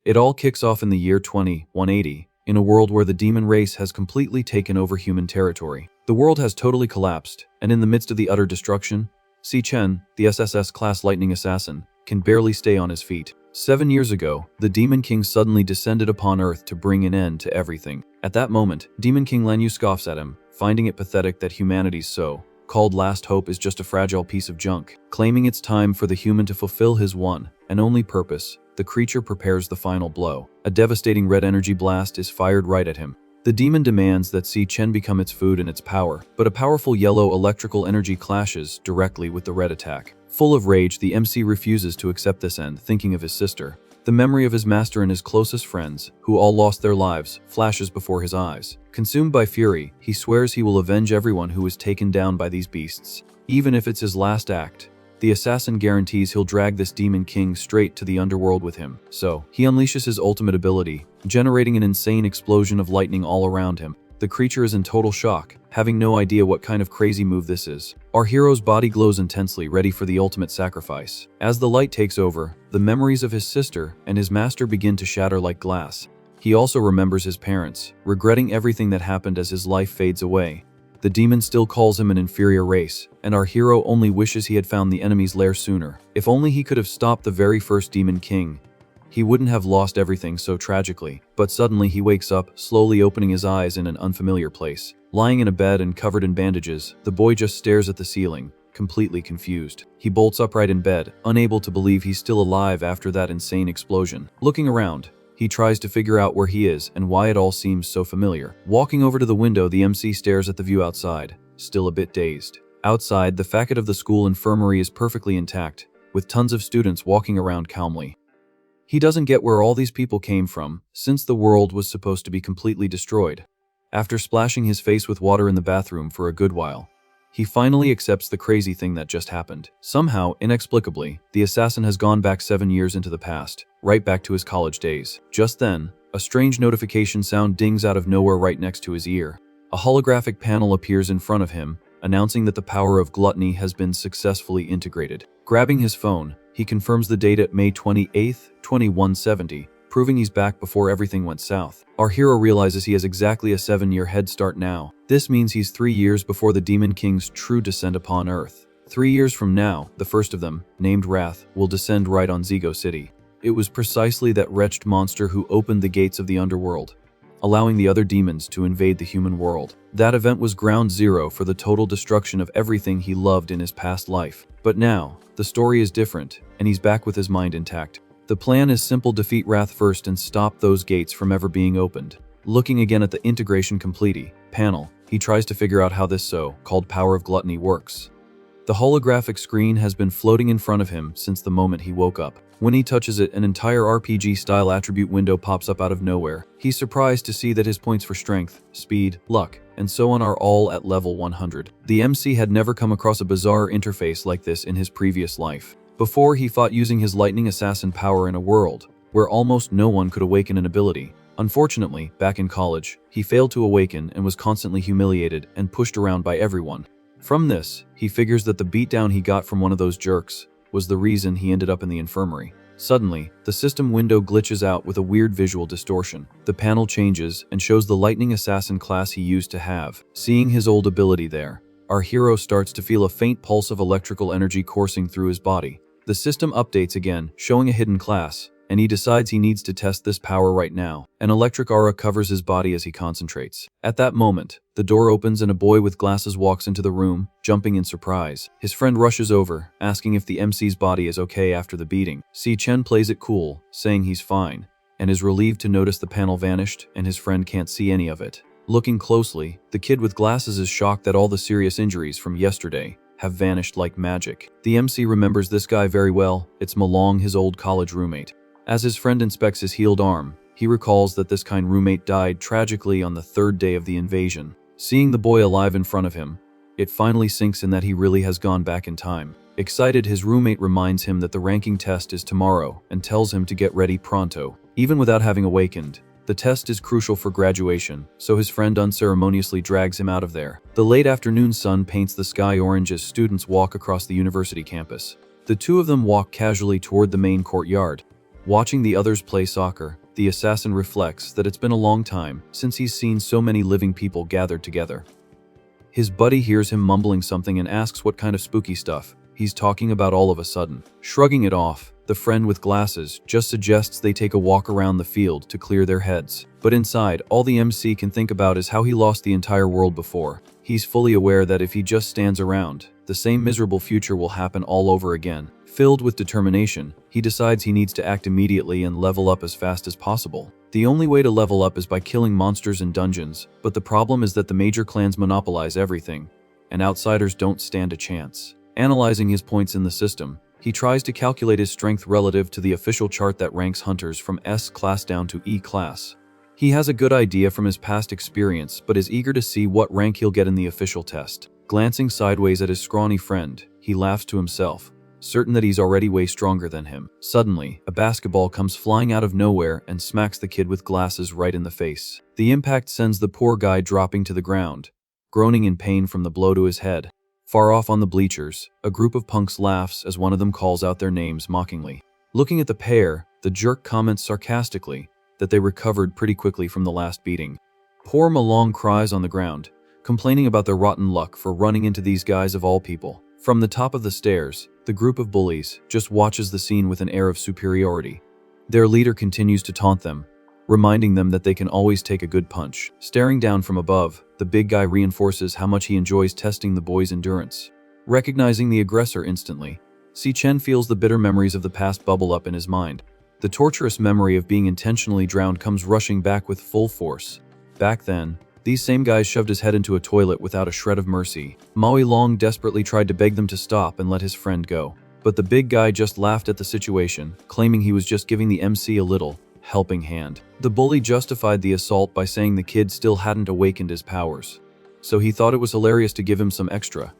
It all kicks off in the year 2180, in a world where the demon race has completely taken over human territory. The world has totally collapsed, and in the midst of the utter destruction, Cchen, the SSS-class lightning assassin, can barely stay on his feet. 7 years ago, the Demon King suddenly descended upon Earth to bring an end to everything. At that moment, Demon King Lanyu scoffs at him, finding it pathetic that humanity's so-called last hope is just a fragile piece of junk. Claiming it's time for the human to fulfill his one and only purpose, the creature prepares the final blow. A devastating red energy blast is fired right at him. The demon demands that Cchen become its food and its power, but a powerful yellow electrical energy clashes directly with the red attack. Full of rage, the MC refuses to accept this end, thinking of his sister. The memory of his master and his closest friends, who all lost their lives, flashes before his eyes. Consumed by fury, he swears he will avenge everyone who is taken down by these beasts. Even if it's his last act, the assassin guarantees he'll drag this demon king straight to the underworld with him. So, he unleashes his ultimate ability, generating an insane explosion of lightning all around him. The creature is in total shock, having no idea what kind of crazy move this is. Our hero's body glows intensely, ready for the ultimate sacrifice. As the light takes over, the memories of his sister and his master begin to shatter like glass. He also remembers his parents, regretting everything that happened as his life fades away. The demon still calls him an inferior race, and our hero only wishes he had found the enemy's lair sooner. If only he could have stopped the very first demon king, he wouldn't have lost everything so tragically. But suddenly he wakes up, slowly opening his eyes in an unfamiliar place. Lying in a bed and covered in bandages, the boy just stares at the ceiling, completely confused. He bolts upright in bed, unable to believe he's still alive after that insane explosion. Looking around, he tries to figure out where he is and why it all seems so familiar. Walking over to the window, the MC stares at the view outside, still a bit dazed. Outside, the facade of the school infirmary is perfectly intact, with tons of students walking around calmly. He doesn't get where all these people came from, since the world was supposed to be completely destroyed. After splashing his face with water in the bathroom for a good while, he finally accepts the crazy thing that just happened. Somehow, inexplicably, the assassin has gone back 7 years into the past, right back to his college days. Just then, a strange notification sound dings out of nowhere right next to his ear. A holographic panel appears in front of him, announcing that the power of gluttony has been successfully integrated. Grabbing his phone, he confirms the date at May 28th, 2170, proving he's back before everything went south. Our hero realizes he has exactly a 7-year head start now. This means he's 3 years before the Demon King's true descent upon Earth. 3 years from now, the first of them, named Wrath, will descend right on Zigo City. It was precisely that wretched monster who opened the gates of the underworld, allowing the other demons to invade the human world. That event was ground zero for the total destruction of everything he loved in his past life. But now, the story is different, and he's back with his mind intact. The plan is simple: defeat Wrath first and stop those gates from ever being opened. Looking again at the integration complete panel, he tries to figure out how this so-called power of gluttony works. The holographic screen has been floating in front of him since the moment he woke up. When he touches it, an entire RPG-style attribute window pops up out of nowhere. He's surprised to see that his points for strength, speed, luck, and so on are all at level 100. The MC had never come across a bizarre interface like this in his previous life. Before, he fought using his lightning assassin power in a world where almost no one could awaken an ability. Unfortunately, back in college, he failed to awaken and was constantly humiliated and pushed around by everyone. From this, he figures that the beatdown he got from one of those jerks was the reason he ended up in the infirmary. Suddenly, the system window glitches out with a weird visual distortion. The panel changes and shows the lightning assassin class he used to have. Seeing his old ability there, our hero starts to feel a faint pulse of electrical energy coursing through his body. The system updates again, showing a hidden class, and he decides he needs to test this power right now. An electric aura covers his body as he concentrates. At that moment, the door opens and a boy with glasses walks into the room, jumping in surprise. His friend rushes over, asking if the MC's body is okay after the beating. Cchen plays it cool, saying he's fine, and is relieved to notice the panel vanished and his friend can't see any of it. Looking closely, the kid with glasses is shocked that all the serious injuries from yesterday have vanished like magic. The MC remembers this guy very well. It's Malong, his old college roommate. As his friend inspects his healed arm, he recalls that this kind roommate died tragically on the 3rd day of the invasion. Seeing the boy alive in front of him, it finally sinks in that he really has gone back in time. Excited, his roommate reminds him that the ranking test is tomorrow and tells him to get ready pronto. Even without having awakened, the test is crucial for graduation, so his friend unceremoniously drags him out of there. The late afternoon sun paints the sky orange as students walk across the university campus. The two of them walk casually toward the main courtyard. Watching the others play soccer, the assassin reflects that it's been a long time since he's seen so many living people gathered together. His buddy hears him mumbling something and asks what kind of spooky stuff he's talking about all of a sudden. Shrugging it off, the friend with glasses just suggests they take a walk around the field to clear their heads. But inside, all the MC can think about is how he lost the entire world before. He's fully aware that if he just stands around, the same miserable future will happen all over again. Filled with determination, he decides he needs to act immediately and level up as fast as possible. The only way to level up is by killing monsters in dungeons, but the problem is that the major clans monopolize everything, and outsiders don't stand a chance. Analyzing his points in the system, he tries to calculate his strength relative to the official chart that ranks hunters from S class down to E class. He has a good idea from his past experience, but is eager to see what rank he'll get in the official test. Glancing sideways at his scrawny friend, he laughs to himself, certain that he's already way stronger than him. Suddenly, a basketball comes flying out of nowhere and smacks the kid with glasses right in the face. The impact sends the poor guy dropping to the ground, groaning in pain from the blow to his head. Far off on the bleachers, a group of punks laughs as one of them calls out their names mockingly. Looking at the pair, the jerk comments sarcastically that they recovered pretty quickly from the last beating. Poor Malong cries on the ground, complaining about their rotten luck for running into these guys of all people. From the top of the stairs, the group of bullies just watches the scene with an air of superiority. Their leader continues to taunt them, reminding them that they can always take a good punch. Staring down from above, the big guy reinforces how much he enjoys testing the boys' endurance. Recognizing the aggressor instantly, Cchen feels the bitter memories of the past bubble up in his mind. The torturous memory of being intentionally drowned comes rushing back with full force. Back then, these same guys shoved his head into a toilet without a shred of mercy. Maui Long desperately tried to beg them to stop and let his friend go. But the big guy just laughed at the situation, claiming he was just giving the MC a little helping hand. The bully justified the assault by saying the kid still hadn't awakened his powers, so he thought it was hilarious to give him some extra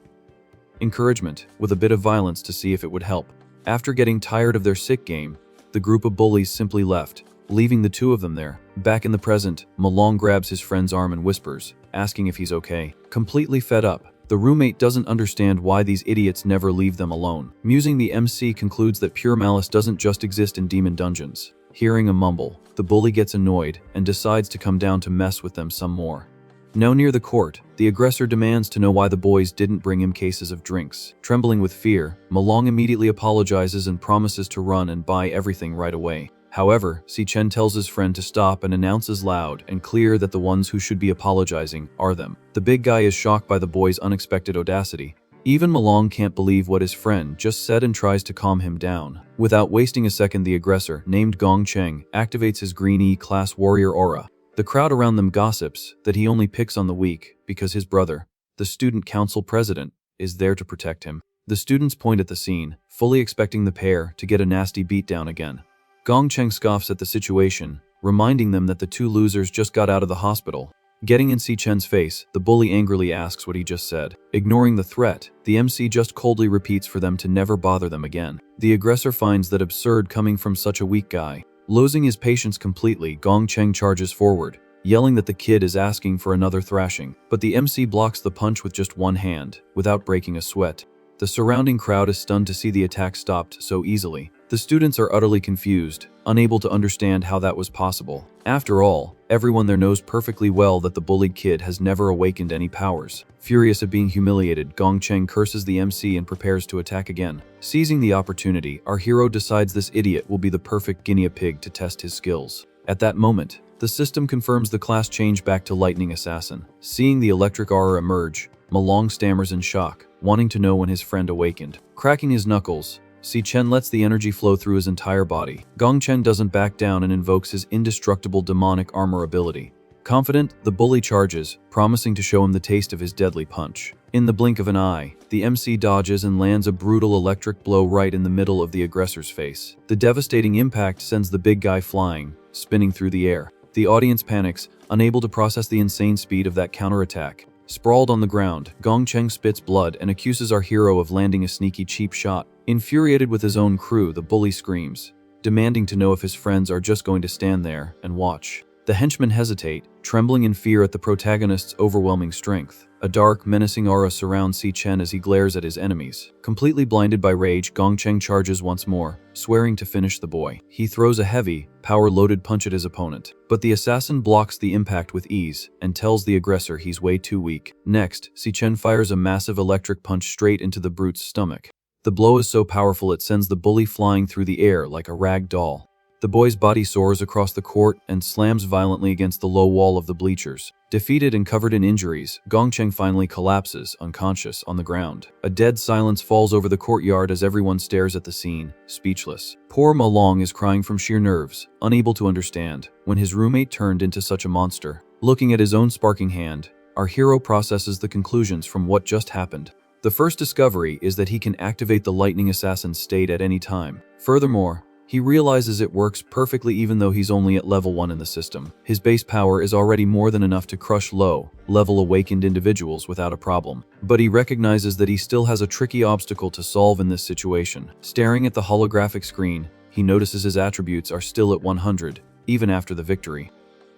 encouragement with a bit of violence to see if it would help. After getting tired of their sick game, the group of bullies simply left, leaving the two of them there. Back in the present, Malong grabs his friend's arm and whispers, asking if he's okay. Completely fed up, the roommate doesn't understand why these idiots never leave them alone. Musing, the MC concludes that pure malice doesn't just exist in demon dungeons. Hearing a mumble, the bully gets annoyed and decides to come down to mess with them some more. Now near the court, the aggressor demands to know why the boys didn't bring him cases of drinks. Trembling with fear, Malong immediately apologizes and promises to run and buy everything right away. However, Cchen tells his friend to stop and announces loud and clear that the ones who should be apologizing are them. The big guy is shocked by the boy's unexpected audacity. Even Malong can't believe what his friend just said and tries to calm him down. Without wasting a second, the aggressor, named Gong Ting, activates his green E-class warrior aura. The crowd around them gossips that he only picks on the weak because his brother, the student council president, is there to protect him. The students point at the scene, fully expecting the pair to get a nasty beatdown again. Gong Ting scoffs at the situation, reminding them that the two losers just got out of the hospital. Getting in Chen's face, the bully angrily asks what he just said. Ignoring the threat, the MC just coldly repeats for them to never bother them again. The aggressor finds that absurd coming from such a weak guy. Losing his patience completely, Gong Ting charges forward, yelling that the kid is asking for another thrashing. But the MC blocks the punch with just one hand, without breaking a sweat. The surrounding crowd is stunned to see the attack stopped so easily. The students are utterly confused, unable to understand how that was possible. After all, everyone there knows perfectly well that the bullied kid has never awakened any powers. Furious at being humiliated, Gong Ting curses the MC and prepares to attack again. Seizing the opportunity, our hero decides this idiot will be the perfect guinea pig to test his skills. At that moment, the system confirms the class change back to Lightning Assassin. Seeing the electric aura emerge, Malong stammers in shock, wanting to know when his friend awakened. Cracking his knuckles, Cchen lets the energy flow through his entire body. Gong Ting doesn't back down and invokes his indestructible demonic armor ability. Confident, the bully charges, promising to show him the taste of his deadly punch. In the blink of an eye, the MC dodges and lands a brutal electric blow right in the middle of the aggressor's face. The devastating impact sends the big guy flying, spinning through the air. The audience panics, unable to process the insane speed of that counterattack. Sprawled on the ground, Gong Ting spits blood and accuses our hero of landing a sneaky cheap shot. Infuriated with his own crew, the bully screams, demanding to know if his friends are just going to stand there and watch. The henchmen hesitate, trembling in fear at the protagonist's overwhelming strength. A dark, menacing aura surrounds Cchen as he glares at his enemies. Completely blinded by rage, Gong Ting charges once more, swearing to finish the boy. He throws a heavy, power-loaded punch at his opponent, but the assassin blocks the impact with ease and tells the aggressor he's way too weak. Next, Cchen fires a massive electric punch straight into the brute's stomach. The blow is so powerful it sends the bully flying through the air like a rag doll. The boy's body soars across the court and slams violently against the low wall of the bleachers. Defeated and covered in injuries, Gong Ting finally collapses, unconscious, on the ground. A dead silence falls over the courtyard as everyone stares at the scene, speechless. Poor Ma Long is crying from sheer nerves, unable to understand when his roommate turned into such a monster. Looking at his own sparking hand, our hero processes the conclusions from what just happened. The first discovery is that he can activate the lightning assassin's state at any time. Furthermore, he realizes it works perfectly even though he's only at level 1 in the system. His base power is already more than enough to crush low-level awakened individuals without a problem. But he recognizes that he still has a tricky obstacle to solve in this situation. Staring at the holographic screen, he notices his attributes are still at 100, even after the victory.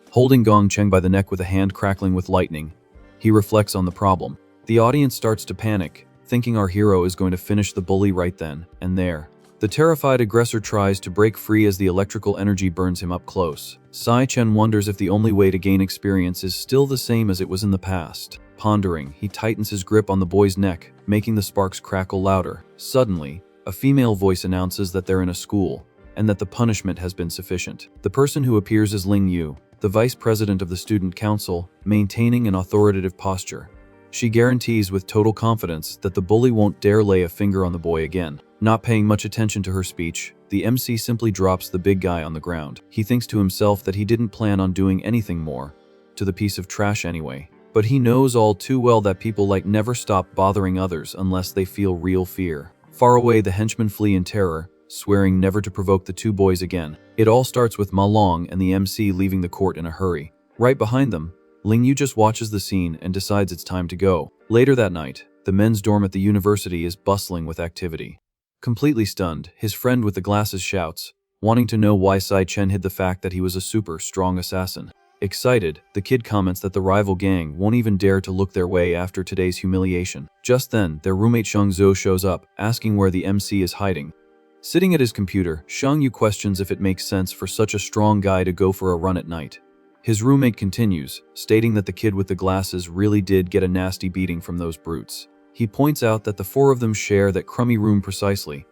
Holding Gong Ting by the neck with a hand crackling with lightning, he reflects on the problem. The audience starts to panic, thinking our hero is going to finish the bully right then and there. The terrified aggressor tries to break free as the electrical energy burns him up close. Cchen wonders if the only way to gain experience is still the same as it was in the past. Pondering, he tightens his grip on the boy's neck, making the sparks crackle louder. Suddenly, a female voice announces that they're in a school, and that the punishment has been sufficient. The person who appears is Ling Yu, the vice president of the student council, maintaining an authoritative posture. She guarantees with total confidence that the bully won't dare lay a finger on the boy again. Not paying much attention to her speech, the MC simply drops the big guy on the ground. He thinks to himself that he didn't plan on doing anything more to the piece of trash anyway. But he knows all too well that people never stop bothering others unless they feel real fear. Far away, the henchmen flee in terror, swearing never to provoke the two boys again. It all starts with Ma Long and the MC leaving the court in a hurry. Right behind them, Ling Yu just watches the scene and decides it's time to go. Later that night, the men's dorm at the university is bustling with activity. Completely stunned, his friend with the glasses shouts, wanting to know why Cchen hid the fact that he was a super strong assassin. Excited, the kid comments that the rival gang won't even dare to look their way after today's humiliation. Just then, their roommate Shang Zhou shows up, asking where the MC is hiding. Sitting at his computer, Shang Yu questions if it makes sense for such a strong guy to go for a run at night. His roommate continues, stating that the kid with the glasses really did get a nasty beating from those brutes. He points out that the four of them share that crummy room precisely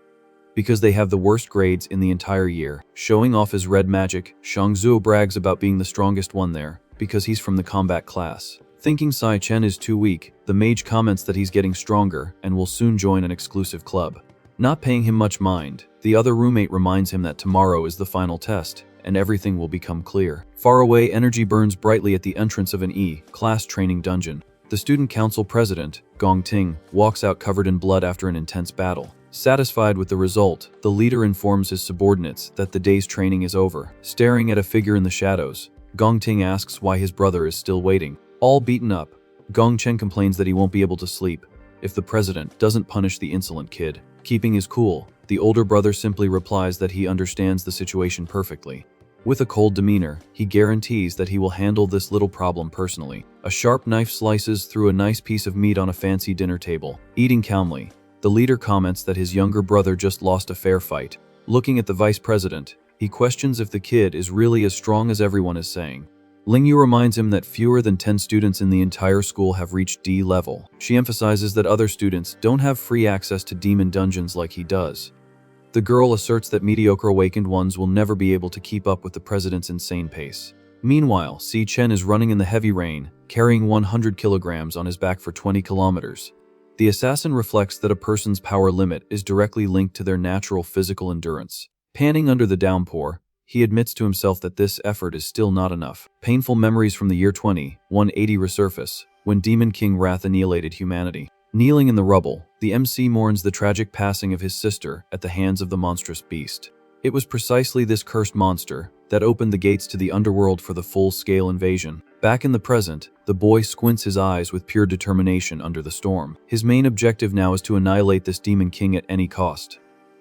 because they have the worst grades in the entire year. Showing off his red magic, Shang Zhou brags about being the strongest one there because he's from the combat class. Thinking Cchen is too weak, the mage comments that he's getting stronger and will soon join an exclusive club. Not paying him much mind, the other roommate reminds him that tomorrow is the final test and everything will become clear. Far away, energy burns brightly at the entrance of an E-class training dungeon. The student council president, Gong Ting, walks out covered in blood after an intense battle. Satisfied with the result, the leader informs his subordinates that the day's training is over. Staring at a figure in the shadows, Gong Ting asks why his brother is still waiting. All beaten up, Gong Chen complains that he won't be able to sleep if the president doesn't punish the insolent kid. Keeping his cool, the older brother simply replies that he understands the situation perfectly. With a cold demeanor, he guarantees that he will handle this little problem personally. A sharp knife slices through a nice piece of meat on a fancy dinner table. Eating calmly, the leader comments that his younger brother just lost a fair fight. Looking at the vice president, he questions if the kid is really as strong as everyone is saying. Ling Yu reminds him that fewer than 10 students in the entire school have reached D level. She emphasizes that other students don't have free access to demon dungeons like he does. The girl asserts that mediocre awakened ones will never be able to keep up with the president's insane pace. Meanwhile, Cchen is running in the heavy rain, carrying 100 kilograms on his back for 20 kilometers. The assassin reflects that a person's power limit is directly linked to their natural physical endurance. Panting under the downpour, he admits to himself that this effort is still not enough. Painful memories from the year 2180 resurface, when Demon King Wrath annihilated humanity. Kneeling in the rubble, the MC mourns the tragic passing of his sister at the hands of the monstrous beast. It was precisely this cursed monster that opened the gates to the underworld for the full-scale invasion. Back in the present, the boy squints his eyes with pure determination under the storm. His main objective now is to annihilate this Demon King at any cost.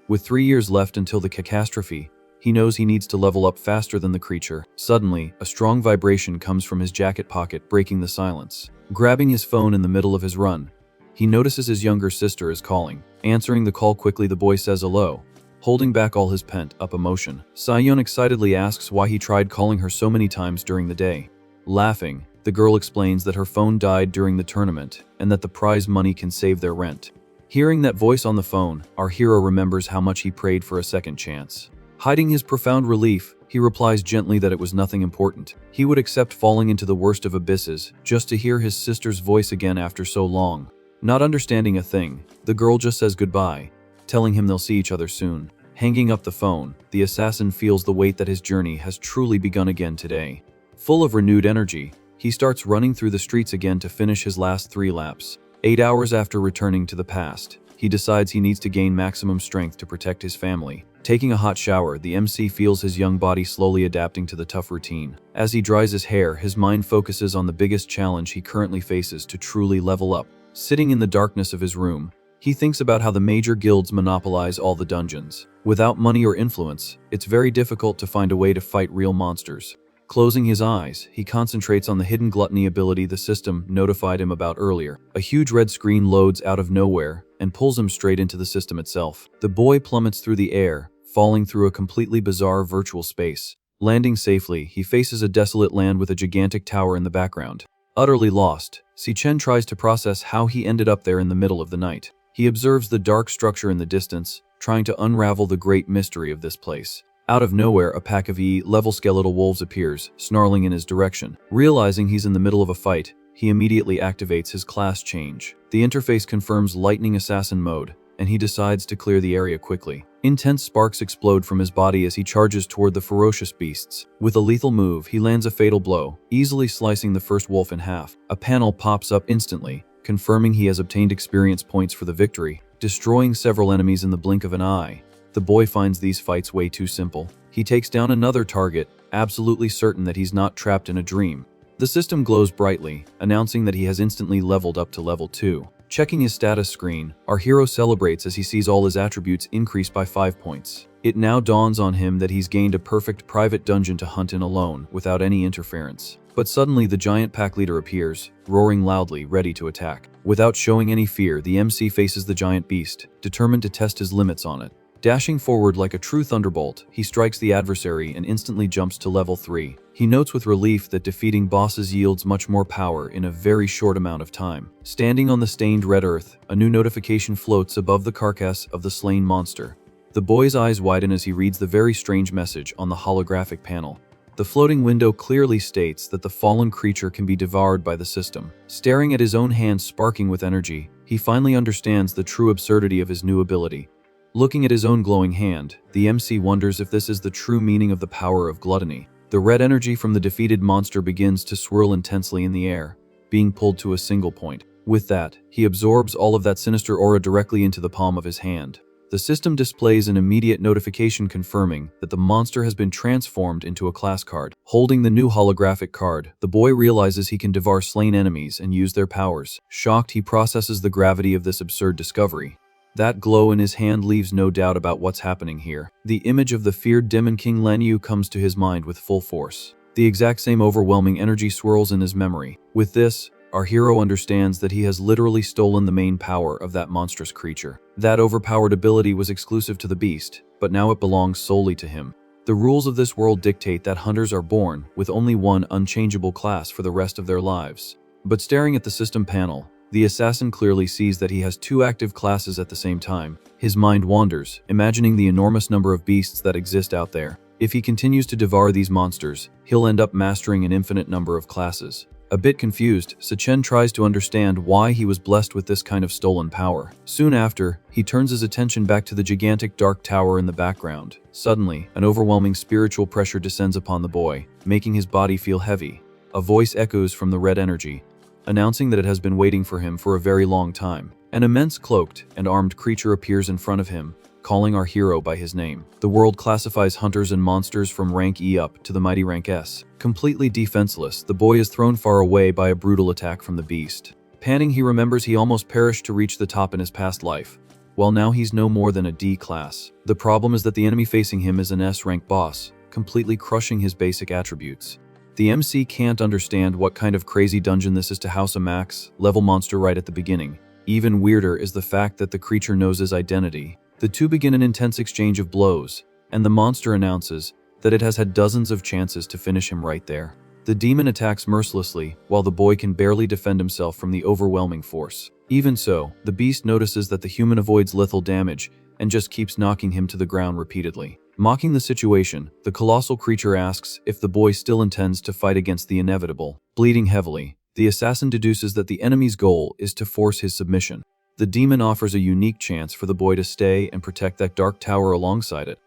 With 3 years left until the catastrophe, he knows he needs to level up faster than the creature. Suddenly, a strong vibration comes from his jacket pocket, breaking the silence. Grabbing his phone in the middle of his run, he notices his younger sister is calling. Answering the call quickly, the boy says hello, holding back all his pent-up emotion. Sayeon excitedly asks why he tried calling her so many times during the day. Laughing, the girl explains that her phone died during the tournament and that the prize money can save their rent. Hearing that voice on the phone, our hero remembers how much he prayed for a second chance. Hiding his profound relief, he replies gently that it was nothing important. He would accept falling into the worst of abysses just to hear his sister's voice again after so long. Not understanding a thing, the girl just says goodbye, telling him they'll see each other soon. Hanging up the phone, the assassin feels the weight that his journey has truly begun again today. Full of renewed energy, he starts running through the streets again to finish his last 3 laps. 8 hours after returning to the past, he decides he needs to gain maximum strength to protect his family. Taking a hot shower, the MC feels his young body slowly adapting to the tough routine. As he dries his hair, his mind focuses on the biggest challenge he currently faces to truly level up. Sitting in the darkness of his room, he thinks about how the major guilds monopolize all the dungeons. Without money or influence, it's very difficult to find a way to fight real monsters. Closing his eyes, he concentrates on the hidden gluttony ability the system notified him about earlier. A huge red screen loads out of nowhere and pulls him straight into the system itself. The boy plummets through the air, falling through a completely bizarre virtual space. Landing safely, he faces a desolate land with a gigantic tower in the background. Utterly lost, Cchen tries to process how he ended up there in the middle of the night. He observes the dark structure in the distance, trying to unravel the great mystery of this place. Out of nowhere, a pack of E-level skeletal wolves appears, snarling in his direction. Realizing he's in the middle of a fight, he immediately activates his class change. The interface confirms lightning assassin mode, and he decides to clear the area quickly. Intense sparks explode from his body as he charges toward the ferocious beasts. With a lethal move, he lands a fatal blow, easily slicing the first wolf in half. A panel pops up instantly, confirming he has obtained experience points for the victory, destroying several enemies in the blink of an eye. The boy finds these fights way too simple. He takes down another target, absolutely certain that he's not trapped in a dream. The system glows brightly, announcing that he has instantly leveled up to level 2. Checking his status screen, our hero celebrates as he sees all his attributes increase by 5 points. It now dawns on him that he's gained a perfect private dungeon to hunt in alone, without any interference. But suddenly the giant pack leader appears, roaring loudly, ready to attack. Without showing any fear, the MC faces the giant beast, determined to test his limits on it. Dashing forward like a true thunderbolt, he strikes the adversary and instantly jumps to level 3. He notes with relief that defeating bosses yields much more power in a very short amount of time. Standing on the stained red earth, a new notification floats above the carcass of the slain monster. The boy's eyes widen as he reads the very strange message on the holographic panel. The floating window clearly states that the fallen creature can be devoured by the system. Staring at his own hand sparking with energy, he finally understands the true absurdity of his new ability. Looking at his own glowing hand, the MC wonders if this is the true meaning of the power of gluttony. The red energy from the defeated monster begins to swirl intensely in the air, being pulled to a single point. With that, he absorbs all of that sinister aura directly into the palm of his hand. The system displays an immediate notification confirming that the monster has been transformed into a class card. Holding the new holographic card, the boy realizes he can devour slain enemies and use their powers. Shocked, he processes the gravity of this absurd discovery. That glow in his hand leaves no doubt about what's happening here. The image of the feared Demon King Lan Yu comes to his mind with full force. The exact same overwhelming energy swirls in his memory. With this, our hero understands that he has literally stolen the main power of that monstrous creature. That overpowered ability was exclusive to the beast, but now it belongs solely to him. The rules of this world dictate that hunters are born with only one unchangeable class for the rest of their lives. But staring at the system panel, the assassin clearly sees that he has 2 active classes at the same time. His mind wanders, imagining the enormous number of beasts that exist out there. If he continues to devour these monsters, he'll end up mastering an infinite number of classes. A bit confused, Cchen tries to understand why he was blessed with this kind of stolen power. Soon after, he turns his attention back to the gigantic dark tower in the background. Suddenly, an overwhelming spiritual pressure descends upon the boy, making his body feel heavy. A voice echoes from the red energy, announcing that it has been waiting for him for a very long time. An immense cloaked and armed creature appears in front of him, calling our hero by his name. The world classifies hunters and monsters from rank E up to the mighty rank S. Completely defenseless, the boy is thrown far away by a brutal attack from the beast. Panting, he remembers he almost perished to reach the top in his past life. Well, now he's no more than a D class. The problem is that the enemy facing him is an S rank boss, completely crushing his basic attributes. The MC can't understand what kind of crazy dungeon this is to house a max level monster right at the beginning. Even weirder is the fact that the creature knows his identity. The two begin an intense exchange of blows, and the monster announces that it has had dozens of chances to finish him right there. The demon attacks mercilessly, while the boy can barely defend himself from the overwhelming force. Even so, the beast notices that the human avoids lethal damage and just keeps knocking him to the ground repeatedly. Mocking the situation, the colossal creature asks if the boy still intends to fight against the inevitable. Bleeding heavily, the assassin deduces that the enemy's goal is to force his submission. The demon offers a unique chance for the boy to stay and protect that dark tower alongside it.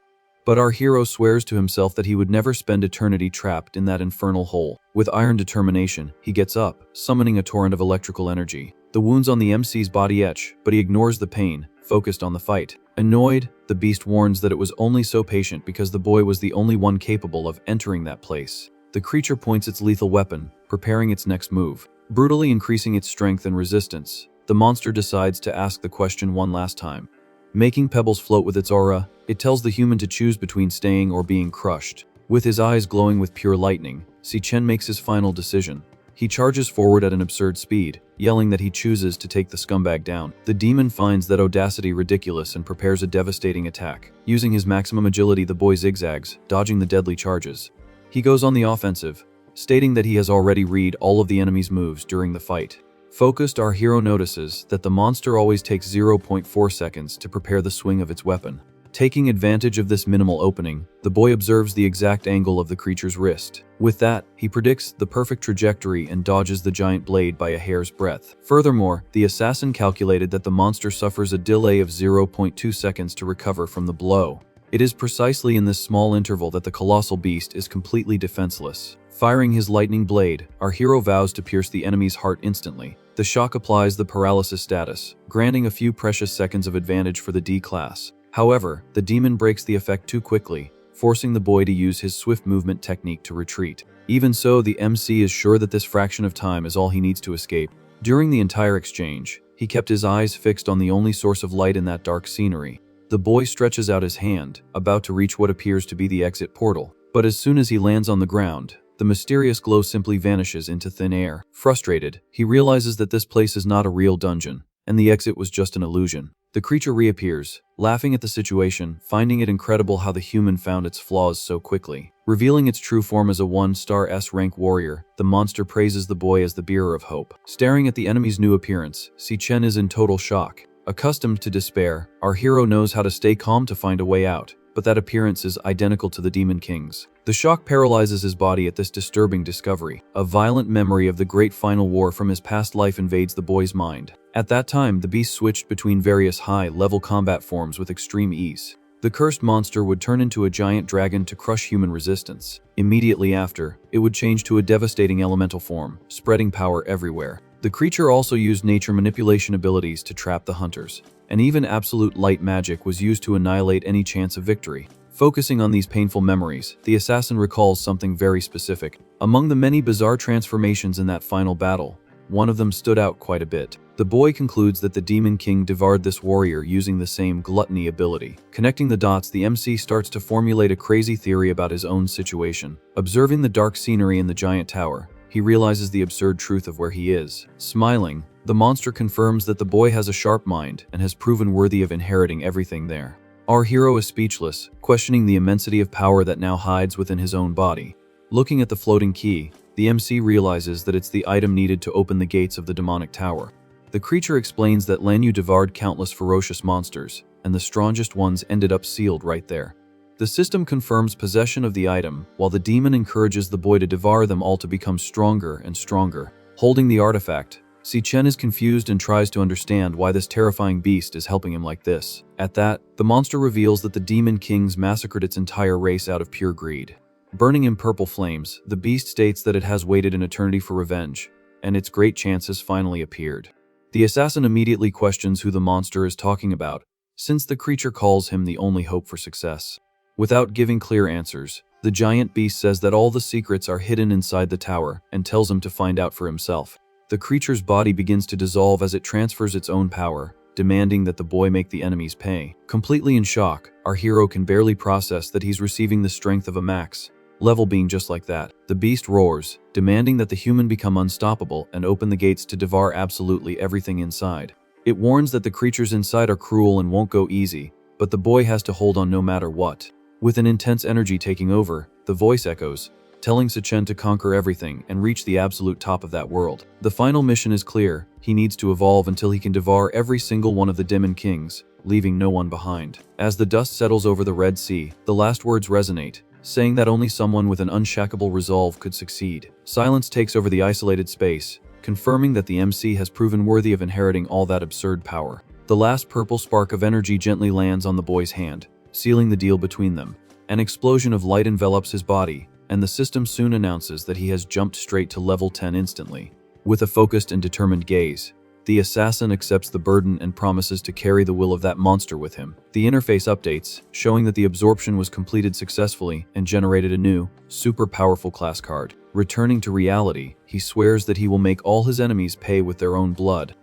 But our hero swears to himself that he would never spend eternity trapped in that infernal hole. With iron determination, he gets up, summoning a torrent of electrical energy. The wounds on the MC's body etch, but he ignores the pain, focused on the fight. Annoyed, the beast warns that it was only so patient because the boy was the only one capable of entering that place. The creature points its lethal weapon, preparing its next move. Brutally increasing its strength and resistance, the monster decides to ask the question one last time. Making pebbles float with its aura, it tells the human to choose between staying or being crushed. With his eyes glowing with pure lightning, Cchen makes his final decision. He charges forward at an absurd speed, yelling that he chooses to take the scumbag down. The demon finds that audacity ridiculous and prepares a devastating attack. Using his maximum agility, the boy zigzags, dodging the deadly charges. He goes on the offensive, stating that he has already read all of the enemy's moves during the fight. Focused, our hero notices that the monster always takes 0.4 seconds to prepare the swing of its weapon. Taking advantage of this minimal opening, the boy observes the exact angle of the creature's wrist. With that, he predicts the perfect trajectory and dodges the giant blade by a hair's breadth. Furthermore, the assassin calculated that the monster suffers a delay of 0.2 seconds to recover from the blow. It is precisely in this small interval that the colossal beast is completely defenseless. Firing his lightning blade, our hero vows to pierce the enemy's heart instantly. The shock applies the paralysis status, granting a few precious seconds of advantage for the D class. However, the demon breaks the effect too quickly, forcing the boy to use his swift movement technique to retreat. Even so, the MC is sure that this fraction of time is all he needs to escape. During the entire exchange, he kept his eyes fixed on the only source of light in that dark scenery. The boy stretches out his hand, about to reach what appears to be the exit portal. But as soon as he lands on the ground, the mysterious glow simply vanishes into thin air. Frustrated, he realizes that this place is not a real dungeon, and the exit was just an illusion. The creature reappears, laughing at the situation, finding it incredible how the human found its flaws so quickly. Revealing its true form as a 1-star S-rank warrior, the monster praises the boy as the bearer of hope. Staring at the enemy's new appearance, Cchen is in total shock. Accustomed to despair, our hero knows how to stay calm to find a way out, but that appearance is identical to the Demon King's. The shock paralyzes his body at this disturbing discovery. A violent memory of the great final war from his past life invades the boy's mind. At that time, the beast switched between various high-level combat forms with extreme ease. The cursed monster would turn into a giant dragon to crush human resistance. Immediately after, it would change to a devastating elemental form, spreading power everywhere. The creature also used nature manipulation abilities to trap the hunters, and even absolute light magic was used to annihilate any chance of victory. Focusing on these painful memories, the assassin recalls something very specific. Among the many bizarre transformations in that final battle, one of them stood out quite a bit. The boy concludes that the Demon King devoured this warrior using the same gluttony ability. Connecting the dots, the MC starts to formulate a crazy theory about his own situation. Observing the dark scenery in the giant tower, he realizes the absurd truth of where he is. Smiling, the monster confirms that the boy has a sharp mind and has proven worthy of inheriting everything there. Our hero is speechless, questioning the immensity of power that now hides within his own body. Looking at the floating key, the MC realizes that it's the item needed to open the gates of the demonic tower. The creature explains that Lanyu devoured countless ferocious monsters, and the strongest ones ended up sealed right there. The system confirms possession of the item, while the demon encourages the boy to devour them all to become stronger and stronger. Holding the artifact, Cchen is confused and tries to understand why this terrifying beast is helping him like this. At that, the monster reveals that the Demon Kings massacred its entire race out of pure greed. Burning in purple flames, the beast states that it has waited an eternity for revenge, and its great chance has finally appeared. The assassin immediately questions who the monster is talking about, since the creature calls him the only hope for success. Without giving clear answers, the giant beast says that all the secrets are hidden inside the tower and tells him to find out for himself. The creature's body begins to dissolve as it transfers its own power, demanding that the boy make the enemies pay. Completely in shock, our hero can barely process that he's receiving the strength of a max level being just like that. The beast roars, demanding that the human become unstoppable and open the gates to devour absolutely everything inside. It warns that the creatures inside are cruel and won't go easy, but the boy has to hold on no matter what. With an intense energy taking over, the voice echoes, telling Cchen to conquer everything and reach the absolute top of that world. The final mission is clear: he needs to evolve until he can devour every single one of the Demon Kings, leaving no one behind. As the dust settles over the Red Sea, the last words resonate, saying that only someone with an unshakable resolve could succeed. Silence takes over the isolated space, confirming that the MC has proven worthy of inheriting all that absurd power. The last purple spark of energy gently lands on the boy's hand, sealing the deal between them. An explosion of light envelops his body, and the system soon announces that he has jumped straight to level 10 instantly. With a focused and determined gaze, the assassin accepts the burden and promises to carry the will of that monster with him. The interface updates, showing that the absorption was completed successfully and generated a new, super powerful class card. Returning to reality, he swears that he will make all his enemies pay with their own blood.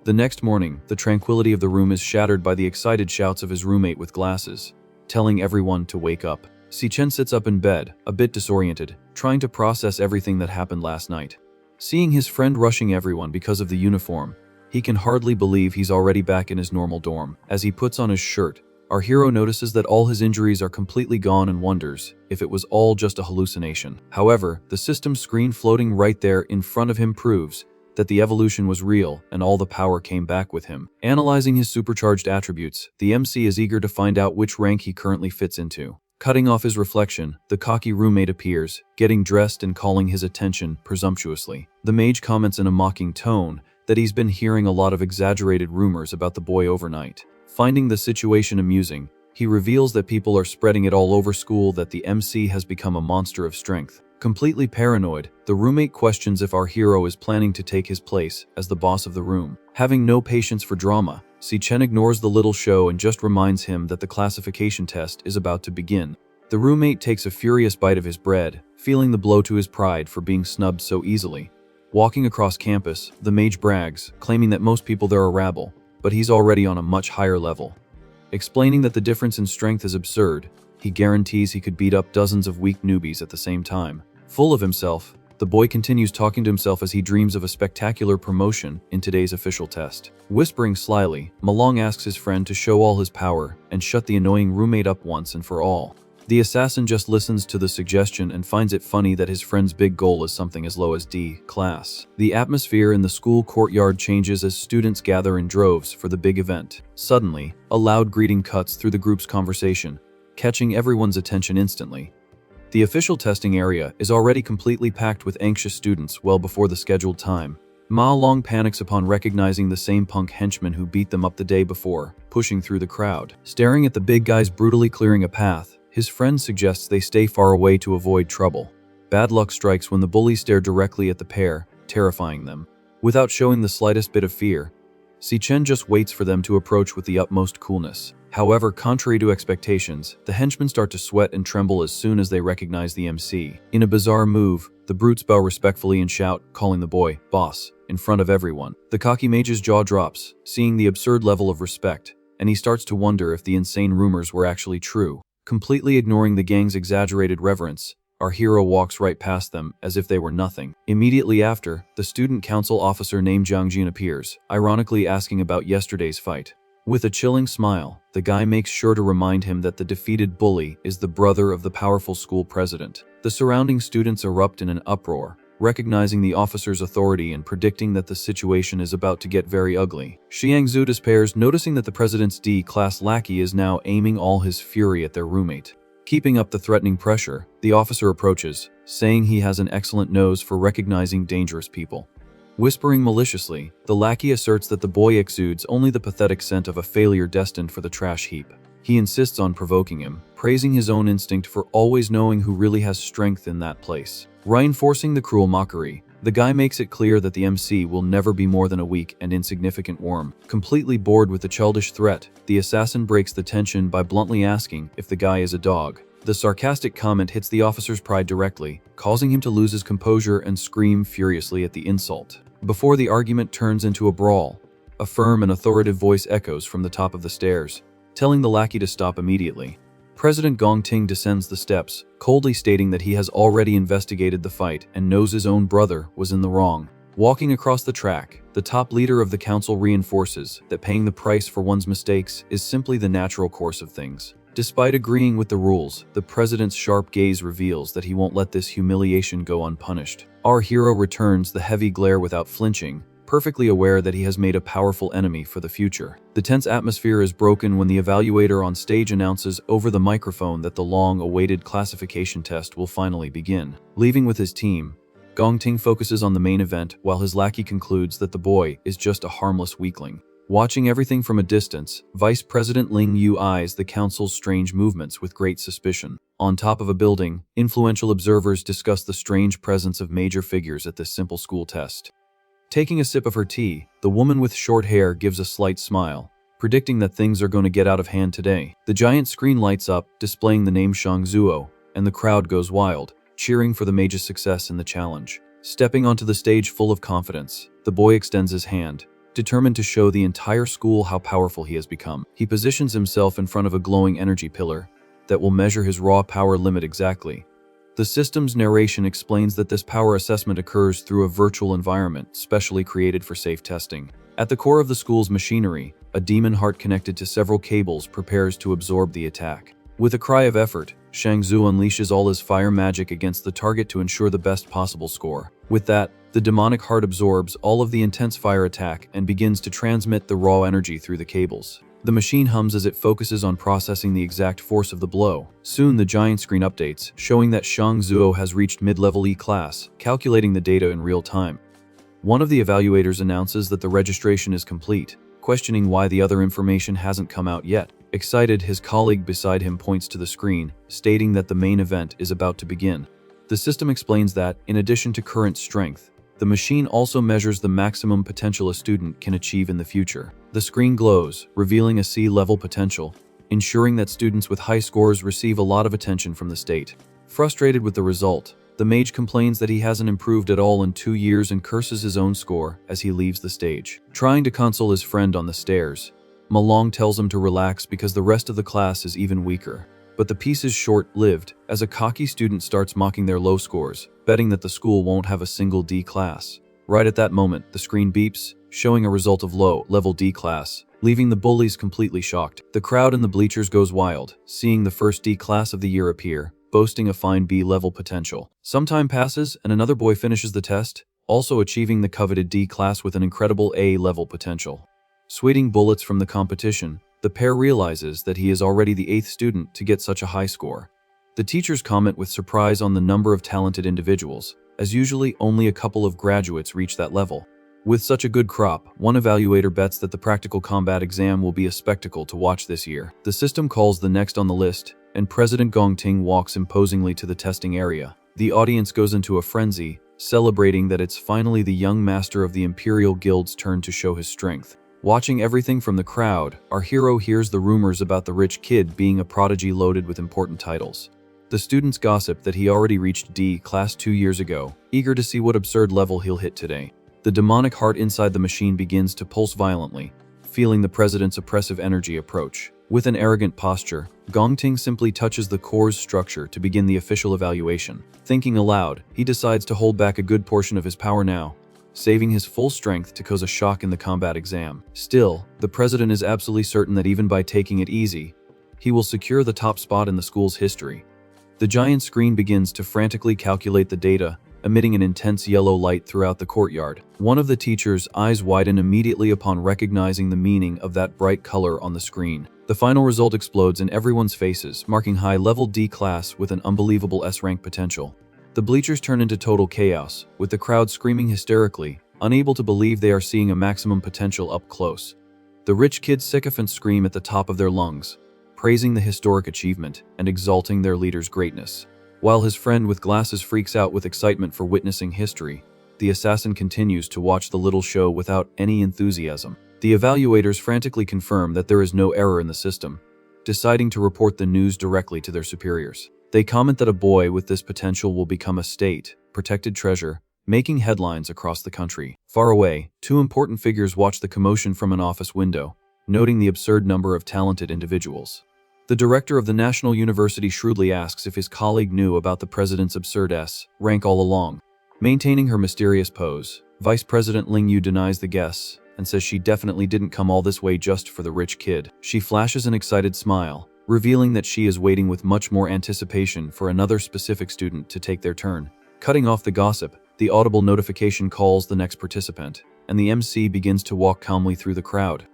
The next morning, the tranquility of the room is shattered by the excited shouts of his roommate with glasses, telling everyone to wake up. Cchen sits up in bed, a bit disoriented, trying to process everything that happened last night. Seeing his friend rushing everyone because of the uniform, he can hardly believe he's already back in his normal dorm. As he puts on his shirt, our hero notices that all his injuries are completely gone and wonders if it was all just a hallucination. However, the system screen floating right there in front of him proves that the evolution was real and all the power came back with him. Analyzing his supercharged attributes, the MC is eager to find out which rank he currently fits into. Cutting off his reflection, the cocky roommate appears, getting dressed and calling his attention presumptuously. The mage comments in a mocking tone that he's been hearing a lot of exaggerated rumors about the boy overnight. Finding the situation amusing, he reveals that people are spreading it all over school that the MC has become a monster of strength. Completely paranoid, the roommate questions if our hero is planning to take his place as the boss of the room. Having no patience for drama, Cchen ignores the little show and just reminds him that the classification test is about to begin. The roommate takes a furious bite of his bread, feeling the blow to his pride for being snubbed so easily. Walking across campus, the mage brags, claiming that most people there are rabble, but he's already on a much higher level. Explaining that the difference in strength is absurd, he guarantees he could beat up dozens of weak newbies at the same time. Full of himself, the boy continues talking to himself as he dreams of a spectacular promotion in today's official test. Whispering slyly, Malong asks his friend to show all his power and shut the annoying roommate up once and for all. The assassin just listens to the suggestion and finds it funny that his friend's big goal is something as low as D class. The atmosphere in the school courtyard changes as students gather in droves for the big event. Suddenly, a loud greeting cuts through the group's conversation, catching everyone's attention instantly. The official testing area is already completely packed with anxious students well before the scheduled time. Ma Long panics upon recognizing the same punk henchman who beat them up the day before, pushing through the crowd. Staring at the big guys brutally clearing a path, his friend suggests they stay far away to avoid trouble. Bad luck strikes when the bullies stare directly at the pair, terrifying them. Without showing the slightest bit of fear, Cchen just waits for them to approach with the utmost coolness. However, contrary to expectations, the henchmen start to sweat and tremble as soon as they recognize the MC. In a bizarre move, the brutes bow respectfully and shout, calling the boy boss in front of everyone. The cocky mage's jaw drops, seeing the absurd level of respect, and he starts to wonder if the insane rumors were actually true. Completely ignoring the gang's exaggerated reverence, our hero walks right past them as if they were nothing. Immediately after, the student council officer named Jiang Jin appears, ironically asking about yesterday's fight. With a chilling smile, the guy makes sure to remind him that the defeated bully is the brother of the powerful school president. The surrounding students erupt in an uproar, recognizing the officer's authority and predicting that the situation is about to get very ugly. Xiangzu despairs, noticing that the president's D-class lackey is now aiming all his fury at their roommate. Keeping up the threatening pressure, the officer approaches, saying he has an excellent nose for recognizing dangerous people. Whispering maliciously, the lackey asserts that the boy exudes only the pathetic scent of a failure destined for the trash heap. He insists on provoking him, praising his own instinct for always knowing who really has strength in that place. Reinforcing the cruel mockery, the guy makes it clear that the MC will never be more than a weak and insignificant worm. Completely bored with the childish threat, the assassin breaks the tension by bluntly asking if the guy is a dog. The sarcastic comment hits the officer's pride directly, causing him to lose his composure and scream furiously at the insult. Before the argument turns into a brawl, a firm and authoritative voice echoes from the top of the stairs, telling the lackey to stop immediately. President Gong Ting descends the steps, coldly stating that he has already investigated the fight and knows his own brother was in the wrong. Walking across the track, the top leader of the council reinforces that paying the price for one's mistakes is simply the natural course of things. Despite agreeing with the rules, the president's sharp gaze reveals that he won't let this humiliation go unpunished. Our hero returns the heavy glare without flinching, perfectly aware that he has made a powerful enemy for the future. The tense atmosphere is broken when the evaluator on stage announces over the microphone that the long-awaited classification test will finally begin. Leaving with his team, Gong Ting focuses on the main event while his lackey concludes that the boy is just a harmless weakling. Watching everything from a distance, Vice President Ling Yu eyes the council's strange movements with great suspicion. On top of a building, influential observers discuss the strange presence of major figures at this simple school test. Taking a sip of her tea, the woman with short hair gives a slight smile, predicting that things are going to get out of hand today. The giant screen lights up, displaying the name Shang Zuo, and the crowd goes wild, cheering for the mage's success in the challenge. Stepping onto the stage full of confidence, the boy extends his hand, determined to show the entire school how powerful he has become. He positions himself in front of a glowing energy pillar that will measure his raw power limit exactly. The system's narration explains that this power assessment occurs through a virtual environment specially created for safe testing. At the core of the school's machinery, a demon heart connected to several cables prepares to absorb the attack. With a cry of effort, Shang Zhu unleashes all his fire magic against the target to ensure the best possible score. With that, the demonic heart absorbs all of the intense fire attack and begins to transmit the raw energy through the cables. The machine hums as it focuses on processing the exact force of the blow. Soon the giant screen updates, showing that Shang Zuo has reached mid-level E class, calculating the data in real time. One of the evaluators announces that the registration is complete, questioning why the other information hasn't come out yet. Excited, his colleague beside him points to the screen, stating that the main event is about to begin. The system explains that, in addition to current strength, the machine also measures the maximum potential a student can achieve in the future. The screen glows, revealing a C-level potential, ensuring that students with high scores receive a lot of attention from the state. Frustrated with the result, the mage complains that he hasn't improved at all in 2 years and curses his own score as he leaves the stage. Trying to console his friend on the stairs, Malong tells him to relax because the rest of the class is even weaker. But the peace is short-lived, as a cocky student starts mocking their low scores, betting that the school won't have a single D class. Right at that moment, the screen beeps, showing a result of low-level D class, leaving the bullies completely shocked. The crowd in the bleachers goes wild, seeing the first D class of the year appear, boasting a fine B-level potential. Some time passes, and another boy finishes the test, also achieving the coveted D class with an incredible A-level potential. Sweating bullets from the competition, the pair realizes that he is already the 8th student to get such a high score. The teachers comment with surprise on the number of talented individuals, as usually only a couple of graduates reach that level. With such a good crop, one evaluator bets that the practical combat exam will be a spectacle to watch this year. The system calls the next on the list, and President Gong Ting walks imposingly to the testing area. The audience goes into a frenzy, celebrating that it's finally the young master of the Imperial Guild's turn to show his strength. Watching everything from the crowd, our hero hears the rumors about the rich kid being a prodigy loaded with important titles. The students gossip that he already reached D class 2 years ago, eager to see what absurd level he'll hit today. The demonic heart inside the machine begins to pulse violently, feeling the president's oppressive energy approach. With an arrogant posture, Gong Ting simply touches the core's structure to begin the official evaluation. Thinking aloud, he decides to hold back a good portion of his power now, saving his full strength to cause a shock in the combat exam. Still, the president is absolutely certain that even by taking it easy, he will secure the top spot in the school's history. The giant screen begins to frantically calculate the data, emitting an intense yellow light throughout the courtyard. One of the teachers' eyes widen immediately upon recognizing the meaning of that bright color on the screen. The final result explodes in everyone's faces, marking high-level D class with an unbelievable S-rank potential. The bleachers turn into total chaos, with the crowd screaming hysterically, unable to believe they are seeing a maximum potential up close. The rich kids sycophants scream at the top of their lungs, praising the historic achievement and exalting their leader's greatness. While his friend with glasses freaks out with excitement for witnessing history, the assassin continues to watch the little show without any enthusiasm. The evaluators frantically confirm that there is no error in the system, deciding to report the news directly to their superiors. They comment that a boy with this potential will become a state-protected treasure, making headlines across the country. Far away, 2 important figures watch the commotion from an office window, noting the absurd number of talented individuals. The director of the National University shrewdly asks if his colleague knew about the president's absurd rank all along. Maintaining her mysterious pose, Vice President Ling Yu denies the guess and says she definitely didn't come all this way just for the rich kid. She flashes an excited smile, revealing that she is waiting with much more anticipation for another specific student to take their turn. Cutting off the gossip, the audible notification calls the next participant, and the MC begins to walk calmly through the crowd.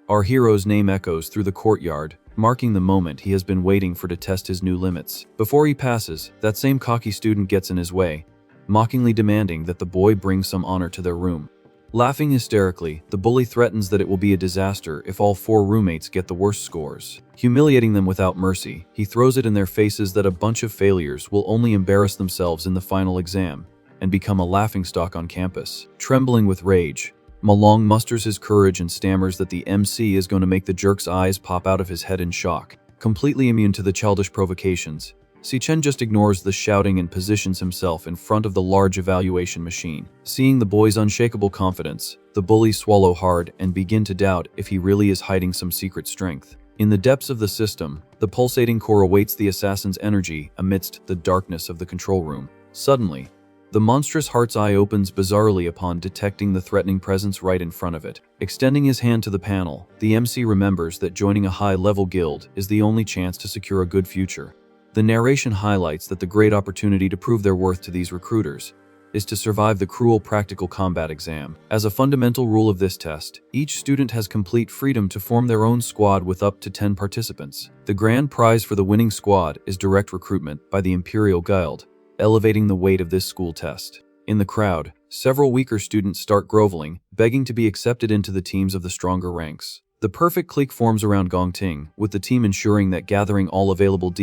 Our hero's name echoes through the courtyard, marking the moment he has been waiting for to test his new limits. Before he passes, that same cocky student gets in his way, mockingly demanding that the boy bring some honor to their room. Laughing hysterically, the bully threatens that it will be a disaster if all 4 roommates get the worst scores. Humiliating them without mercy, he throws it in their faces that a bunch of failures will only embarrass themselves in the final exam and become a laughingstock on campus. Trembling with rage, Malong musters his courage and stammers that the MC is going to make the jerk's eyes pop out of his head in shock. Completely immune to the childish provocations, Cchen just ignores the shouting and positions himself in front of the large evaluation machine. Seeing the boy's unshakable confidence, the bullies swallow hard and begin to doubt if he really is hiding some secret strength. In the depths of the system, the pulsating core awaits the assassin's energy amidst the darkness of the control room. Suddenly, the monstrous heart's eye opens bizarrely upon detecting the threatening presence right in front of it. Extending his hand to the panel, the MC remembers that joining a high-level guild is the only chance to secure a good future. The narration highlights that the great opportunity to prove their worth to these recruiters is to survive the cruel practical combat exam. As a fundamental rule of this test, each student has complete freedom to form their own squad with up to 10 participants. The grand prize for the winning squad is direct recruitment by the Imperial Guild, elevating the weight of this school test. In the crowd, several weaker students start groveling, begging to be accepted into the teams of the stronger ranks. The perfect clique forms around Gong Ting, with the team ensuring that gathering all available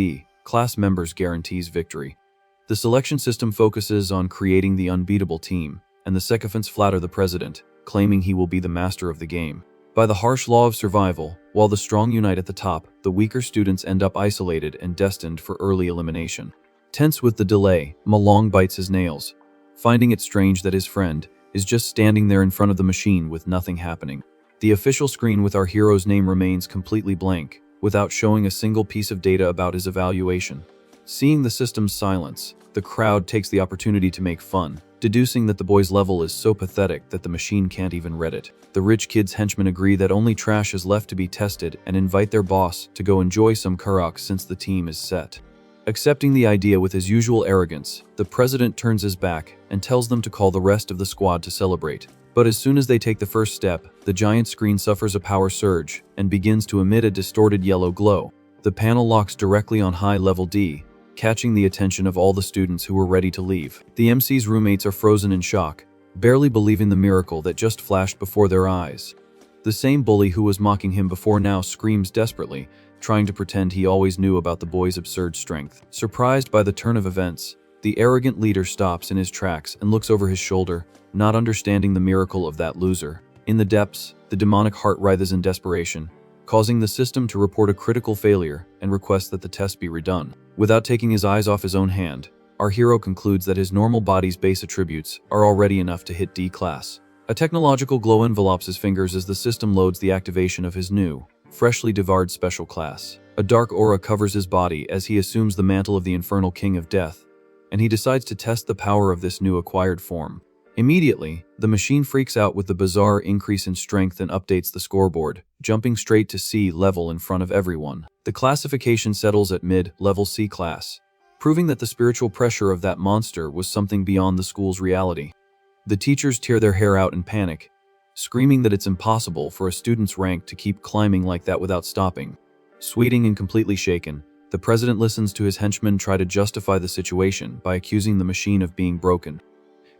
class members guarantees victory. The selection system focuses on creating the unbeatable team, and the sycophants flatter the president, claiming he will be the master of the game. By the harsh law of survival, while the strong unite at the top, the weaker students end up isolated and destined for early elimination. Tense with the delay, Malong bites his nails, finding it strange that his friend is just standing there in front of the machine with nothing happening. The official screen with our hero's name remains completely blank, without showing a single piece of data about his evaluation. Seeing the system's silence, the crowd takes the opportunity to make fun, deducing that the boy's level is so pathetic that the machine can't even read it. The rich kid's henchmen agree that only trash is left to be tested and invite their boss to go enjoy some karak since the team is set. Accepting the idea with his usual arrogance, the president turns his back and tells them to call the rest of the squad to celebrate. But as soon as they take the first step, the giant screen suffers a power surge and begins to emit a distorted yellow glow. The panel locks directly on high-level D, catching the attention of all the students who were ready to leave. The MC's roommates are frozen in shock, barely believing the miracle that just flashed before their eyes. The same bully who was mocking him before now screams desperately, trying to pretend he always knew about the boy's absurd strength. Surprised by the turn of events, the arrogant leader stops in his tracks and looks over his shoulder, not understanding the miracle of that loser. In the depths, the demonic heart writhes in desperation, causing the system to report a critical failure and request that the test be redone. Without taking his eyes off his own hand, our hero concludes that his normal body's base attributes are already enough to hit D class. A technological glow envelopes his fingers as the system loads the activation of his new, freshly devoured special class. A dark aura covers his body as he assumes the mantle of the infernal king of death, and he decides to test the power of this new acquired form. Immediately, the machine freaks out with the bizarre increase in strength and updates the scoreboard, jumping straight to C level in front of everyone. The classification settles at mid-level C class, proving that the spiritual pressure of that monster was something beyond the school's reality. The teachers tear their hair out in panic, screaming that it's impossible for a student's rank to keep climbing like that without stopping. Sweating and completely shaken, the president listens to his henchmen try to justify the situation by accusing the machine of being broken.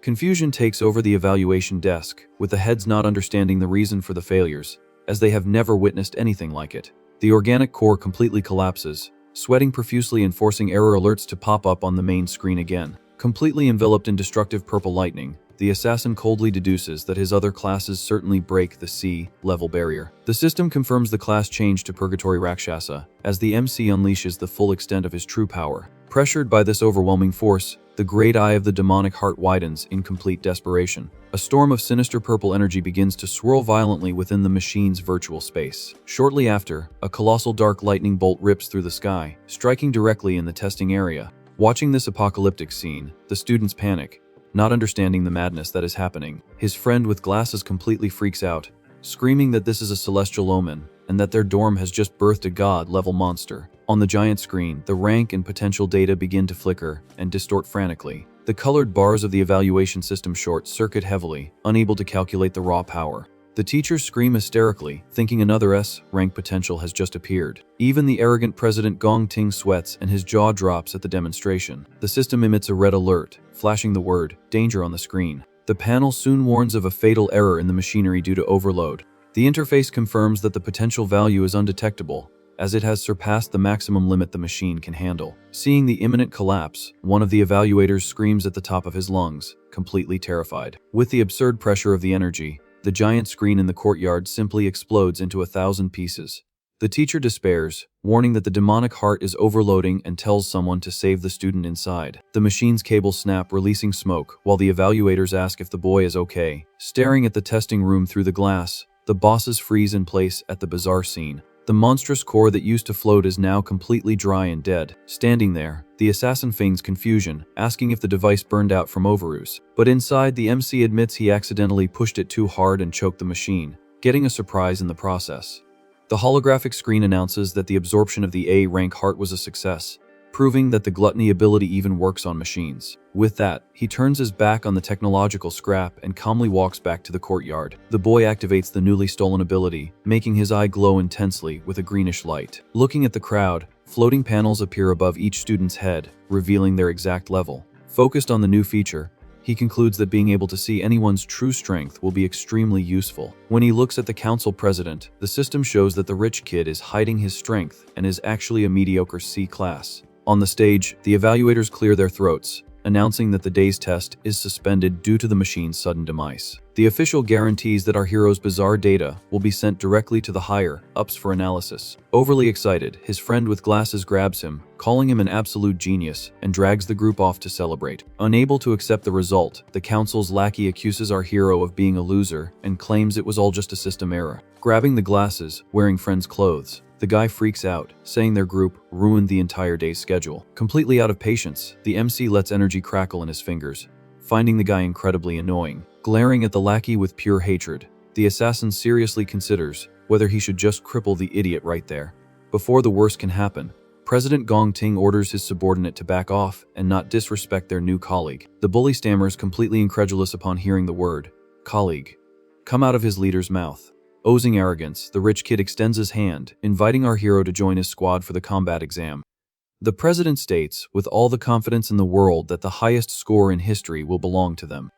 Confusion takes over the evaluation desk, with the heads not understanding the reason for the failures, as they have never witnessed anything like it. The organic core completely collapses, sweating profusely and forcing error alerts to pop up on the main screen again. Completely enveloped in destructive purple lightning, the assassin coldly deduces that his other classes certainly break the C-level barrier. The system confirms the class change to Purgatory Rakshasa as the MC unleashes the full extent of his true power. Pressured by this overwhelming force, the great eye of the demonic heart widens in complete desperation. A storm of sinister purple energy begins to swirl violently within the machine's virtual space. Shortly after, a colossal dark lightning bolt rips through the sky, striking directly in the testing area. Watching this apocalyptic scene, the students panic, not understanding the madness that is happening. His friend with glasses completely freaks out, screaming that this is a celestial omen and that their dorm has just birthed a god-level monster. On the giant screen, the rank and potential data begin to flicker and distort frantically. The colored bars of the evaluation system short-circuit heavily, unable to calculate the raw power. The teachers scream hysterically, thinking another S-rank potential has just appeared. Even the arrogant President Gong Ting sweats and his jaw drops at the demonstration. The system emits a red alert, flashing the word, "Danger" on the screen. The panel soon warns of a fatal error in the machinery due to overload. The interface confirms that the potential value is undetectable, as it has surpassed the maximum limit the machine can handle. Seeing the imminent collapse, one of the evaluators screams at the top of his lungs, completely terrified. With the absurd pressure of the energy, the giant screen in the courtyard simply explodes into 1,000 pieces. The teacher despairs, warning that the demonic heart is overloading and tells someone to save the student inside. The machine's cables snap, releasing smoke, while the evaluators ask if the boy is okay. Staring at the testing room through the glass, the bosses freeze in place at the bizarre scene. The monstrous core that used to float is now completely dry and dead. Standing there, the assassin feigns confusion, asking if the device burned out from overuse. But inside, the MC admits he accidentally pushed it too hard and choked the machine, getting a surprise in the process. The holographic screen announces that the absorption of the A-rank heart was a success, proving that the gluttony ability even works on machines. With that, he turns his back on the technological scrap and calmly walks back to the courtyard. The boy activates the newly stolen ability, making his eye glow intensely with a greenish light. Looking at the crowd, floating panels appear above each student's head, revealing their exact level. Focused on the new feature, he concludes that being able to see anyone's true strength will be extremely useful. When he looks at the council president, the system shows that the rich kid is hiding his strength and is actually a mediocre C class. On the stage, the evaluators clear their throats, announcing that the day's test is suspended due to the machine's sudden demise. The official guarantees that our hero's bizarre data will be sent directly to the higher-ups for analysis. Overly excited, his friend with glasses grabs him, calling him an absolute genius, and drags the group off to celebrate. Unable to accept the result, the council's lackey accuses our hero of being a loser and claims it was all just a system error. Grabbing the glasses, wearing friend's clothes, the guy freaks out, saying their group ruined the entire day's schedule. Completely out of patience, the MC lets energy crackle in his fingers, finding the guy incredibly annoying. Glaring at the lackey with pure hatred, the assassin seriously considers whether he should just cripple the idiot right there. Before the worst can happen, President Gong Ting orders his subordinate to back off and not disrespect their new colleague. The bully stammers, completely incredulous upon hearing the word, "colleague," come out of his leader's mouth. Oozing arrogance, the rich kid extends his hand, inviting our hero to join his squad for the combat exam. The president states, with all the confidence in the world, that the highest score in history will belong to them.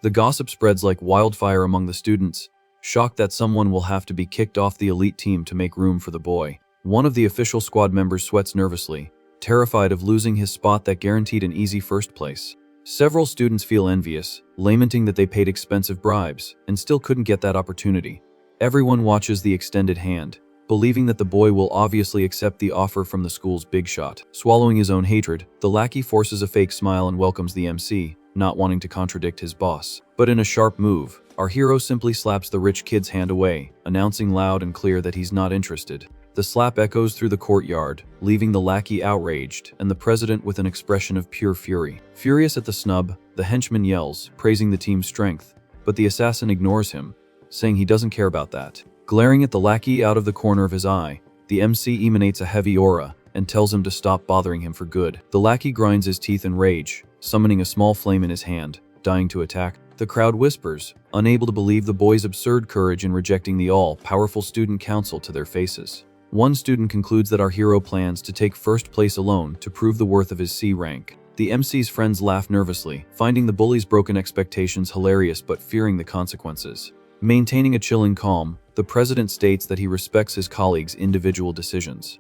The gossip spreads like wildfire among the students, shocked that someone will have to be kicked off the elite team to make room for the boy. One of the official squad members sweats nervously, terrified of losing his spot that guaranteed an easy first place. Several students feel envious, lamenting that they paid expensive bribes and still couldn't get that opportunity. Everyone watches the extended hand, believing that the boy will obviously accept the offer from the school's big shot. Swallowing his own hatred, the lackey forces a fake smile and welcomes the MC, not wanting to contradict his boss. But in a sharp move, our hero simply slaps the rich kid's hand away, announcing loud and clear that he's not interested. The slap echoes through the courtyard, leaving the lackey outraged and the president with an expression of pure fury. Furious at the snub, the henchman yells, praising the team's strength, but the assassin ignores him, saying he doesn't care about that. Glaring at the lackey out of the corner of his eye, the MC emanates a heavy aura and tells him to stop bothering him for good. The lackey grinds his teeth in rage, summoning a small flame in his hand, dying to attack. The crowd whispers, unable to believe the boy's absurd courage in rejecting the all-powerful student council to their faces. One student concludes that our hero plans to take first place alone to prove the worth of his C rank. The MC's friends laugh nervously, finding the bully's broken expectations hilarious but fearing the consequences. Maintaining a chilling calm, the president states that he respects his colleagues' individual decisions.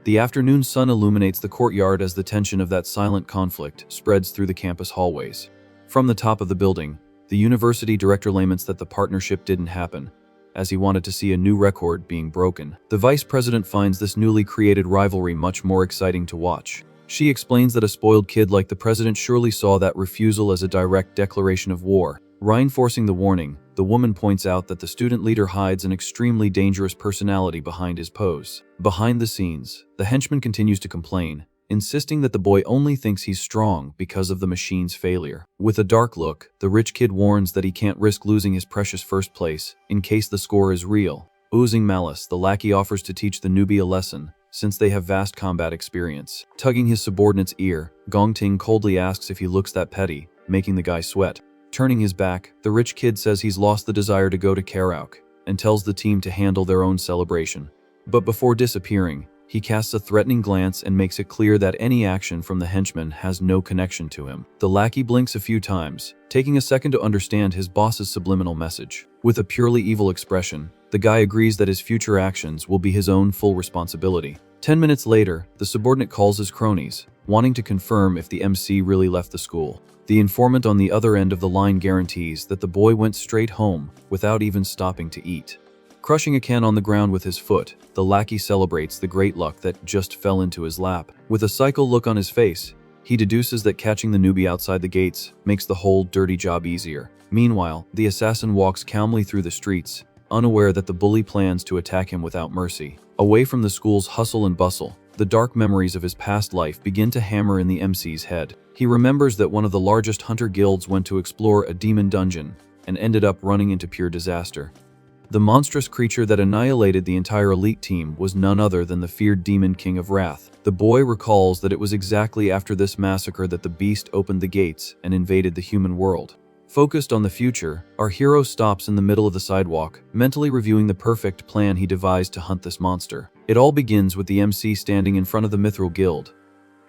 The afternoon sun illuminates the courtyard as the tension of that silent conflict spreads through the campus hallways. From the top of the building, the university director laments that the partnership didn't happen, as he wanted to see a new record being broken. The vice president finds this newly created rivalry much more exciting to watch. She explains that a spoiled kid like the president surely saw that refusal as a direct declaration of war. Reinforcing the warning, the woman points out that the student leader hides an extremely dangerous personality behind his pose. Behind the scenes, the henchman continues to complain, insisting that the boy only thinks he's strong because of the machine's failure. With a dark look, the rich kid warns that he can't risk losing his precious first place in case the score is real. Oozing malice, the lackey offers to teach the newbie a lesson, since they have vast combat experience. Tugging his subordinate's ear, Gong Ting coldly asks if he looks that petty, making the guy sweat. Turning his back, the rich kid says he's lost the desire to go to karaoke and tells the team to handle their own celebration. But before disappearing, he casts a threatening glance and makes it clear that any action from the henchman has no connection to him. The lackey blinks a few times, taking a second to understand his boss's subliminal message. With a purely evil expression, the guy agrees that his future actions will be his own full responsibility. 10 minutes later, the subordinate calls his cronies, wanting to confirm if the MC really left the school. The informant on the other end of the line guarantees that the boy went straight home without even stopping to eat. Crushing a can on the ground with his foot, the lackey celebrates the great luck that just fell into his lap. With a cynical look on his face, he deduces that catching the newbie outside the gates makes the whole dirty job easier. Meanwhile, the assassin walks calmly through the streets, unaware that the bully plans to attack him without mercy. Away from the school's hustle and bustle, the dark memories of his past life begin to hammer in the MC's head. He remembers that one of the largest hunter guilds went to explore a demon dungeon and ended up running into pure disaster. The monstrous creature that annihilated the entire elite team was none other than the feared demon king of wrath. The boy recalls that it was exactly after this massacre that the beast opened the gates and invaded the human world. Focused on the future, our hero stops in the middle of the sidewalk, mentally reviewing the perfect plan he devised to hunt this monster. It all begins with the MC standing in front of the Mithril Guild,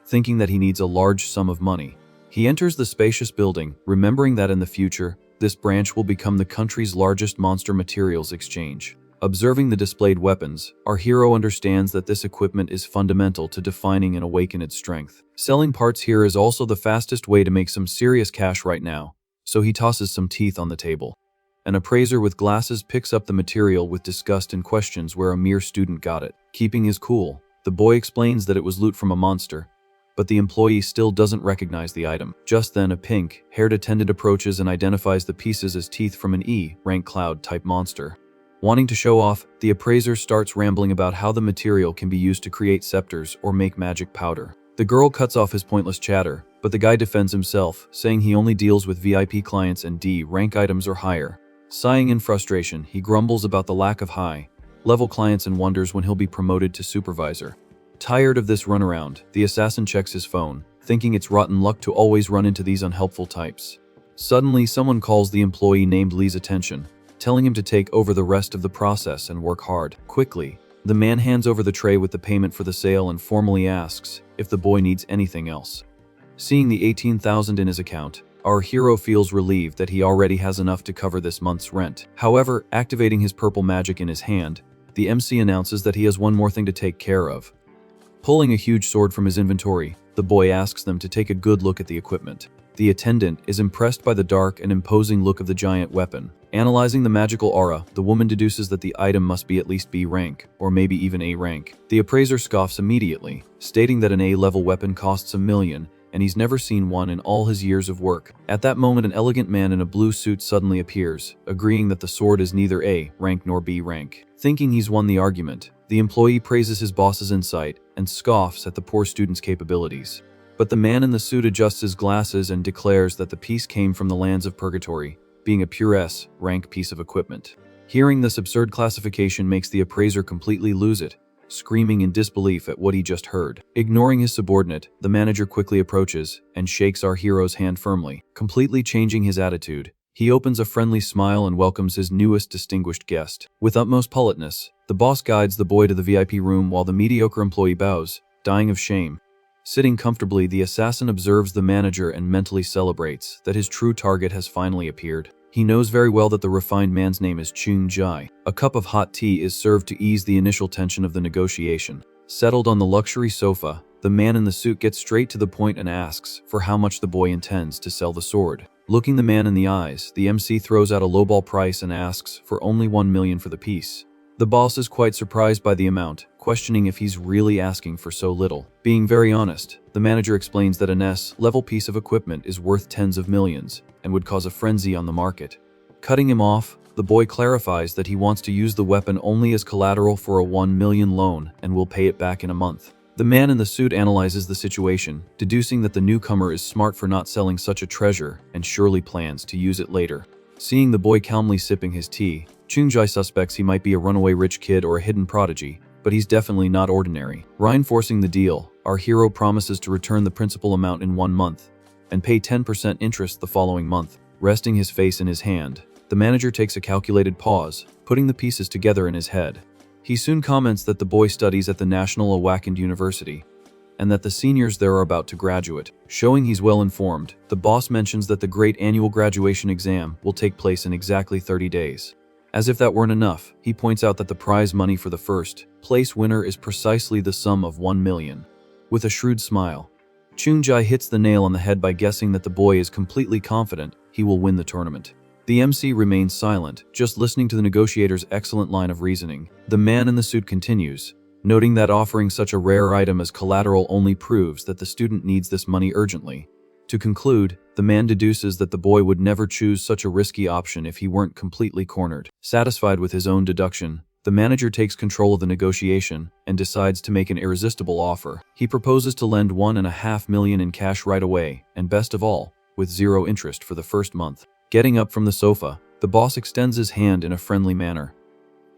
thinking that he needs a large sum of money. He enters the spacious building, remembering that in the future, this branch will become the country's largest monster materials exchange. Observing the displayed weapons, our hero understands that this equipment is fundamental to defining and awaken its strength. Selling parts here is also the fastest way to make some serious cash right now, so he tosses some teeth on the table. An appraiser with glasses picks up the material with disgust and questions where a mere student got it. Keeping his cool, the boy explains that it was loot from a monster, but the employee still doesn't recognize the item. Just then, a pink-haired attendant approaches and identifies the pieces as teeth from an E-rank cloud-type monster. Wanting to show off, the appraiser starts rambling about how the material can be used to create scepters or make magic powder. The girl cuts off his pointless chatter, but the guy defends himself, saying he only deals with VIP clients and D-rank items or higher. Sighing in frustration, he grumbles about the lack of high-level clients and wonders when he'll be promoted to supervisor. Tired of this runaround, the assassin checks his phone, thinking it's rotten luck to always run into these unhelpful types. Suddenly, someone calls the employee named Lee's attention, telling him to take over the rest of the process and work hard. Quickly, the man hands over the tray with the payment for the sale and formally asks if the boy needs anything else. Seeing the $18,000 in his account, our hero feels relieved that he already has enough to cover this month's rent. However, activating his purple magic in his hand, the MC announces that he has one more thing to take care of. Pulling a huge sword from his inventory, the boy asks them to take a good look at the equipment. The attendant is impressed by the dark and imposing look of the giant weapon. Analyzing the magical aura, the woman deduces that the item must be at least B rank, or maybe even A rank. The appraiser scoffs immediately, stating that an A-level weapon costs $1 million, and he's never seen one in all his years of work. At that moment, an elegant man in a blue suit suddenly appears, agreeing that the sword is neither A rank nor B rank. Thinking he's won the argument, the employee praises his boss's insight and scoffs at the poor student's capabilities. But the man in the suit adjusts his glasses and declares that the piece came from the lands of Purgatory, being a pure S-rank piece of equipment. Hearing this absurd classification makes the appraiser completely lose it, screaming in disbelief at what he just heard. Ignoring his subordinate, the manager quickly approaches and shakes our hero's hand firmly. Completely changing his attitude, he opens a friendly smile and welcomes his newest distinguished guest. With utmost politeness, the boss guides the boy to the VIP room while the mediocre employee bows, dying of shame. Sitting comfortably, the assassin observes the manager and mentally celebrates that his true target has finally appeared. He knows very well that the refined man's name is Chung Jai. A cup of hot tea is served to ease the initial tension of the negotiation. Settled on the luxury sofa, the man in the suit gets straight to the point and asks for how much the boy intends to sell the sword. Looking the man in the eyes, the MC throws out a lowball price and asks for only 1 million for the piece. The boss is quite surprised by the amount, questioning if he's really asking for so little. Being very honest, the manager explains that an S-level piece of equipment is worth tens of millions and would cause a frenzy on the market. Cutting him off, the boy clarifies that he wants to use the weapon only as collateral for a 1 million loan and will pay it back in a month. The man in the suit analyzes the situation, deducing that the newcomer is smart for not selling such a treasure and surely plans to use it later. Seeing the boy calmly sipping his tea, Chungjai suspects he might be a runaway rich kid or a hidden prodigy, but he's definitely not ordinary. Reinforcing the deal, our hero promises to return the principal amount in 1 month and pay 10% interest the following month. Resting his face in his hand, the manager takes a calculated pause, putting the pieces together in his head. He soon comments that the boy studies at the National Awakens University and that the seniors there are about to graduate. Showing he's well informed, the boss mentions that the great annual graduation exam will take place in exactly 30 days. As if that weren't enough, he points out that the prize money for the first place winner is precisely the sum of 1 million. With a shrewd smile, Chungjai hits the nail on the head by guessing that the boy is completely confident he will win the tournament. The MC remains silent, just listening to the negotiator's excellent line of reasoning. The man in the suit continues, noting that offering such a rare item as collateral only proves that the student needs this money urgently. To conclude, the man deduces that the boy would never choose such a risky option if he weren't completely cornered. Satisfied with his own deduction, the manager takes control of the negotiation and decides to make an irresistible offer. He proposes to lend 1.5 million in cash right away, and best of all, with 0 interest for the first month. Getting up from the sofa, the boss extends his hand in a friendly manner,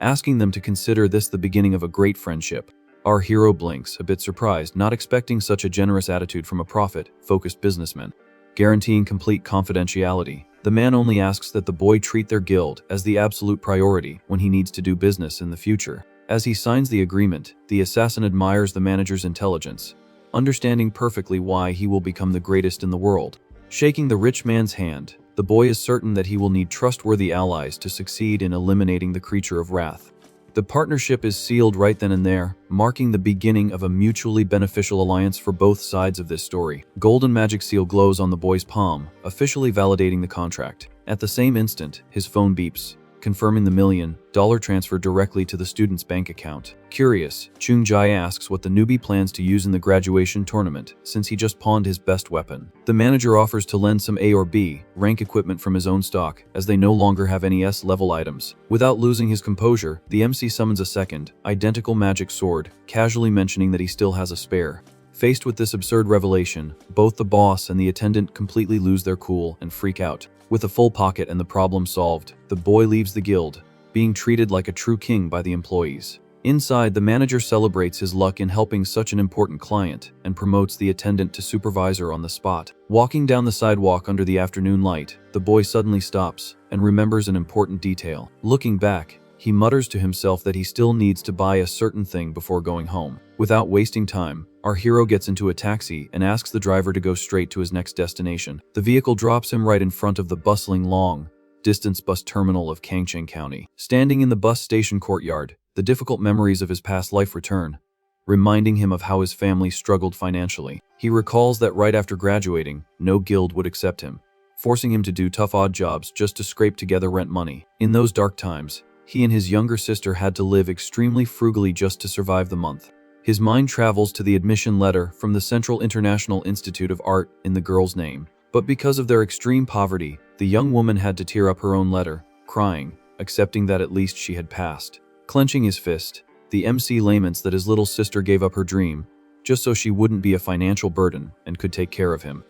asking them to consider this the beginning of a great friendship. Our hero blinks, a bit surprised, not expecting such a generous attitude from a profit-focused businessman. Guaranteeing complete confidentiality, the man only asks that the boy treat their guild as the absolute priority when he needs to do business in the future. As he signs the agreement, the assassin admires the manager's intelligence, understanding perfectly why he will become the greatest in the world. Shaking the rich man's hand, the boy is certain that he will need trustworthy allies to succeed in eliminating the creature of wrath. The partnership is sealed right then and there, marking the beginning of a mutually beneficial alliance for both sides of this story. Golden magic seal glows on the boy's palm, officially validating the contract. At the same instant, his phone beeps, confirming the $1 million transfer directly to the student's bank account. Curious, Chungjai asks what the newbie plans to use in the graduation tournament, since he just pawned his best weapon. The manager offers to lend some A or B rank equipment from his own stock, as they no longer have any S-level items. Without losing his composure, the MC summons a second, identical magic sword, casually mentioning that he still has a spare. Faced with this absurd revelation, both the boss and the attendant completely lose their cool and freak out. With a full pocket and the problem solved, the boy leaves the guild, being treated like a true king by the employees. Inside, the manager celebrates his luck in helping such an important client and promotes the attendant to supervisor on the spot. Walking down the sidewalk under the afternoon light, the boy suddenly stops and remembers an important detail. Looking back, he mutters to himself that he still needs to buy a certain thing before going home. Without wasting time, our hero gets into a taxi and asks the driver to go straight to his next destination. The vehicle drops him right in front of the bustling long-distance bus terminal of Cchen County. Standing in the bus station courtyard, the difficult memories of his past life return, reminding him of how his family struggled financially. He recalls that right after graduating, no guild would accept him, forcing him to do tough odd jobs just to scrape together rent money. In those dark times, he and his younger sister had to live extremely frugally just to survive the month. His mind travels to the admission letter from the Central International Institute of Art in the girl's name. But because of their extreme poverty, the young woman had to tear up her own letter, crying, accepting that at least she had passed. Clenching his fist, the MC laments that his little sister gave up her dream, just so she wouldn't be a financial burden and could take care of him.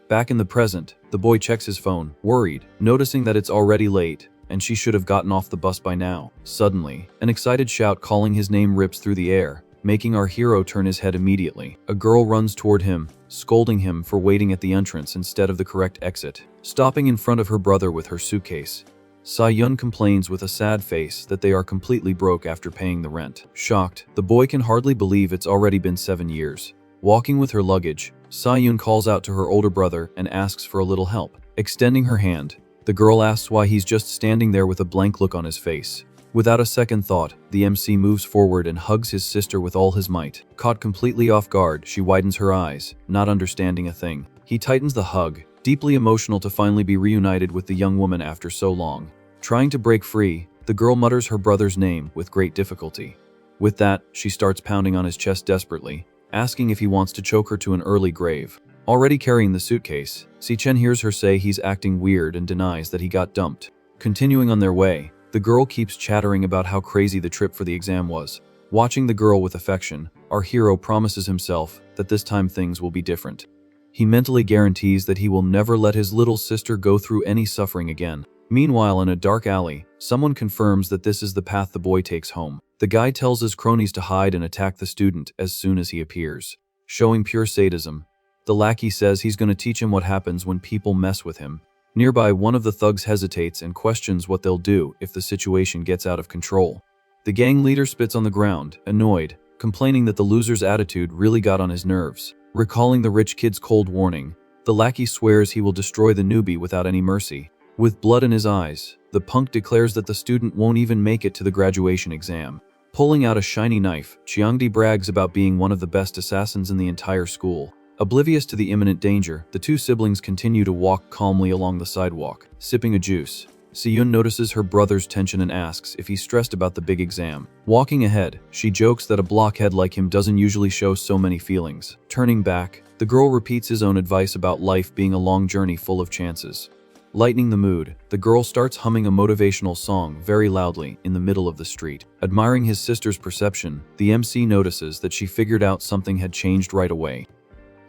Back in the present, the boy checks his phone, worried, noticing that it's already late, and she should have gotten off the bus by now. Suddenly, an excited shout calling his name rips through the air, making our hero turn his head immediately. A girl runs toward him, scolding him for waiting at the entrance instead of the correct exit. Stopping in front of her brother with her suitcase, Sa-yun complains with a sad face that they are completely broke after paying the rent. Shocked, the boy can hardly believe it's already been 7 years. Walking with her luggage, Sa-yun calls out to her older brother and asks for a little help. Extending her hand, the girl asks why he's just standing there with a blank look on his face. Without a second thought, the MC moves forward and hugs his sister with all his might. Caught completely off guard, she widens her eyes, not understanding a thing. He tightens the hug, deeply emotional to finally be reunited with the young woman after so long. Trying to break free, the girl mutters her brother's name with great difficulty. With that, she starts pounding on his chest desperately, asking if he wants to choke her to an early grave. Already carrying the suitcase, Cchen hears her say he's acting weird and denies that he got dumped. Continuing on their way, the girl keeps chattering about how crazy the trip for the exam was. Watching the girl with affection, our hero promises himself that this time things will be different. He mentally guarantees that he will never let his little sister go through any suffering again. Meanwhile, in a dark alley, someone confirms that this is the path the boy takes home. The guy tells his cronies to hide and attack the student as soon as he appears. Showing pure sadism, the lackey says he's going to teach him what happens when people mess with him. Nearby, one of the thugs hesitates and questions what they'll do if the situation gets out of control. The gang leader spits on the ground, annoyed, complaining that the loser's attitude really got on his nerves. Recalling the rich kid's cold warning, the lackey swears he will destroy the newbie without any mercy. With blood in his eyes, the punk declares that the student won't even make it to the graduation exam. Pulling out a shiny knife, Cheongdi brags about being one of the best assassins in the entire school. Oblivious to the imminent danger, the two siblings continue to walk calmly along the sidewalk, sipping a juice. Siyun notices her brother's tension and asks if he's stressed about the big exam. Walking ahead, she jokes that a blockhead like him doesn't usually show so many feelings. Turning back, the girl repeats his own advice about life being a long journey full of chances. Lightening the mood, the girl starts humming a motivational song very loudly in the middle of the street. Admiring his sister's perception, the MC notices that she figured out something had changed right away.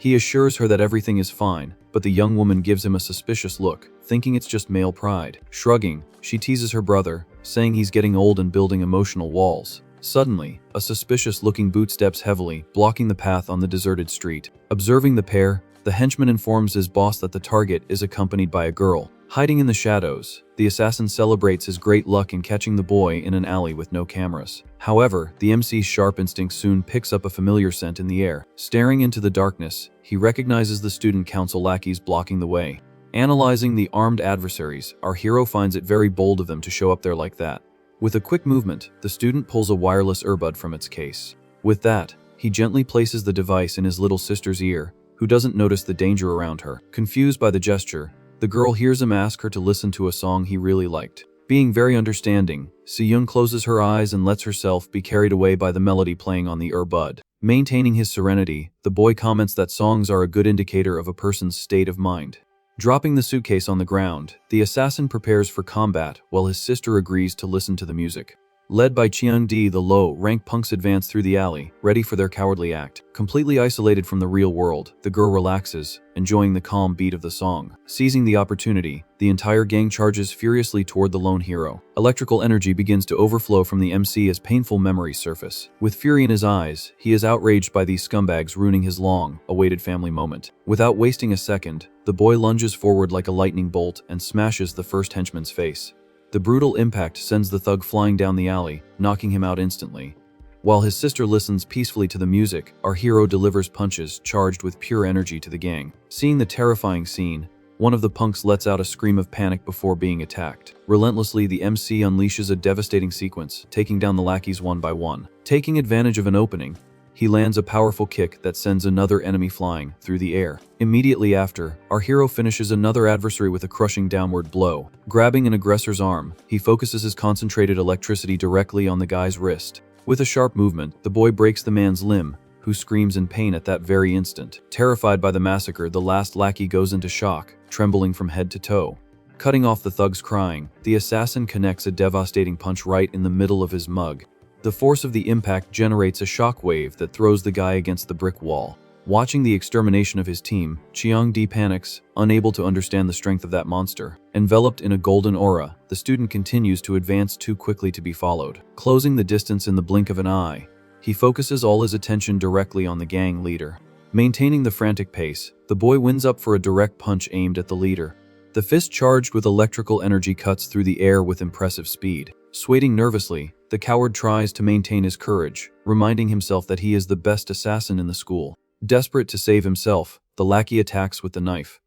He assures her that everything is fine, but the young woman gives him a suspicious look, thinking it's just male pride. Shrugging, she teases her brother, saying he's getting old and building emotional walls. Suddenly, a suspicious-looking boot steps heavily, blocking the path on the deserted street. Observing the pair, the henchman informs his boss that the target is accompanied by a girl. Hiding in the shadows, the assassin celebrates his great luck in catching the boy in an alley with no cameras. However, the MC's sharp instinct soon picks up a familiar scent in the air. Staring into the darkness, he recognizes the student council lackeys blocking the way. Analyzing the armed adversaries, our hero finds it very bold of them to show up there like that. With a quick movement, the student pulls a wireless earbud from its case. With that, he gently places the device in his little sister's ear, who doesn't notice the danger around her. Confused by the gesture, the girl hears him ask her to listen to a song he really liked. Being very understanding, Siyun closes her eyes and lets herself be carried away by the melody playing on the earbud. Maintaining his serenity, the boy comments that songs are a good indicator of a person's state of mind. Dropping the suitcase on the ground, the assassin prepares for combat while his sister agrees to listen to the music. Led by Cheongdi, the low-rank punks advance through the alley, ready for their cowardly act. Completely isolated from the real world, the girl relaxes, enjoying the calm beat of the song. Seizing the opportunity, the entire gang charges furiously toward the lone hero. Electrical energy begins to overflow from the MC as painful memories surface. With fury in his eyes, he is outraged by these scumbags ruining his long-awaited family moment. Without wasting a second, the boy lunges forward like a lightning bolt and smashes the first henchman's face. The brutal impact sends the thug flying down the alley, knocking him out instantly. While his sister listens peacefully to the music, our hero delivers punches charged with pure energy to the gang. Seeing the terrifying scene, one of the punks lets out a scream of panic before being attacked. Relentlessly, the MC unleashes a devastating sequence, taking down the lackeys one by one. Taking advantage of an opening, he lands a powerful kick that sends another enemy flying through the air. Immediately after, our hero finishes another adversary with a crushing downward blow. Grabbing an aggressor's arm, he focuses his concentrated electricity directly on the guy's wrist. With a sharp movement, the boy breaks the man's limb, who screams in pain at that very instant. Terrified by the massacre, the last lackey goes into shock, trembling from head to toe. Cutting off the thug's crying, the assassin connects a devastating punch right in the middle of his mug. The force of the impact generates a shockwave that throws the guy against the brick wall. Watching the extermination of his team, Cheongdi panics, unable to understand the strength of that monster. Enveloped in a golden aura, the student continues to advance too quickly to be followed. Closing the distance in the blink of an eye, he focuses all his attention directly on the gang leader. Maintaining the frantic pace, the boy winds up for a direct punch aimed at the leader. The fist charged with electrical energy cuts through the air with impressive speed. Swaying nervously, the coward tries to maintain his courage, reminding himself that he is the best assassin in the school. Desperate to save himself, the lackey attacks with the knife.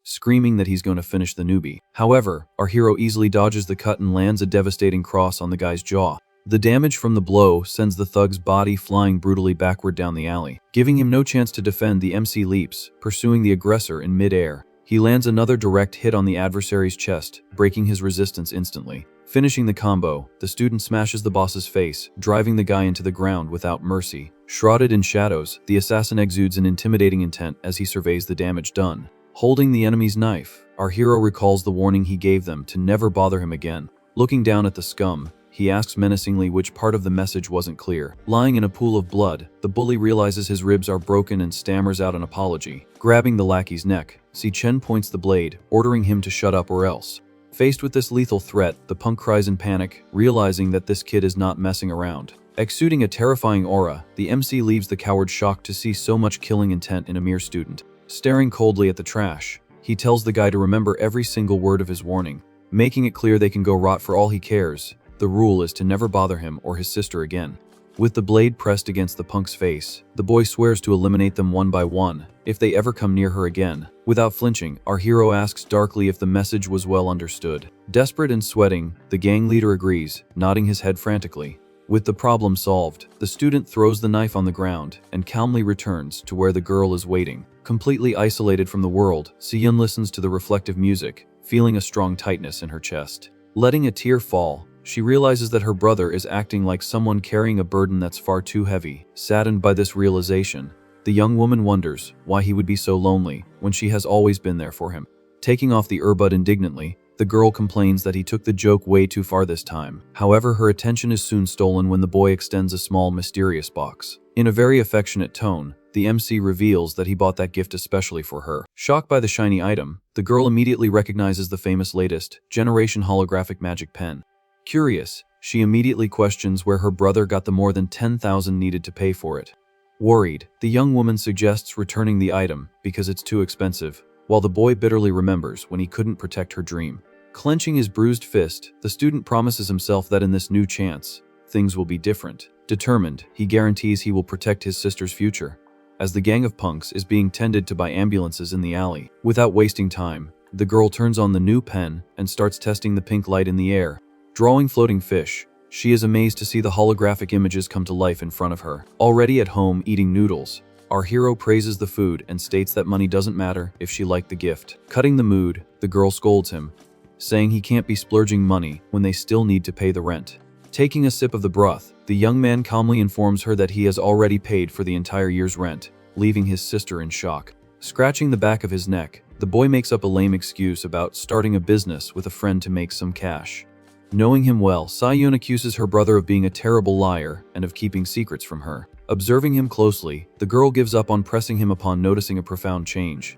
screaming that he's going to finish the newbie. However, our hero easily dodges the cut and lands a devastating cross on the guy's jaw. The damage from the blow sends the thug's body flying brutally backward down the alley. Giving him no chance to defend, the MC leaps, pursuing the aggressor in mid-air. He lands another direct hit on the adversary's chest, breaking his resistance instantly. Finishing the combo, the student smashes the boss's face, driving the guy into the ground without mercy. Shrouded in shadows, the assassin exudes an intimidating intent as he surveys the damage done. Holding the enemy's knife, our hero recalls the warning he gave them to never bother him again. Looking down at the scum, he asks menacingly which part of the message wasn't clear. Lying in a pool of blood, the bully realizes his ribs are broken and stammers out an apology. Grabbing the lackey's neck, Cchen points the blade, ordering him to shut up or else. Faced with this lethal threat, the punk cries in panic, realizing that this kid is not messing around. Exuding a terrifying aura, the MC leaves the coward shocked to see so much killing intent in a mere student. Staring coldly at the trash, he tells the guy to remember every single word of his warning, making it clear they can go rot for all he cares. The rule is to never bother him or his sister again. With the blade pressed against the punk's face, the boy swears to eliminate them one by one if they ever come near her again. Without flinching, our hero asks darkly if the message was well understood. Desperate and sweating, the gang leader agrees, nodding his head frantically. With the problem solved, the student throws the knife on the ground and calmly returns to where the girl is waiting. Completely isolated from the world, Cchen listens to the reflective music, feeling a strong tightness in her chest. Letting a tear fall, she realizes that her brother is acting like someone carrying a burden that's far too heavy. Saddened by this realization, the young woman wonders why he would be so lonely when she has always been there for him. Taking off the earbud indignantly, the girl complains that he took the joke way too far this time. However, her attention is soon stolen when the boy extends a small, mysterious box. In a very affectionate tone, the MC reveals that he bought that gift especially for her. Shocked by the shiny item, the girl immediately recognizes the famous latest generation holographic magic pen. Curious, she immediately questions where her brother got the more than 10,000 needed to pay for it. Worried, the young woman suggests returning the item because it's too expensive, while the boy bitterly remembers when he couldn't protect her dream. Clenching his bruised fist, the student promises himself that in this new chance, things will be different. Determined, he guarantees he will protect his sister's future. As the gang of punks is being tended to by ambulances in the alley, without wasting time, the girl turns on the new pen and starts testing the pink light in the air. Drawing floating fish, she is amazed to see the holographic images come to life in front of her. Already at home eating noodles, our hero praises the food and states that money doesn't matter if she liked the gift. Cutting the mood, the girl scolds him, saying he can't be splurging money when they still need to pay the rent. Taking a sip of the broth, the young man calmly informs her that he has already paid for the entire year's rent, leaving his sister in shock. Scratching the back of his neck, the boy makes up a lame excuse about starting a business with a friend to make some cash. Knowing him well, Cchen accuses her brother of being a terrible liar and of keeping secrets from her. Observing him closely, the girl gives up on pressing him upon noticing a profound change.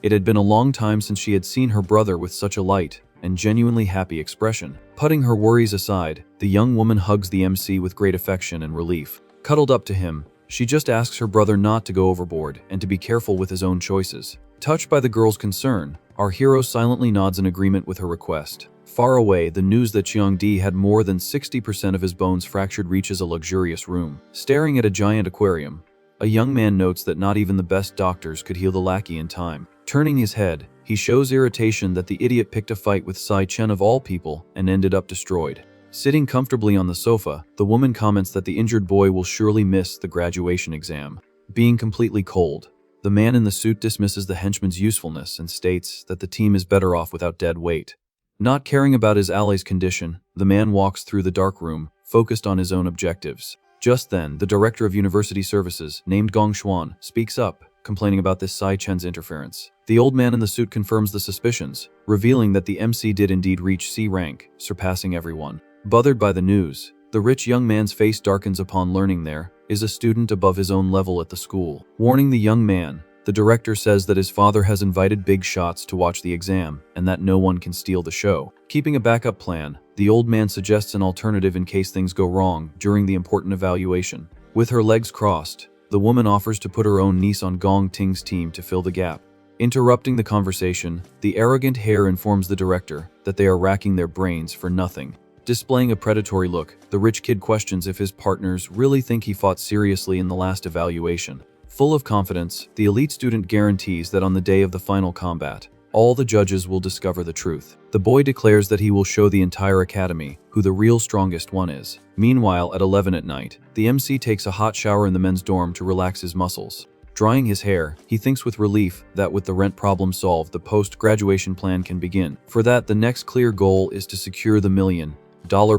It had been a long time since she had seen her brother with such a light and genuinely happy expression. Putting her worries aside, the young woman hugs the MC with great affection and relief. Cuddled up to him, she just asks her brother not to go overboard and to be careful with his own choices. Touched by the girl's concern, our hero silently nods in agreement with her request. Far away, the news that Xiangdi had more than 60% of his bones fractured reaches a luxurious room. Staring at a giant aquarium, a young man notes that not even the best doctors could heal the lackey in time. Turning his head, he shows irritation that the idiot picked a fight with Cchen of all people and ended up destroyed. Sitting comfortably on the sofa, the woman comments that the injured boy will surely miss the graduation exam. Being completely cold, the man in the suit dismisses the henchman's usefulness and states that the team is better off without dead weight. Not caring about his ally's condition, the man walks through the dark room, focused on his own objectives. Just then, the director of university services, named Gong Ting, speaks up, complaining about this Chen's interference. The old man in the suit confirms the suspicions, revealing that the MC did indeed reach C rank, surpassing everyone. Bothered by the news, the rich young man's face darkens upon learning there is a student above his own level at the school. Warning the young man, the director says that his father has invited big shots to watch the exam and that no one can steal the show. Keeping a backup plan, the old man suggests an alternative in case things go wrong during the important evaluation. With her legs crossed, the woman offers to put her own niece on Gong Ting's team to fill the gap. Interrupting the conversation, the arrogant hare informs the director that they are racking their brains for nothing. Displaying a predatory look, the rich kid questions if his partners really think he fought seriously in the last evaluation. Full of confidence, the elite student guarantees that on the day of the final combat, all the judges will discover the truth. The boy declares that he will show the entire academy who the real strongest one is. Meanwhile, at 11 at night, the MC takes a hot shower in the men's dorm to relax his muscles. Drying his hair, he thinks with relief that with the rent problem solved, the post-graduation plan can begin. For that, the next clear goal is to secure the $1 million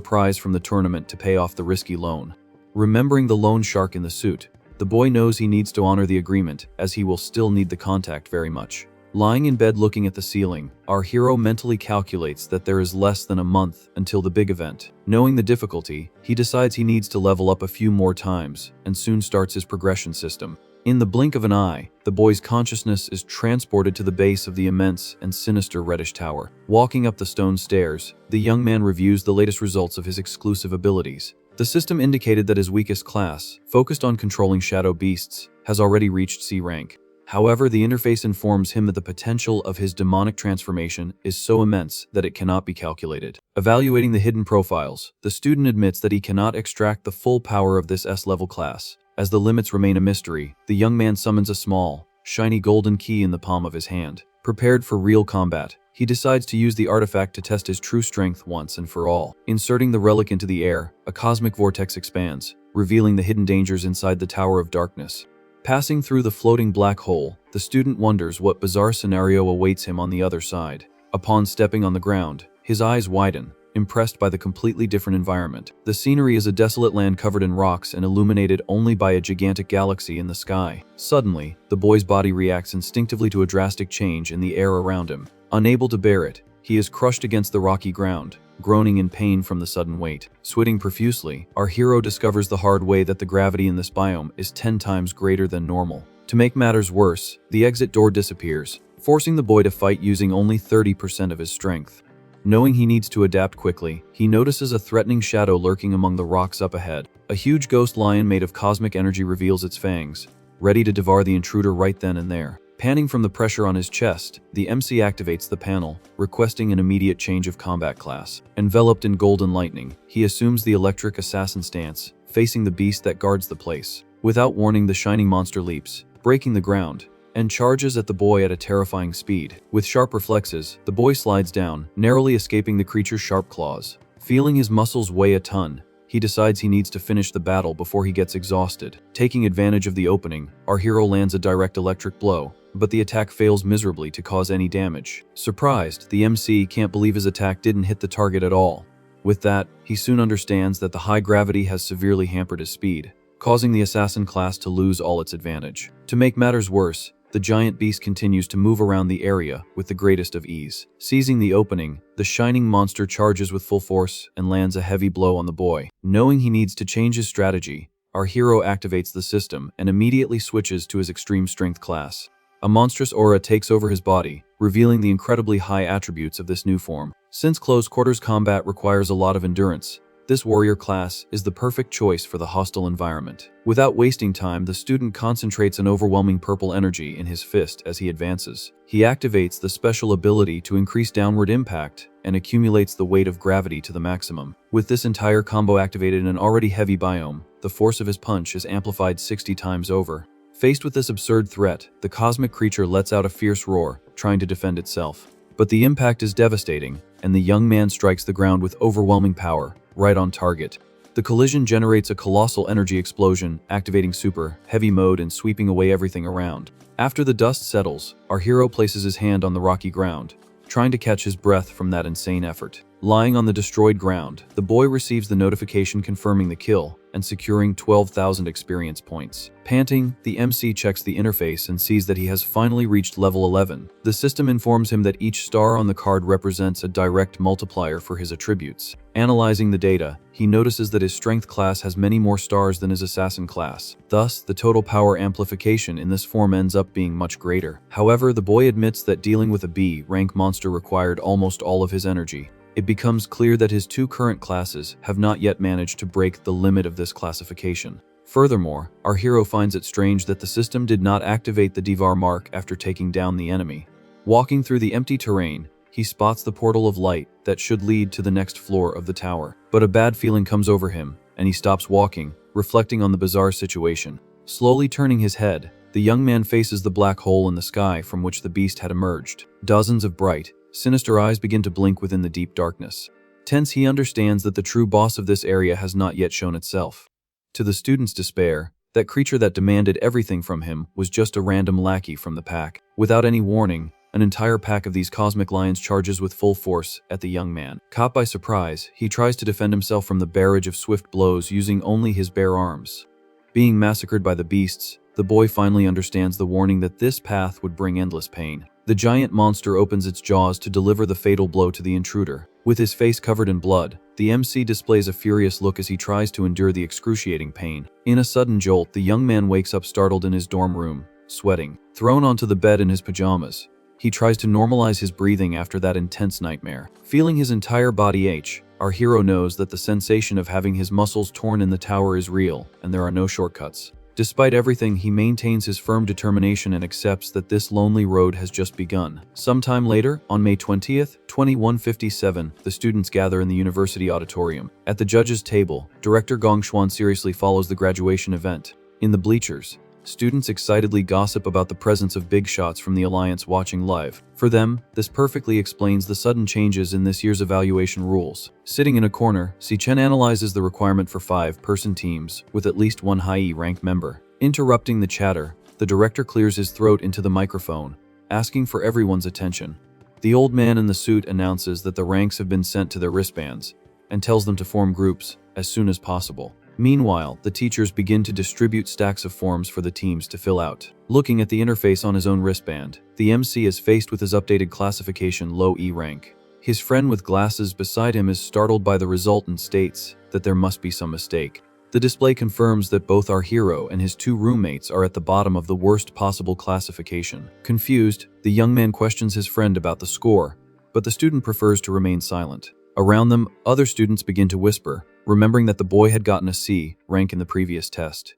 prize from the tournament to pay off the risky loan. Remembering the loan shark in the suit, the boy knows he needs to honor the agreement, as he will still need the contact very much. Lying in bed looking at the ceiling, our hero mentally calculates that there is less than a month until the big event. Knowing the difficulty, he decides he needs to level up a few more times, and soon starts his progression system. In the blink of an eye, the boy's consciousness is transported to the base of the immense and sinister reddish tower. Walking up the stone stairs, the young man reviews the latest results of his exclusive abilities. The system indicated that his weakest class, focused on controlling shadow beasts, has already reached C rank. However, the interface informs him that the potential of his demonic transformation is so immense that it cannot be calculated. Evaluating the hidden profiles, the student admits that he cannot extract the full power of this S-level class. As the limits remain a mystery, the young man summons a small, shiny golden key in the palm of his hand. Prepared for real combat, he decides to use the artifact to test his true strength once and for all. Inserting the relic into the air, a cosmic vortex expands, revealing the hidden dangers inside the Tower of Darkness. Passing through the floating black hole, the student wonders what bizarre scenario awaits him on the other side. Upon stepping on the ground, his eyes widen, impressed by the completely different environment. The scenery is a desolate land covered in rocks and illuminated only by a gigantic galaxy in the sky. Suddenly, the boy's body reacts instinctively to a drastic change in the air around him. Unable to bear it, he is crushed against the rocky ground, groaning in pain from the sudden weight. Sweating profusely, our hero discovers the hard way that the gravity in this biome is 10 times greater than normal. To make matters worse, the exit door disappears, forcing the boy to fight using only 30% of his strength. Knowing he needs to adapt quickly, he notices a threatening shadow lurking among the rocks up ahead. A huge ghost lion made of cosmic energy reveals its fangs, ready to devour the intruder right then and there. Panting from the pressure on his chest, the MC activates the panel, requesting an immediate change of combat class. Enveloped in golden lightning, he assumes the electric assassin stance, facing the beast that guards the place. Without warning, the shining monster leaps, breaking the ground, and charges at the boy at a terrifying speed. With sharp reflexes, the boy slides down, narrowly escaping the creature's sharp claws. Feeling his muscles weigh a ton, he decides he needs to finish the battle before he gets exhausted. Taking advantage of the opening, our hero lands a direct electric blow, but the attack fails miserably to cause any damage. Surprised, the MC can't believe his attack didn't hit the target at all. With that, he soon understands that the high gravity has severely hampered his speed, causing the assassin class to lose all its advantage. To make matters worse, the giant beast continues to move around the area with the greatest of ease. Seizing the opening, the shining monster charges with full force and lands a heavy blow on the boy. Knowing he needs to change his strategy, our hero activates the system and immediately switches to his extreme strength class. A monstrous aura takes over his body, revealing the incredibly high attributes of this new form. Since close quarters combat requires a lot of endurance, this warrior class is the perfect choice for the hostile environment. Without wasting time, the student concentrates an overwhelming purple energy in his fist as he advances. He activates the special ability to increase downward impact and accumulates the weight of gravity to the maximum. With this entire combo activated in an already heavy biome, the force of his punch is amplified 60 times over. Faced with this absurd threat, the cosmic creature lets out a fierce roar, trying to defend itself. But the impact is devastating, and the young man strikes the ground with overwhelming power, right on target. The collision generates a colossal energy explosion, activating super heavy mode and sweeping away everything around. After the dust settles, our hero places his hand on the rocky ground, trying to catch his breath from that insane effort. Lying on the destroyed ground, the boy receives the notification confirming the kill and securing 12,000 experience points. Panting, the MC checks the interface and sees that he has finally reached level 11. The system informs him that each star on the card represents a direct multiplier for his attributes. Analyzing the data, he notices that his strength class has many more stars than his assassin class. Thus, the total power amplification in this form ends up being much greater. However, the boy admits that dealing with a B rank monster required almost all of his energy. It becomes clear that his two current classes have not yet managed to break the limit of this classification. Furthermore, our hero finds it strange that the system did not activate the Devourer mark after taking down the enemy. Walking through the empty terrain, he spots the portal of light that should lead to the next floor of the tower. But a bad feeling comes over him, and he stops walking, reflecting on the bizarre situation. Slowly turning his head, the young man faces the black hole in the sky from which the beast had emerged. Dozens of bright, sinister eyes begin to blink within the deep darkness. Tense, he understands that the true boss of this area has not yet shown itself. To the student's despair, that creature that demanded everything from him was just a random lackey from the pack. Without any warning, an entire pack of these cosmic lions charges with full force at the young man. Caught by surprise, he tries to defend himself from the barrage of swift blows using only his bare arms. Being massacred by the beasts, the boy finally understands the warning that this path would bring endless pain. The giant monster opens its jaws to deliver the fatal blow to the intruder. With his face covered in blood, the MC displays a furious look as he tries to endure the excruciating pain. In a sudden jolt, the young man wakes up startled in his dorm room, sweating. Thrown onto the bed in his pajamas, he tries to normalize his breathing after that intense nightmare. Feeling his entire body ache, our hero knows that the sensation of having his muscles torn in the tower is real, and there are no shortcuts. Despite everything, he maintains his firm determination and accepts that this lonely road has just begun. Sometime later, on May 20th, 2157, the students gather in the university auditorium. At the judges' table, director Gong Ting seriously follows the graduation event. In the bleachers, students excitedly gossip about the presence of big shots from the Alliance watching live. For them, this perfectly explains the sudden changes in this year's evaluation rules. Sitting in a corner, Cchen analyzes the requirement for 5-person teams with at least one high E rank member. Interrupting the chatter, the director clears his throat into the microphone, asking for everyone's attention. The old man in the suit announces that the ranks have been sent to their wristbands and tells them to form groups as soon as possible. Meanwhile, the teachers begin to distribute stacks of forms for the teams to fill out. Looking at the interface on his own wristband, the MC is faced with his updated classification low E rank. His friend with glasses beside him is startled by the result and states that there must be some mistake. The display confirms that both our hero and his 2 roommates are at the bottom of the worst possible classification. Confused, the young man questions his friend about the score, but the student prefers to remain silent. Around them, other students begin to whisper, remembering that the boy had gotten a C rank in the previous test.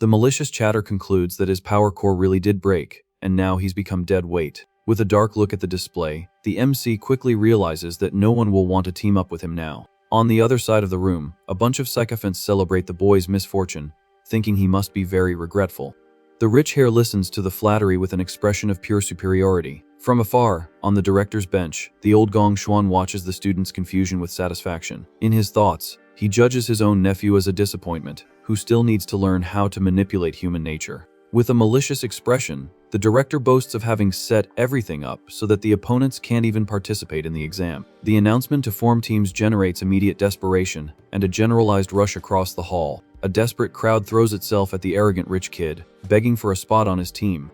The malicious chatter concludes that his power core really did break, and now he's become dead weight. With a dark look at the display, the MC quickly realizes that no one will want to team up with him now. On the other side of the room, a bunch of sycophants celebrate the boy's misfortune, thinking he must be very regretful. The rich hair listens to the flattery with an expression of pure superiority. From afar, on the director's bench, the old Gong Ting watches the student's confusion with satisfaction. In his thoughts, he judges his own nephew as a disappointment, who still needs to learn how to manipulate human nature. With a malicious expression, the director boasts of having set everything up so that the opponents can't even participate in the exam. The announcement to form teams generates immediate desperation and a generalized rush across the hall. A desperate crowd throws itself at the arrogant rich kid, begging for a spot on his team.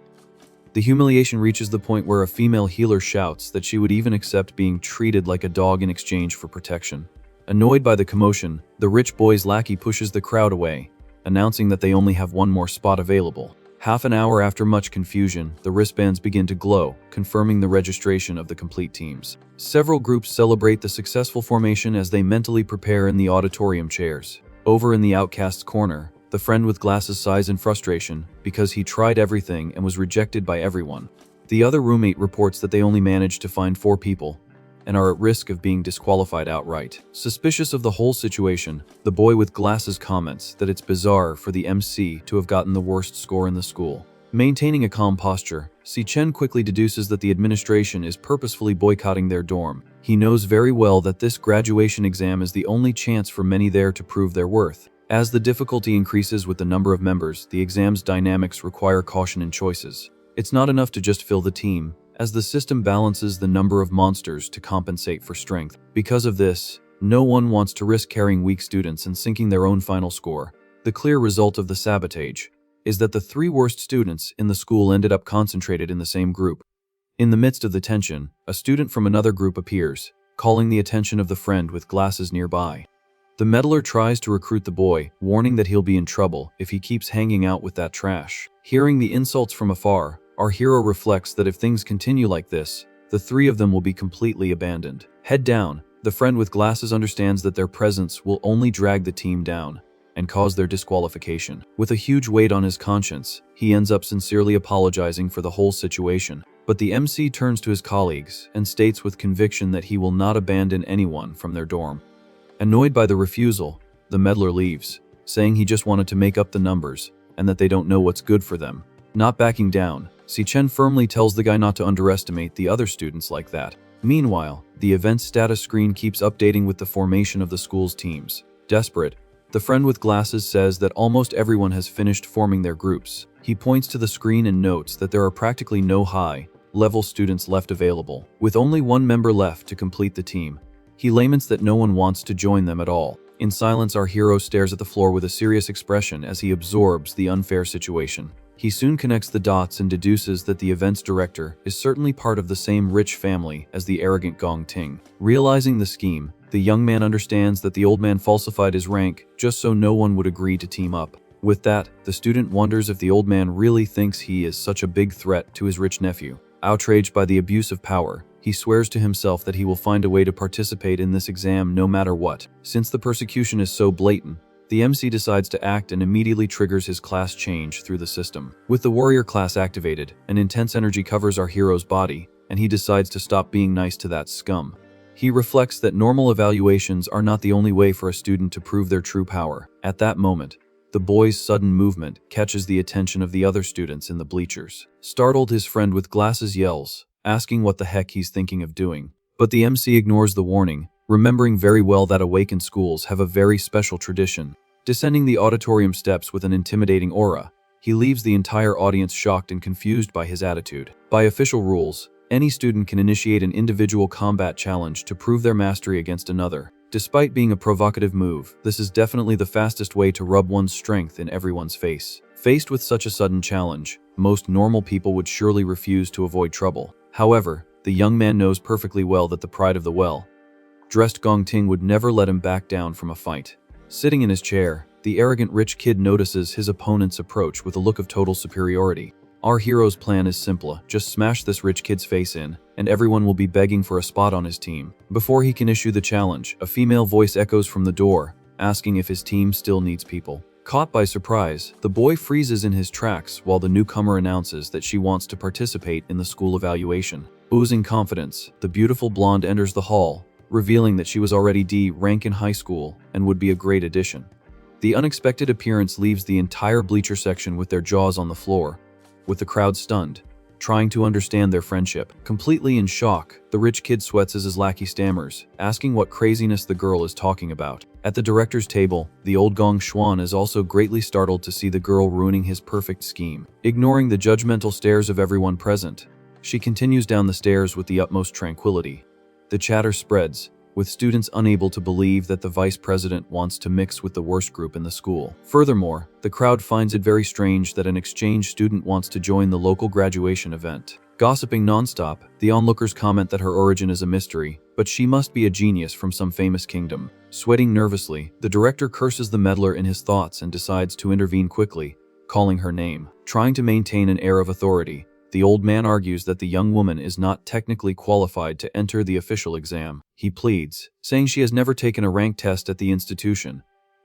The humiliation reaches the point where a female healer shouts that she would even accept being treated like a dog in exchange for protection. Annoyed by the commotion, the rich boy's lackey pushes the crowd away, announcing that they only have one more spot available. Half an hour after much confusion, the wristbands begin to glow, confirming the registration of the complete teams. Several groups celebrate the successful formation as they mentally prepare in the auditorium chairs. Over in the outcast's corner, the friend with glasses sighs in frustration because he tried everything and was rejected by everyone. The other roommate reports that they only managed to find 4 people and are at risk of being disqualified outright. Suspicious of the whole situation, the boy with glasses comments that it's bizarre for the MC to have gotten the worst score in the school. Maintaining a calm posture, Cchen quickly deduces that the administration is purposefully boycotting their dorm. He knows very well that this graduation exam is the only chance for many there to prove their worth. As the difficulty increases with the number of members, the exam's dynamics require caution and choices. It's not enough to just fill the team, as the system balances the number of monsters to compensate for strength. Because of this, no one wants to risk carrying weak students and sinking their own final score. The clear result of the sabotage is that the 3 worst students in the school ended up concentrated in the same group. In the midst of the tension, a student from another group appears, calling the attention of the friend with glasses nearby. The meddler tries to recruit the boy, warning that he'll be in trouble if he keeps hanging out with that trash. Hearing the insults from afar, our hero reflects that if things continue like this, the 3 of them will be completely abandoned. Head down, the friend with glasses understands that their presence will only drag the team down and cause their disqualification. With a huge weight on his conscience, he ends up sincerely apologizing for the whole situation. But the MC turns to his colleagues and states with conviction that he will not abandon anyone from their dorm. Annoyed by the refusal, the meddler leaves, saying he just wanted to make up the numbers and that they don't know what's good for them. Not backing down, Cchen firmly tells the guy not to underestimate the other students like that. Meanwhile, the event's status screen keeps updating with the formation of the school's teams. Desperate, the friend with glasses says that almost everyone has finished forming their groups. He points to the screen and notes that there are practically no high-level students left available, with only one member left to complete the team. He laments that no one wants to join them at all. In silence, our hero stares at the floor with a serious expression as he absorbs the unfair situation. He soon connects the dots and deduces that the event's director is certainly part of the same rich family as the arrogant Gong Ting. Realizing the scheme, the young man understands that the old man falsified his rank just so no one would agree to team up. With that, the student wonders if the old man really thinks he is such a big threat to his rich nephew. Outraged by the abuse of power, he swears to himself that he will find a way to participate in this exam no matter what. Since the persecution is so blatant, the MC decides to act and immediately triggers his class change through the system. With the warrior class activated, an intense energy covers our hero's body, and he decides to stop being nice to that scum. He reflects that normal evaluations are not the only way for a student to prove their true power. At that moment, the boy's sudden movement catches the attention of the other students in the bleachers. Startled, his friend with glasses yells, asking what the heck he's thinking of doing. But the MC ignores the warning, remembering very well that awakened schools have a very special tradition. Descending the auditorium steps with an intimidating aura, he leaves the entire audience shocked and confused by his attitude. By official rules, any student can initiate an individual combat challenge to prove their mastery against another. Despite being a provocative move, this is definitely the fastest way to rub one's strength in everyone's face. Faced with such a sudden challenge, most normal people would surely refuse to avoid trouble. However, the young man knows perfectly well that the pride of the well-dressed Gong Ting would never let him back down from a fight. Sitting in his chair, the arrogant rich kid notices his opponent's approach with a look of total superiority. Our hero's plan is simple: just smash this rich kid's face in, and everyone will be begging for a spot on his team. Before he can issue the challenge, a female voice echoes from the door, asking if his team still needs people. Caught by surprise, the boy freezes in his tracks while the newcomer announces that she wants to participate in the school evaluation. Oozing confidence, the beautiful blonde enters the hall, revealing that she was already D rank in high school and would be a great addition. The unexpected appearance leaves the entire bleacher section with their jaws on the floor, with the crowd stunned, trying to understand their friendship. Completely in shock, the rich kid sweats as his lackey stammers, asking what craziness the girl is talking about. At the director's table, the old Gong Xuan is also greatly startled to see the girl ruining his perfect scheme. Ignoring the judgmental stares of everyone present, she continues down the stairs with the utmost tranquility. The chatter spreads, with students unable to believe that the vice president wants to mix with the worst group in the school. Furthermore, the crowd finds it very strange that an exchange student wants to join the local graduation event. Gossiping nonstop, the onlookers comment that her origin is a mystery, but she must be a genius from some famous kingdom. Sweating nervously, the director curses the meddler in his thoughts and decides to intervene quickly, calling her name. Trying to maintain an air of authority, the old man argues that the young woman is not technically qualified to enter the official exam. He pleads, saying she has never taken a rank test at the institution,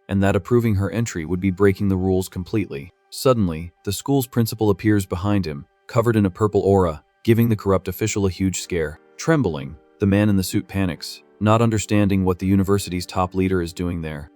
and that approving her entry would be breaking the rules completely. Suddenly, the school's principal appears behind him, covered in a purple aura, giving the corrupt official a huge scare. Trembling, the man in the suit panics, not understanding what the university's top leader is doing there.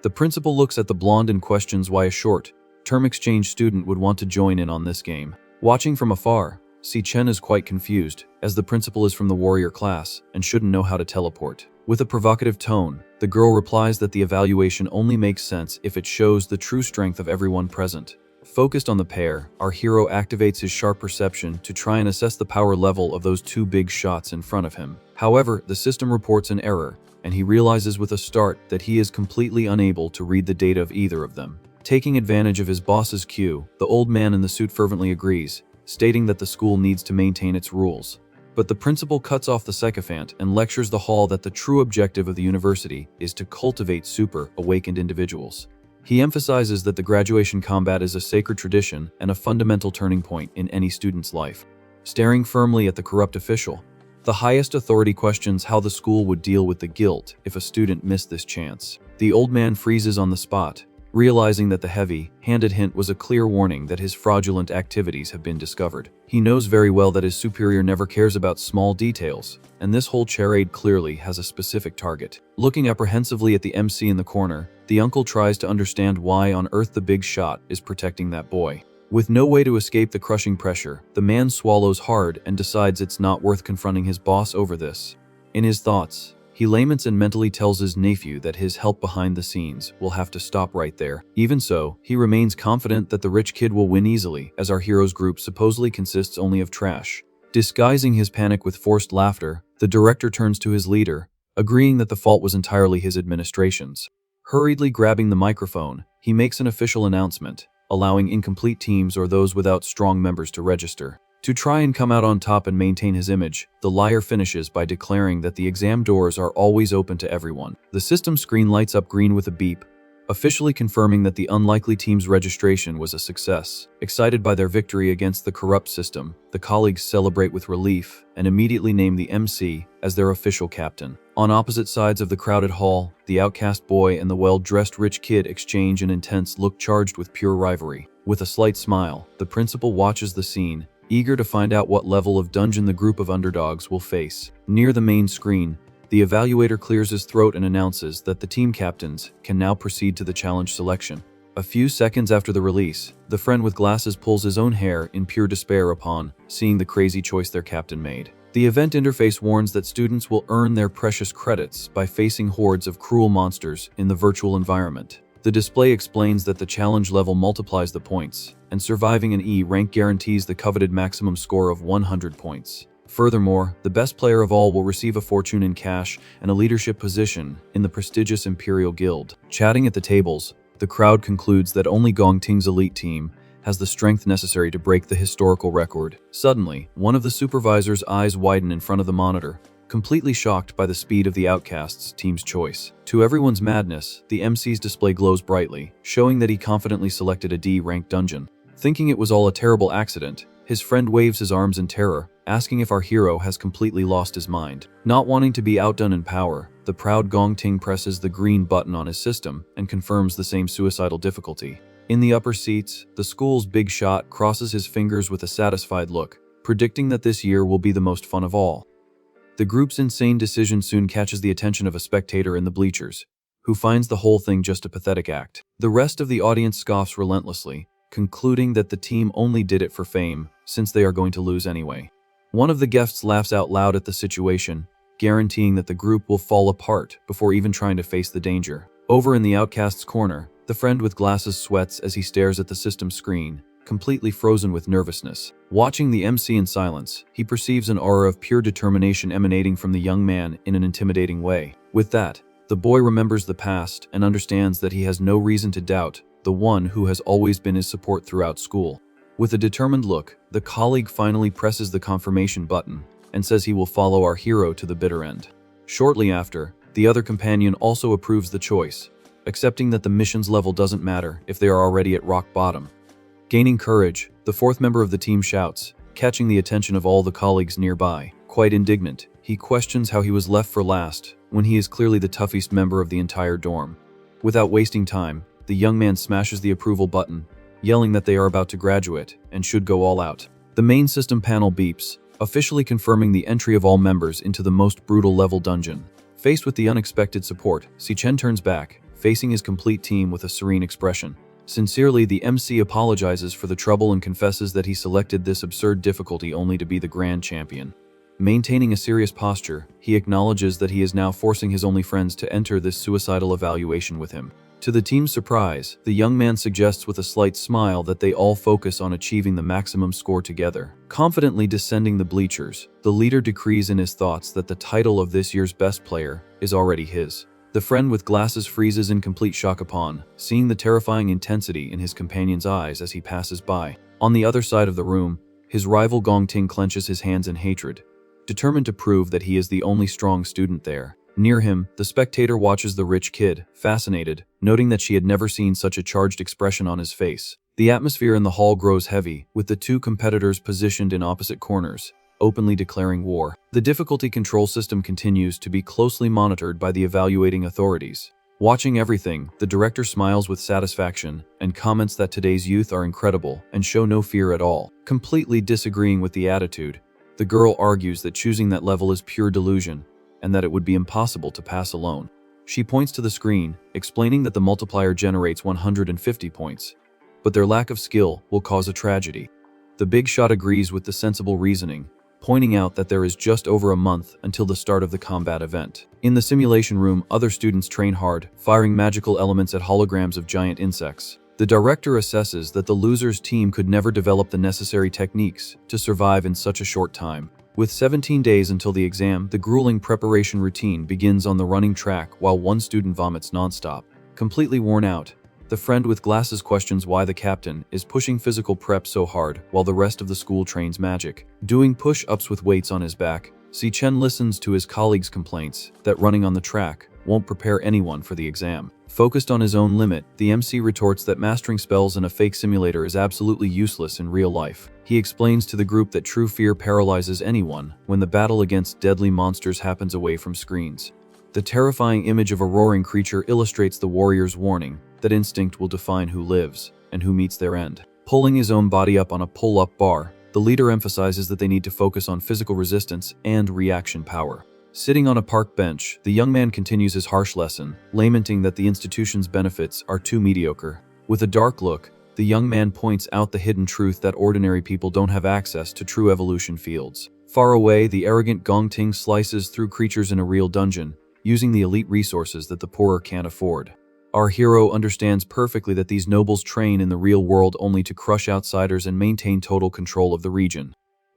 The principal looks at the blonde and questions why a short-term exchange student would want to join in on this game. Watching from afar, Cchen is quite confused, as the principal is from the warrior class and shouldn't know how to teleport. With a provocative tone, the girl replies that the evaluation only makes sense if it shows the true strength of everyone present. Focused on the pair, our hero activates his sharp perception to try and assess the power level of those two big shots in front of him. However, the system reports an error, and he realizes with a start that he is completely unable to read the data of either of them. Taking advantage of his boss's cue, the old man in the suit fervently agrees, stating that the school needs to maintain its rules. But the principal cuts off the sycophant and lectures the hall that the true objective of the university is to cultivate super-awakened individuals. He emphasizes that the graduation combat is a sacred tradition and a fundamental turning point in any student's life. Staring firmly at the corrupt official, the highest authority questions how the school would deal with the guilt if a student missed this chance. The old man freezes on the spot, realizing that the heavy-handed hint was a clear warning that his fraudulent activities have been discovered. He knows very well that his superior never cares about small details, and this whole charade clearly has a specific target. Looking apprehensively at the MC in the corner, the uncle tries to understand why on earth the big shot is protecting that boy. With no way to escape the crushing pressure, the man swallows hard and decides it's not worth confronting his boss over this. In his thoughts, he laments and mentally tells his nephew that his help behind the scenes will have to stop right there. Even so, he remains confident that the rich kid will win easily, as our hero's group supposedly consists only of trash. Disguising his panic with forced laughter, the director turns to his leader, agreeing that the fault was entirely his administration's. Hurriedly grabbing the microphone, he makes an official announcement, allowing incomplete teams or those without strong members to register. To try and come out on top and maintain his image, the liar finishes by declaring that the exam doors are always open to everyone. The system screen lights up green with a beep, officially confirming that the unlikely team's registration was a success. Excited by their victory against the corrupt system, the colleagues celebrate with relief and immediately name the MC as their official captain. On opposite sides of the crowded hall, the outcast boy and the well-dressed rich kid exchange an intense look charged with pure rivalry. With a slight smile, the principal watches the scene, eager to find out what level of dungeon the group of underdogs will face. Near the main screen, the evaluator clears his throat and announces that the team captains can now proceed to the challenge selection. A few seconds after the release, the friend with glasses pulls his own hair in pure despair upon seeing the crazy choice their captain made. The event interface warns that students will earn their precious credits by facing hordes of cruel monsters in the virtual environment. The display explains that the challenge level multiplies the points, and surviving an E rank guarantees the coveted maximum score of 100 points. Furthermore, the best player of all will receive a fortune in cash and a leadership position in the prestigious Imperial Guild. Chatting at the tables, the crowd concludes that only Gong Ting's elite team has the strength necessary to break the historical record. Suddenly, one of the supervisor's eyes widen in front of the monitor, completely shocked by the speed of the outcast's team's choice. To everyone's madness, the MC's display glows brightly, showing that he confidently selected a D-ranked dungeon. Thinking it was all a terrible accident, his friend waves his arms in terror, asking if our hero has completely lost his mind. Not wanting to be outdone in power, the proud Gong Ting presses the green button on his system and confirms the same suicidal difficulty. In the upper seats, the school's big shot crosses his fingers with a satisfied look, predicting that this year will be the most fun of all. The group's insane decision soon catches the attention of a spectator in the bleachers, who finds the whole thing just a pathetic act. The rest of the audience scoffs relentlessly, concluding that the team only did it for fame, since they are going to lose anyway. One of the guests laughs out loud at the situation, guaranteeing that the group will fall apart before even trying to face the danger. Over in the outcast's corner, the friend with glasses sweats as he stares at the system screen, completely frozen with nervousness. Watching the MC in silence, he perceives an aura of pure determination emanating from the young man in an intimidating way. With that, the boy remembers the past and understands that he has no reason to doubt the one who has always been his support throughout school. With a determined look, the colleague finally presses the confirmation button and says he will follow our hero to the bitter end. Shortly after, the other companion also approves the choice, accepting that the mission's level doesn't matter if they are already at rock bottom. Gaining courage, the fourth member of the team shouts, catching the attention of all the colleagues nearby. Quite indignant, he questions how he was left for last when he is clearly the toughest member of the entire dorm. Without wasting time, the young man smashes the approval button, yelling that they are about to graduate and should go all out. The main system panel beeps, officially confirming the entry of all members into the most brutal level dungeon. Faced with the unexpected support, Cchen turns back, facing his complete team with a serene expression. Sincerely, the MC apologizes for the trouble and confesses that he selected this absurd difficulty only to be the grand champion. Maintaining a serious posture, he acknowledges that he is now forcing his only friends to enter this suicidal evaluation with him. To the team's surprise, the young man suggests with a slight smile that they all focus on achieving the maximum score together. Confidently descending the bleachers, the leader decrees in his thoughts that the title of this year's best player is already his. The friend with glasses freezes in complete shock upon seeing the terrifying intensity in his companion's eyes as he passes by. On the other side of the room, his rival Gong Ting clenches his hands in hatred, determined to prove that he is the only strong student there. Near him, the spectator watches the rich kid, fascinated, noting that she had never seen such a charged expression on his face. The atmosphere in the hall grows heavy, with the two competitors positioned in opposite corners, openly declaring war. The difficulty control system continues to be closely monitored by the evaluating authorities. Watching everything, the director smiles with satisfaction and comments that today's youth are incredible and show no fear at all. Completely disagreeing with the attitude, the girl argues that choosing that level is pure delusion, and that it would be impossible to pass alone. She points to the screen, explaining that the multiplier generates 150 points, but their lack of skill will cause a tragedy. The big shot agrees with the sensible reasoning, pointing out that there is just over a month until the start of the combat event. In the simulation room, other students train hard, firing magical elements at holograms of giant insects. The director assesses that the loser's team could never develop the necessary techniques to survive in such a short time. With 17 days until the exam, the grueling preparation routine begins on the running track while one student vomits nonstop. Completely worn out, the friend with glasses questions why the captain is pushing physical prep so hard while the rest of the school trains magic. Doing push-ups with weights on his back, Cchen listens to his colleagues' complaints that running on the track won't prepare anyone for the exam. Focused on his own limit, the MC retorts that mastering spells in a fake simulator is absolutely useless in real life. He explains to the group that true fear paralyzes anyone when the battle against deadly monsters happens away from screens. The terrifying image of a roaring creature illustrates the warrior's warning that instinct will define who lives and who meets their end. Pulling his own body up on a pull-up bar, the leader emphasizes that they need to focus on physical resistance and reaction power. Sitting on a park bench, the young man continues his harsh lesson, lamenting that the institution's benefits are too mediocre. With a dark look, the young man points out the hidden truth that ordinary people don't have access to true evolution fields. Far away, the arrogant Gong Ting slices through creatures in a real dungeon, using the elite resources that the poorer can't afford. Our hero understands perfectly that these nobles train in the real world only to crush outsiders and maintain total control of the region.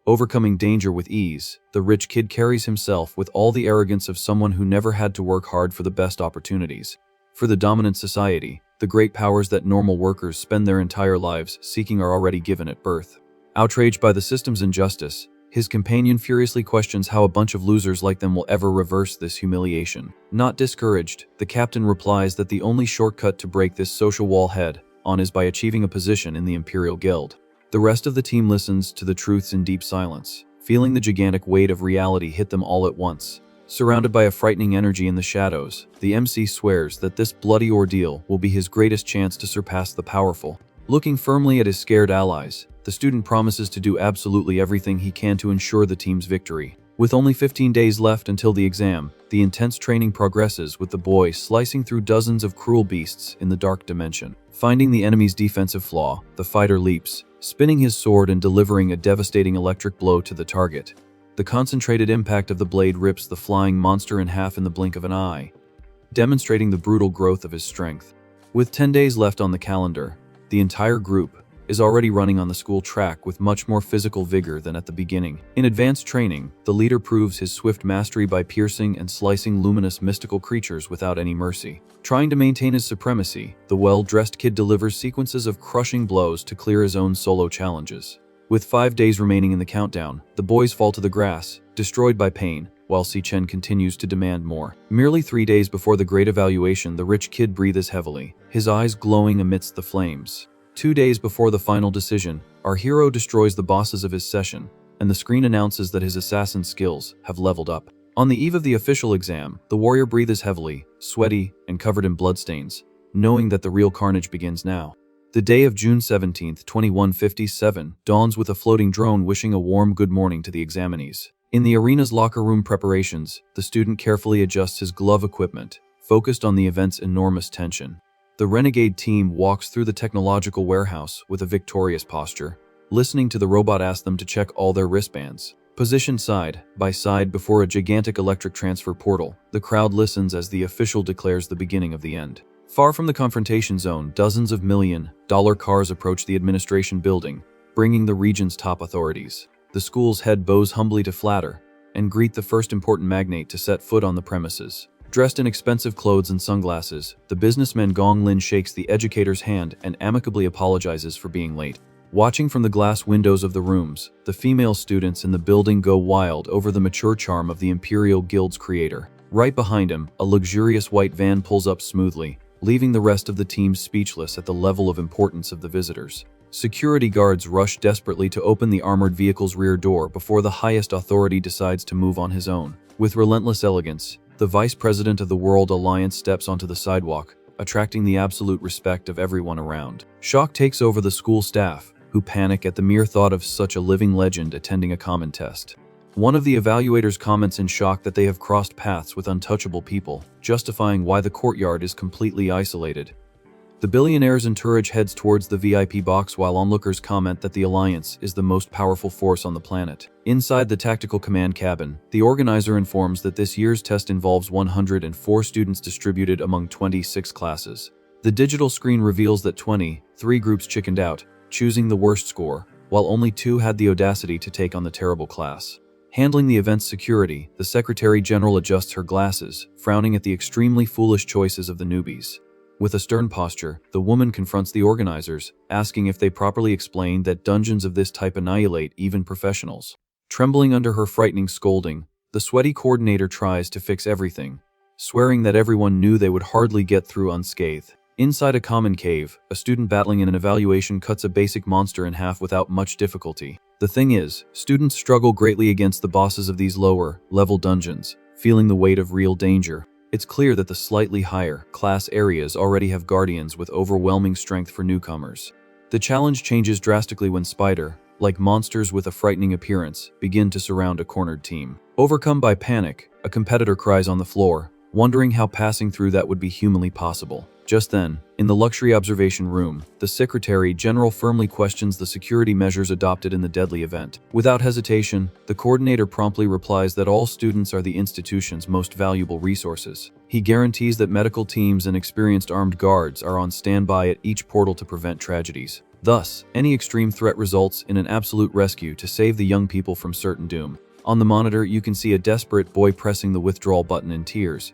Overcoming danger with ease, the rich kid carries himself with all the arrogance of someone who never had to work hard for the best opportunities. For the dominant society, the great powers that normal workers spend their entire lives seeking are already given at birth. Outraged by the system's injustice, his companion furiously questions how a bunch of losers like them will ever reverse this humiliation. Not discouraged, the captain replies that the only shortcut to break this social wall head-on is by achieving a position in the Imperial Guild. The rest of the team listens to the truths in deep silence, feeling the gigantic weight of reality hit them all at once. Surrounded by a frightening energy in the shadows, the MC swears that this bloody ordeal will be his greatest chance to surpass the powerful. Looking firmly at his scared allies, the student promises to do absolutely everything he can to ensure the team's victory. With only 15 days left until the exam, the intense training progresses with the boy slicing through dozens of cruel beasts in the dark dimension. Finding the enemy's defensive flaw, the fighter leaps, spinning his sword and delivering a devastating electric blow to the target. The concentrated impact of the blade rips the flying monster in half in the blink of an eye, demonstrating the brutal growth of his strength. With 10 days left on the calendar, the entire group is already running on the school track with much more physical vigor than at the beginning. In advanced training, the leader proves his swift mastery by piercing and slicing luminous mystical creatures without any mercy. Trying to maintain his supremacy, the well-dressed kid delivers sequences of crushing blows to clear his own solo challenges. With 5 days remaining in the countdown, the boys fall to the grass, destroyed by pain, while Cchen continues to demand more. Merely 3 days before the great evaluation, the rich kid breathes heavily, his eyes glowing amidst the flames. 2 days before the final decision, our hero destroys the bosses of his session, and the screen announces that his assassin skills have leveled up. On the eve of the official exam, the warrior breathes heavily, sweaty, and covered in bloodstains, knowing that the real carnage begins now. The day of June 17, 2157, dawns with a floating drone wishing a warm good morning to the examinees. In the arena's locker room preparations, the student carefully adjusts his glove equipment, focused on the event's enormous tension. The renegade team walks through the technological warehouse with a victorious posture, listening to the robot ask them to check all their wristbands. Positioned side by side before a gigantic electric transfer portal, the crowd listens as the official declares the beginning of the end. Far from the confrontation zone, dozens of million-dollar cars approach the administration building, bringing the region's top authorities. The school's head bows humbly to flatter and greet the first important magnate to set foot on the premises. Dressed in expensive clothes and sunglasses, the businessman Gong Lin shakes the educator's hand and amicably apologizes for being late. Watching from the glass windows of the rooms, the female students in the building go wild over the mature charm of the Imperial Guild's creator. Right behind him, a luxurious white van pulls up smoothly, leaving the rest of the team speechless at the level of importance of the visitors. Security guards rush desperately to open the armored vehicle's rear door before the highest authority decides to move on his own. With relentless elegance, the vice president of the World Alliance steps onto the sidewalk, attracting the absolute respect of everyone around. Shock takes over the school staff, who panic at the mere thought of such a living legend attending a common test. One of the evaluators comments in shock that they have crossed paths with untouchable people, justifying why the courtyard is completely isolated. The billionaire's entourage heads towards the VIP box while onlookers comment that the Alliance is the most powerful force on the planet. Inside the tactical command cabin, the organizer informs that this year's test involves 104 students distributed among 26 classes. The digital screen reveals that 23 groups chickened out, choosing the worst score, while only 2 had the audacity to take on the terrible class. Handling the event's security, the Secretary General adjusts her glasses, frowning at the extremely foolish choices of the newbies. With a stern posture, the woman confronts the organizers, asking if they properly explained that dungeons of this type annihilate even professionals. Trembling under her frightening scolding, the sweaty coordinator tries to fix everything, swearing that everyone knew they would hardly get through unscathed. Inside a common cave, a student battling in an evaluation cuts a basic monster in half without much difficulty. The thing is, students struggle greatly against the bosses of these lower-level dungeons, feeling the weight of real danger. It's clear that the slightly higher-class areas already have guardians with overwhelming strength for newcomers. The challenge changes drastically when spider-like monsters with a frightening appearance begin to surround a cornered team. Overcome by panic, a competitor cries on the floor, wondering how passing through that would be humanly possible. Just then, in the luxury observation room, the Secretary General firmly questions the security measures adopted in the deadly event. Without hesitation, the coordinator promptly replies that all students are the institution's most valuable resources. He guarantees that medical teams and experienced armed guards are on standby at each portal to prevent tragedies. Thus, any extreme threat results in an absolute rescue to save the young people from certain doom. On the monitor, you can see a desperate boy pressing the withdrawal button in tears,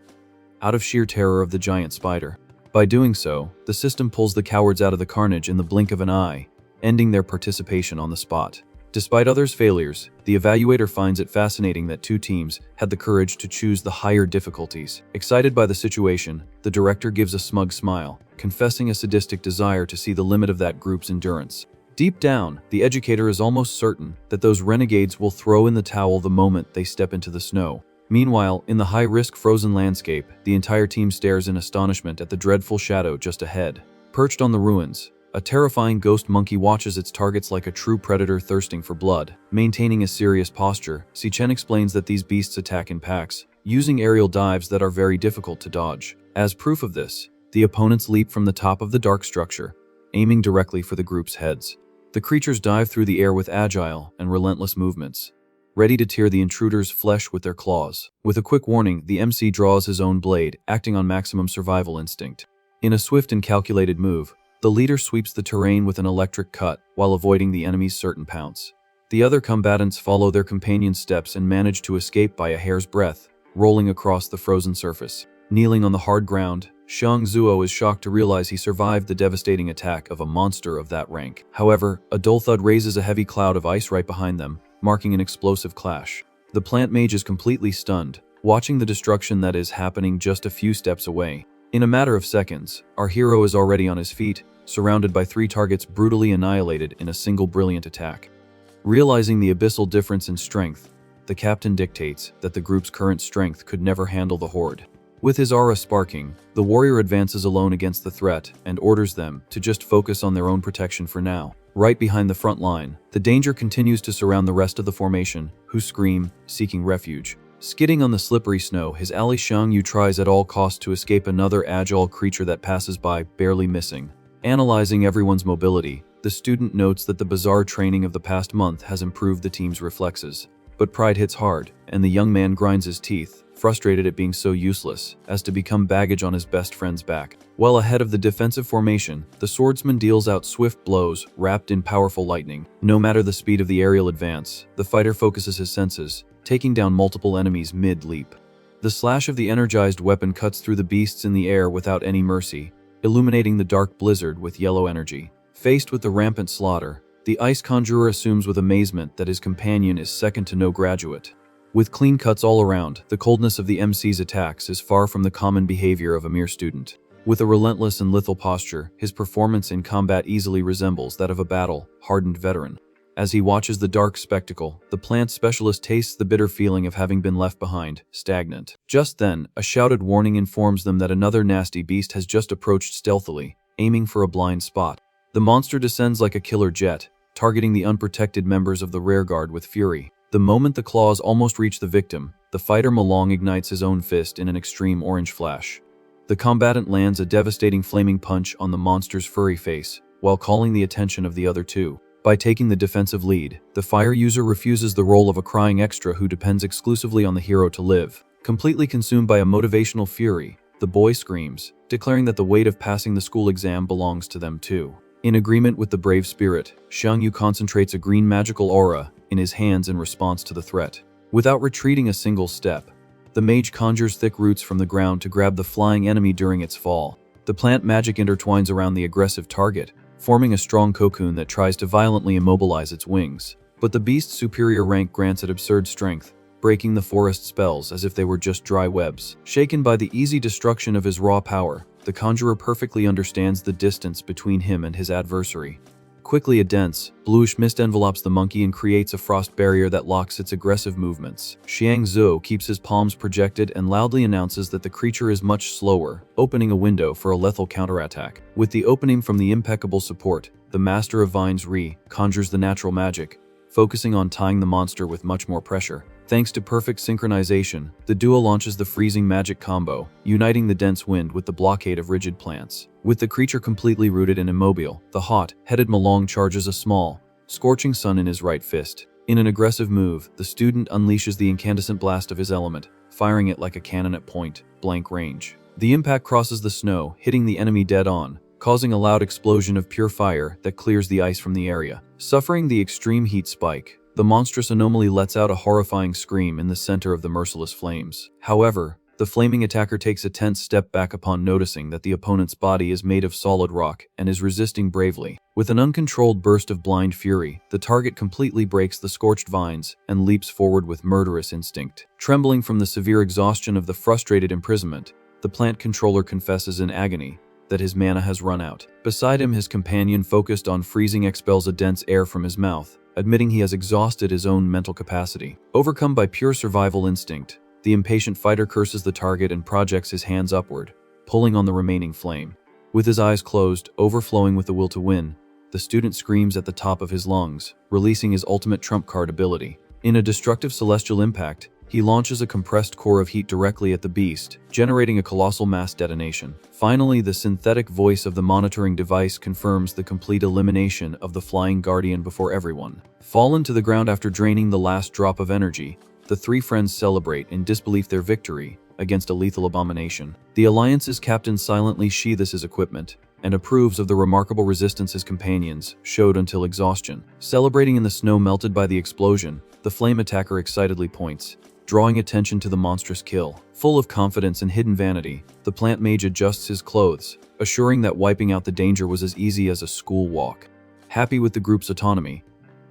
out of sheer terror of the giant spider. By doing so, the system pulls the cowards out of the carnage in the blink of an eye, ending their participation on the spot. Despite others' failures, the evaluator finds it fascinating that 2 teams had the courage to choose the higher difficulties. Excited by the situation, the director gives a smug smile, confessing a sadistic desire to see the limit of that group's endurance. Deep down, the educator is almost certain that those renegades will throw in the towel the moment they step into the snow. Meanwhile, in the high-risk frozen landscape, the entire team stares in astonishment at the dreadful shadow just ahead. Perched on the ruins, a terrifying ghost monkey watches its targets like a true predator thirsting for blood. Maintaining a serious posture, Cchen explains that these beasts attack in packs, using aerial dives that are very difficult to dodge. As proof of this, the opponents leap from the top of the dark structure, aiming directly for the group's heads. The creatures dive through the air with agile and relentless movements, ready to tear the intruder's flesh with their claws. With a quick warning, the MC draws his own blade, acting on maximum survival instinct. In a swift and calculated move, the leader sweeps the terrain with an electric cut while avoiding the enemy's certain pounce. The other combatants follow their companion's steps and manage to escape by a hair's breadth, rolling across the frozen surface. Kneeling on the hard ground, Xiang Zuo is shocked to realize he survived the devastating attack of a monster of that rank. However, a dull thud raises a heavy cloud of ice right behind them, marking an explosive clash. The plant mage is completely stunned, watching the destruction that is happening just a few steps away. In a matter of seconds, our hero is already on his feet, surrounded by 3 targets brutally annihilated in a single brilliant attack. Realizing the abyssal difference in strength, the captain dictates that the group's current strength could never handle the horde. With his aura sparking, the warrior advances alone against the threat and orders them to just focus on their own protection for now. Right behind the front line, the danger continues to surround the rest of the formation, who scream, seeking refuge. Skidding on the slippery snow, his ally Xiang Yu tries at all costs to escape another agile creature that passes by, barely missing. Analyzing everyone's mobility, the student notes that the bizarre training of the past month has improved the team's reflexes. But pride hits hard, and the young man grinds his teeth, frustrated at being so useless as to become baggage on his best friend's back. Well ahead of the defensive formation, the swordsman deals out swift blows, wrapped in powerful lightning. No matter the speed of the aerial advance, the fighter focuses his senses, taking down multiple enemies mid-leap. The slash of the energized weapon cuts through the beasts in the air without any mercy, illuminating the dark blizzard with yellow energy. Faced with the rampant slaughter, the ice conjurer assumes with amazement that his companion is second to no graduate. With clean cuts all around, the coldness of the MC's attacks is far from the common behavior of a mere student. With a relentless and lethal posture, his performance in combat easily resembles that of a battle-hardened veteran. As he watches the dark spectacle, the plant specialist tastes the bitter feeling of having been left behind, stagnant. Just then, a shouted warning informs them that another nasty beast has just approached stealthily, aiming for a blind spot. The monster descends like a killer jet, targeting the unprotected members of the rearguard with fury. The moment the claws almost reach the victim, the fighter Malong ignites his own fist in an extreme orange flash. The combatant lands a devastating flaming punch on the monster's furry face, while calling the attention of the other two. By taking the defensive lead, the fire user refuses the role of a crying extra who depends exclusively on the hero to live. Completely consumed by a motivational fury, the boy screams, declaring that the weight of passing the school exam belongs to them too. In agreement with the brave spirit, Xiangyu concentrates a green magical aura in his hands in response to the threat. Without retreating a single step, the mage conjures thick roots from the ground to grab the flying enemy during its fall. The plant magic intertwines around the aggressive target, forming a strong cocoon that tries to violently immobilize its wings. But the beast's superior rank grants it absurd strength, breaking the forest spells as if they were just dry webs. Shaken by the easy destruction of his raw power, the conjurer perfectly understands the distance between him and his adversary. Quickly, a dense, bluish mist envelopes the monkey and creates a frost barrier that locks its aggressive movements. Xiang Zhou keeps his palms projected and loudly announces that the creature is much slower, opening a window for a lethal counterattack. With the opening from the impeccable support, the Master of Vines conjures the natural magic, focusing on tying the monster with much more pressure. Thanks to perfect synchronization, the duo launches the freezing magic combo, uniting the dense wind with the blockade of rigid plants. With the creature completely rooted and immobile, the hot-headed Malong charges a small, scorching sun in his right fist. In an aggressive move, the student unleashes the incandescent blast of his element, firing it like a cannon at point-blank range. The impact crosses the snow, hitting the enemy dead on, causing a loud explosion of pure fire that clears the ice from the area. Suffering the extreme heat spike, the monstrous anomaly lets out a horrifying scream in the center of the merciless flames. However, the flaming attacker takes a tense step back upon noticing that the opponent's body is made of solid rock and is resisting bravely. With an uncontrolled burst of blind fury, the target completely breaks the scorched vines and leaps forward with murderous instinct. Trembling from the severe exhaustion of the frustrated imprisonment, the plant controller confesses in agony that his mana has run out. Beside him, his companion, focused on freezing, expels a dense air from his mouth, admitting he has exhausted his own mental capacity. Overcome by pure survival instinct, the impatient fighter curses the target and projects his hands upward, pulling on the remaining flame. With his eyes closed, overflowing with the will to win, the student screams at the top of his lungs, releasing his ultimate trump card ability. In a destructive celestial impact, he launches a compressed core of heat directly at the beast, generating a colossal mass detonation. Finally, the synthetic voice of the monitoring device confirms the complete elimination of the flying guardian before everyone. Fallen to the ground after draining the last drop of energy, the three friends celebrate in disbelief their victory against a lethal abomination. The Alliance's captain silently sheathes his equipment and approves of the remarkable resistance his companions showed until exhaustion. Celebrating in the snow melted by the explosion, the flame attacker excitedly points, drawing attention to the monstrous kill. Full of confidence and hidden vanity, the plant mage adjusts his clothes, assuring that wiping out the danger was as easy as a school walk. Happy with the group's autonomy,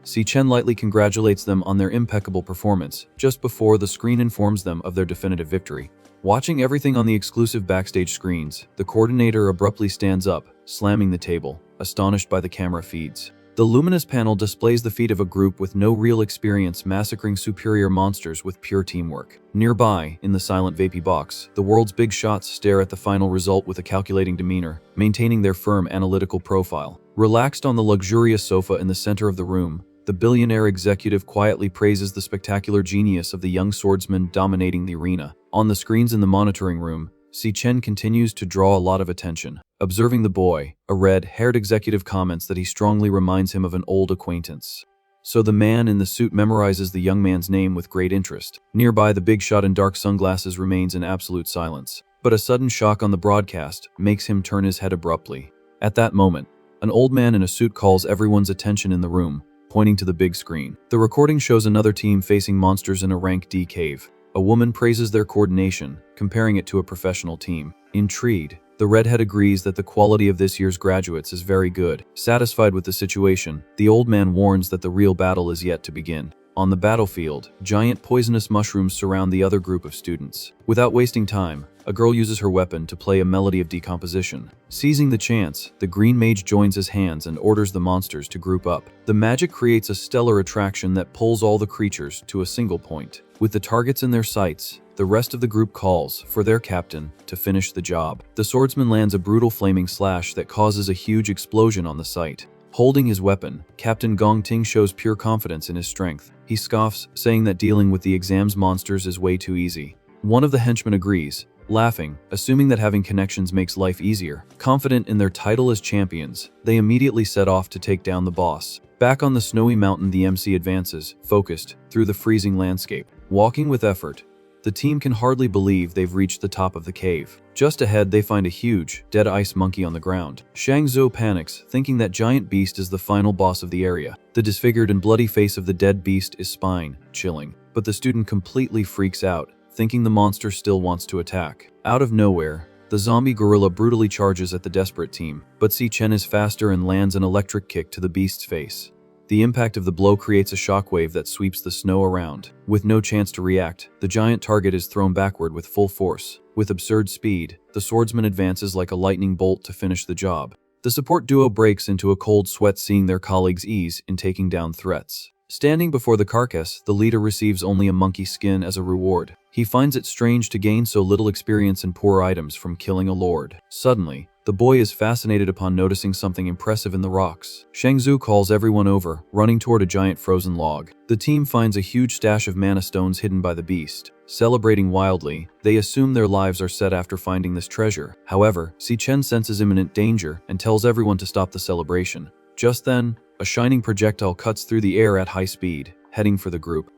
Cchen lightly congratulates them on their impeccable performance just before the screen informs them of their definitive victory. Watching everything on the exclusive backstage screens, the coordinator abruptly stands up, slamming the table, astonished by the camera feeds. The luminous panel displays the feat of a group with no real experience massacring superior monsters with pure teamwork. Nearby, in the silent vapy box, the world's big shots stare at the final result with a calculating demeanor, maintaining their firm analytical profile. Relaxed on the luxurious sofa in the center of the room, the billionaire executive quietly praises the spectacular genius of the young swordsman dominating the arena. On the screens in the monitoring room, Cchen continues to draw a lot of attention. Observing the boy, a red-haired executive comments that he strongly reminds him of an old acquaintance. So the man in the suit memorizes the young man's name with great interest. Nearby, the big shot in dark sunglasses remains in absolute silence. But a sudden shock on the broadcast makes him turn his head abruptly. At that moment, an old man in a suit calls everyone's attention in the room, pointing to the big screen. The recording shows another team facing monsters in a rank D cave. A woman praises their coordination, comparing it to a professional team. Intrigued, the redhead agrees that the quality of this year's graduates is very good. Satisfied with the situation, the old man warns that the real battle is yet to begin. On the battlefield, giant poisonous mushrooms surround the other group of students. Without wasting time, a girl uses her weapon to play a melody of decomposition. Seizing the chance, the green mage joins his hands and orders the monsters to group up. The magic creates a stellar attraction that pulls all the creatures to a single point. With the targets in their sights, the rest of the group calls for their captain to finish the job. The swordsman lands a brutal flaming slash that causes a huge explosion on the site. Holding his weapon, Captain Gong Ting shows pure confidence in his strength. He scoffs, saying that dealing with the exam's monsters is way too easy. One of the henchmen agrees, laughing, assuming that having connections makes life easier. Confident in their title as champions, they immediately set off to take down the boss. Back on the snowy mountain, the MC advances, focused, through the freezing landscape. Walking with effort, the team can hardly believe they've reached the top of the cave. Just ahead, they find a huge, dead ice monkey on the ground. Shang Zhou panics, thinking that giant beast is the final boss of the area. The disfigured and bloody face of the dead beast is spine-chilling, but the student completely freaks out, thinking the monster still wants to attack. Out of nowhere, the zombie gorilla brutally charges at the desperate team, but Cchen is faster and lands an electric kick to the beast's face. The impact of the blow creates a shockwave that sweeps the snow around. With no chance to react, the giant target is thrown backward with full force. With absurd speed, the swordsman advances like a lightning bolt to finish the job. The support duo breaks into a cold sweat seeing their colleagues' ease in taking down threats. Standing before the carcass, the leader receives only a monkey skin as a reward. He finds it strange to gain so little experience in poor items from killing a lord. Suddenly, the boy is fascinated upon noticing something impressive in the rocks. Shang Zhou calls everyone over, running toward a giant frozen log. The team finds a huge stash of mana stones hidden by the beast. Celebrating wildly, they assume their lives are set after finding this treasure. However, Cchen senses imminent danger and tells everyone to stop the celebration. Just then, a shining projectile cuts through the air at high speed, heading for the group.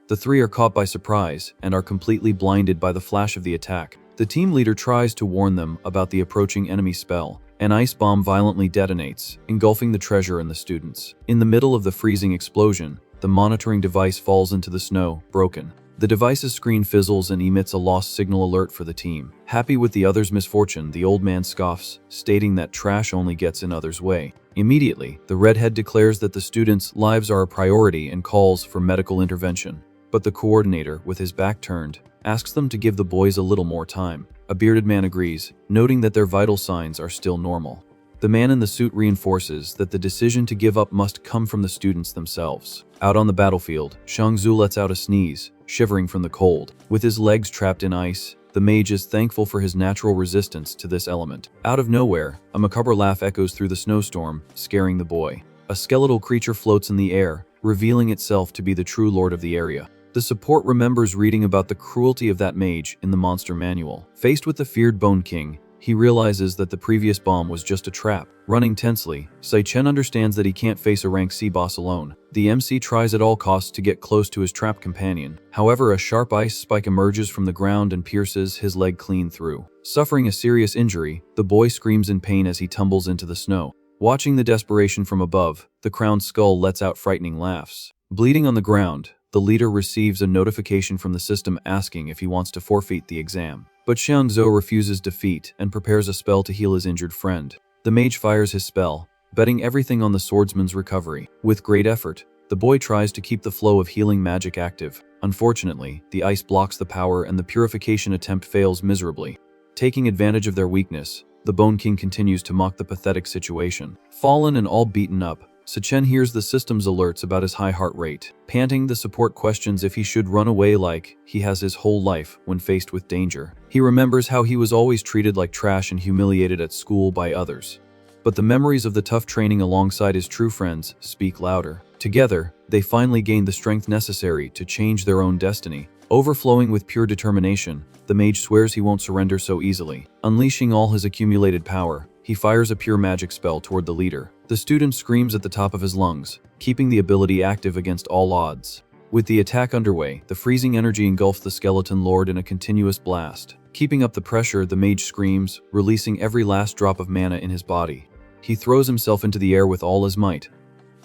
The three are caught by surprise and are completely blinded by the flash of the attack. The team leader tries to warn them about the approaching enemy spell. An ice bomb violently detonates, engulfing the treasure and the students. In the middle of the freezing explosion, the monitoring device falls into the snow, broken. The device's screen fizzles and emits a lost signal alert for the team. Happy with the others' misfortune, the old man scoffs, stating that trash only gets in others' way. Immediately, the redhead declares that the students' lives are a priority and calls for medical intervention. But the coordinator, with his back turned, asks them to give the boys a little more time. A bearded man agrees, noting that their vital signs are still normal. The man in the suit reinforces that the decision to give up must come from the students themselves. Out on the battlefield, Shang Zhou lets out a sneeze, shivering from the cold. With his legs trapped in ice, the mage is thankful for his natural resistance to this element. Out of nowhere, a macabre laugh echoes through the snowstorm, scaring the boy. A skeletal creature floats in the air, revealing itself to be the true lord of the area. The support remembers reading about the cruelty of that mage in the monster manual. Faced with the feared Bone King, he realizes that the previous bomb was just a trap. Running tensely, Cchen understands that he can't face a rank C boss alone. The MC tries at all costs to get close to his trapped companion. However, a sharp ice spike emerges from the ground and pierces his leg clean through. Suffering a serious injury, the boy screams in pain as he tumbles into the snow. Watching the desperation from above, the crowned skull lets out frightening laughs. Bleeding on the ground, the leader receives a notification from the system asking if he wants to forfeit the exam. But Shang Zhou refuses defeat and prepares a spell to heal his injured friend. The mage fires his spell, betting everything on the swordsman's recovery. With great effort, the boy tries to keep the flow of healing magic active. Unfortunately, the ice blocks the power and the purification attempt fails miserably. Taking advantage of their weakness, the Bone King continues to mock the pathetic situation. Fallen and all beaten up, Cchen hears the system's alerts about his high heart rate. Panting, the support questions if he should run away like he has his whole life when faced with danger. He remembers how he was always treated like trash and humiliated at school by others. But the memories of the tough training alongside his true friends speak louder. Together, they finally gain the strength necessary to change their own destiny. Overflowing with pure determination, the mage swears he won't surrender so easily. Unleashing all his accumulated power, he fires a pure magic spell toward the leader. The student screams at the top of his lungs, keeping the ability active against all odds. With the attack underway, the freezing energy engulfs the skeleton lord in a continuous blast. Keeping up the pressure, the mage screams, releasing every last drop of mana in his body. He throws himself into the air with all his might,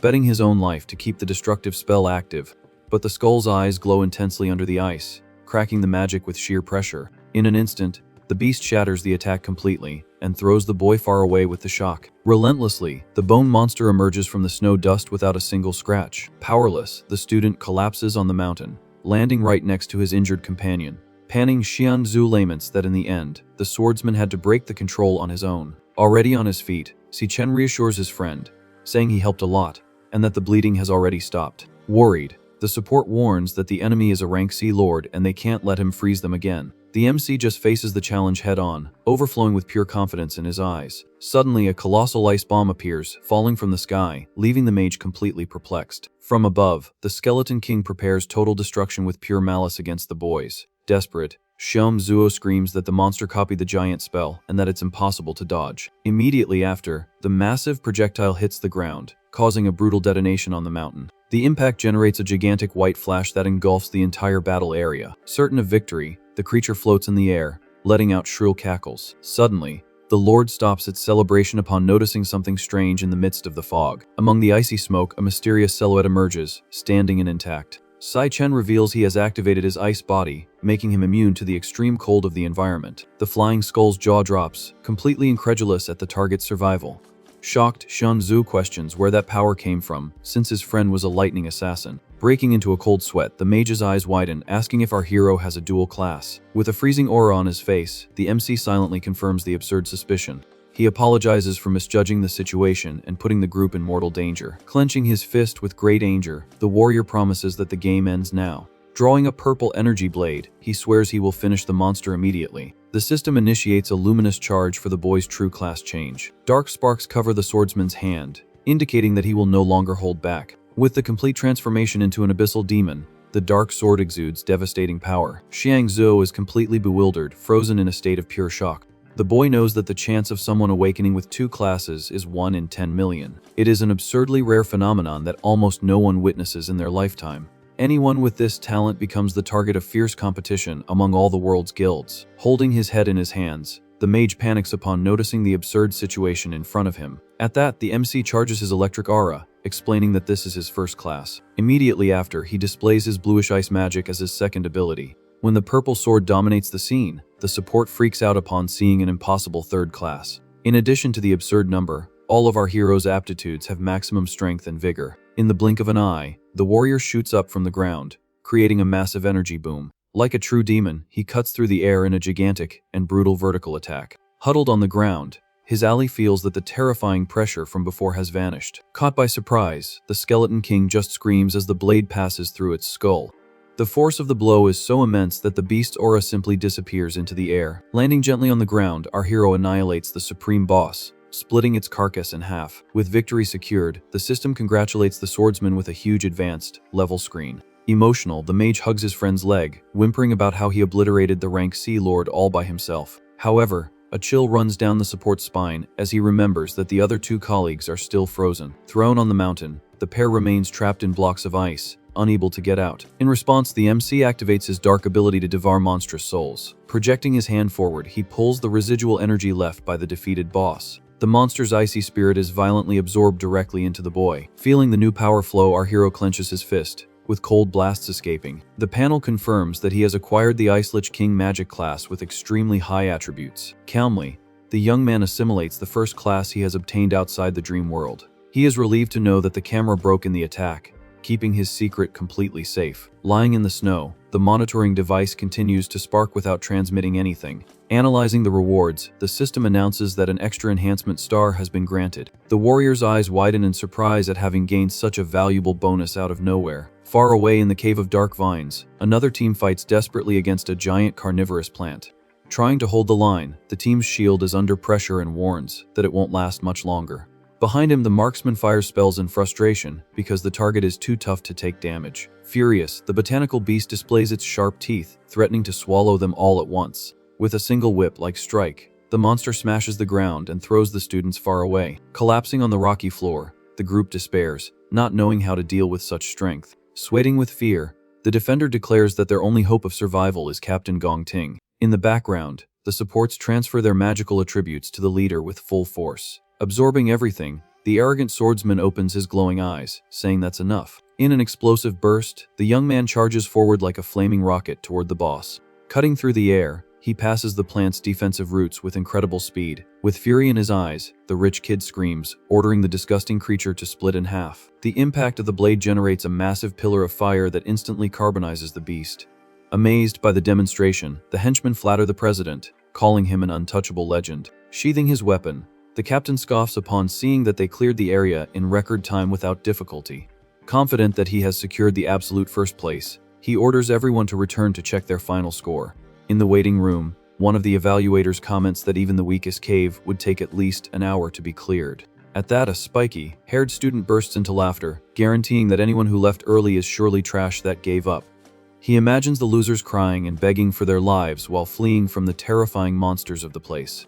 betting his own life to keep the destructive spell active. But the skull's eyes glow intensely under the ice, cracking the magic with sheer pressure. In an instant, the beast shatters the attack completely and throws the boy far away with the shock. Relentlessly, the bone monster emerges from the snow dust without a single scratch. Powerless, the student collapses on the mountain, landing right next to his injured companion. Panning, Shang Zhou laments that in the end, the swordsman had to break the control on his own. Already on his feet, Cchen reassures his friend, saying he helped a lot, and that the bleeding has already stopped. Worried, the support warns that the enemy is a rank C lord and they can't let him freeze them again. The MC just faces the challenge head-on, overflowing with pure confidence in his eyes. Suddenly, a colossal ice bomb appears, falling from the sky, leaving the mage completely perplexed. From above, the Skeleton King prepares total destruction with pure malice against the boys. Desperate, Xiong Zuo screams that the monster copied the giant spell and that it's impossible to dodge. Immediately after, the massive projectile hits the ground, causing a brutal detonation on the mountain. The impact generates a gigantic white flash that engulfs the entire battle area. Certain of victory, the creature floats in the air, letting out shrill cackles. Suddenly, the Lord stops its celebration upon noticing something strange in the midst of the fog. Among the icy smoke, a mysterious silhouette emerges, standing and intact. Cchen reveals he has activated his ice body, making him immune to the extreme cold of the environment. The flying skull's jaw drops, completely incredulous at the target's survival. Shocked, Xiong Zhu questions where that power came from, since his friend was a lightning assassin. Breaking into a cold sweat, the mage's eyes widen, asking if our hero has a dual class. With a freezing aura on his face, the MC silently confirms the absurd suspicion. He apologizes for misjudging the situation and putting the group in mortal danger. Clenching his fist with great anger, the warrior promises that the game ends now. Drawing a purple energy blade, he swears he will finish the monster immediately. The system initiates a luminous charge for the boy's true class change. Dark sparks cover the swordsman's hand, indicating that he will no longer hold back. With the complete transformation into an abyssal demon, the dark sword exudes devastating power. Xiong Zhou is completely bewildered, frozen in a state of pure shock. The boy knows that the chance of someone awakening with 2 classes is 1 in 10 million. It is an absurdly rare phenomenon that almost no one witnesses in their lifetime. Anyone with this talent becomes the target of fierce competition among all the world's guilds. Holding his head in his hands, the mage panics upon noticing the absurd situation in front of him. At that, the MC charges his electric aura, explaining that this is his first class. Immediately after, he displays his bluish ice magic as his second ability. When the purple sword dominates the scene, the support freaks out upon seeing an impossible third class. In addition to the absurd number, all of our heroes' aptitudes have maximum strength and vigor. In the blink of an eye, the warrior shoots up from the ground, creating a massive energy boom. Like a true demon, he cuts through the air in a gigantic and brutal vertical attack. Huddled on the ground, his ally feels that the terrifying pressure from before has vanished. Caught by surprise, the Skeleton King just screams as the blade passes through its skull. The force of the blow is so immense that the beast's aura simply disappears into the air. Landing gently on the ground, our hero annihilates the supreme boss, splitting its carcass in half. With victory secured, the system congratulates the swordsman with a huge advanced level screen. Emotional, the mage hugs his friend's leg, whimpering about how he obliterated the rank C Lord all by himself. However, a chill runs down the support's spine as he remembers that the other 2 colleagues are still frozen. Thrown on the mountain, the pair remains trapped in blocks of ice, unable to get out. In response, the MC activates his dark ability to devour monstrous souls. Projecting his hand forward, he pulls the residual energy left by the defeated boss. The monster's icy spirit is violently absorbed directly into the boy. Feeling the new power flow, our hero clenches his fist, with cold blasts escaping. The panel confirms that he has acquired the Ice Lich King magic class with extremely high attributes. Calmly, the young man assimilates the first class he has obtained outside the dream world. He is relieved to know that the camera broke in the attack, keeping his secret completely safe. Lying in the snow, the monitoring device continues to spark without transmitting anything. Analyzing the rewards, the system announces that an extra enhancement star has been granted. The warrior's eyes widen in surprise at having gained such a valuable bonus out of nowhere. Far away in the Cave of Dark Vines, another team fights desperately against a giant carnivorous plant. Trying to hold the line, the team's shield is under pressure and warns that it won't last much longer. Behind him, the marksman fires spells in frustration because the target is too tough to take damage. Furious, the botanical beast displays its sharp teeth, threatening to swallow them all at once. With a single whip-like strike, the monster smashes the ground and throws the students far away. Collapsing on the rocky floor, the group despairs, not knowing how to deal with such strength. Sweating with fear, the defender declares that their only hope of survival is Captain Gong Ting. In the background, the supports transfer their magical attributes to the leader with full force. Absorbing everything, the arrogant swordsman opens his glowing eyes, saying that's enough. In an explosive burst, the young man charges forward like a flaming rocket toward the boss. Cutting through the air, he passes the plant's defensive roots with incredible speed. With fury in his eyes, the rich kid screams, ordering the disgusting creature to split in half. The impact of the blade generates a massive pillar of fire that instantly carbonizes the beast. Amazed by the demonstration, the henchmen flatter the president, calling him an untouchable legend. Sheathing his weapon, the captain scoffs upon seeing that they cleared the area in record time without difficulty. Confident that he has secured the absolute first place, he orders everyone to return to check their final score. In the waiting room, one of the evaluators comments that even the weakest cave would take at least an hour to be cleared. At that, a spiky, haired student bursts into laughter, guaranteeing that anyone who left early is surely trash that gave up. He imagines the losers crying and begging for their lives while fleeing from the terrifying monsters of the place.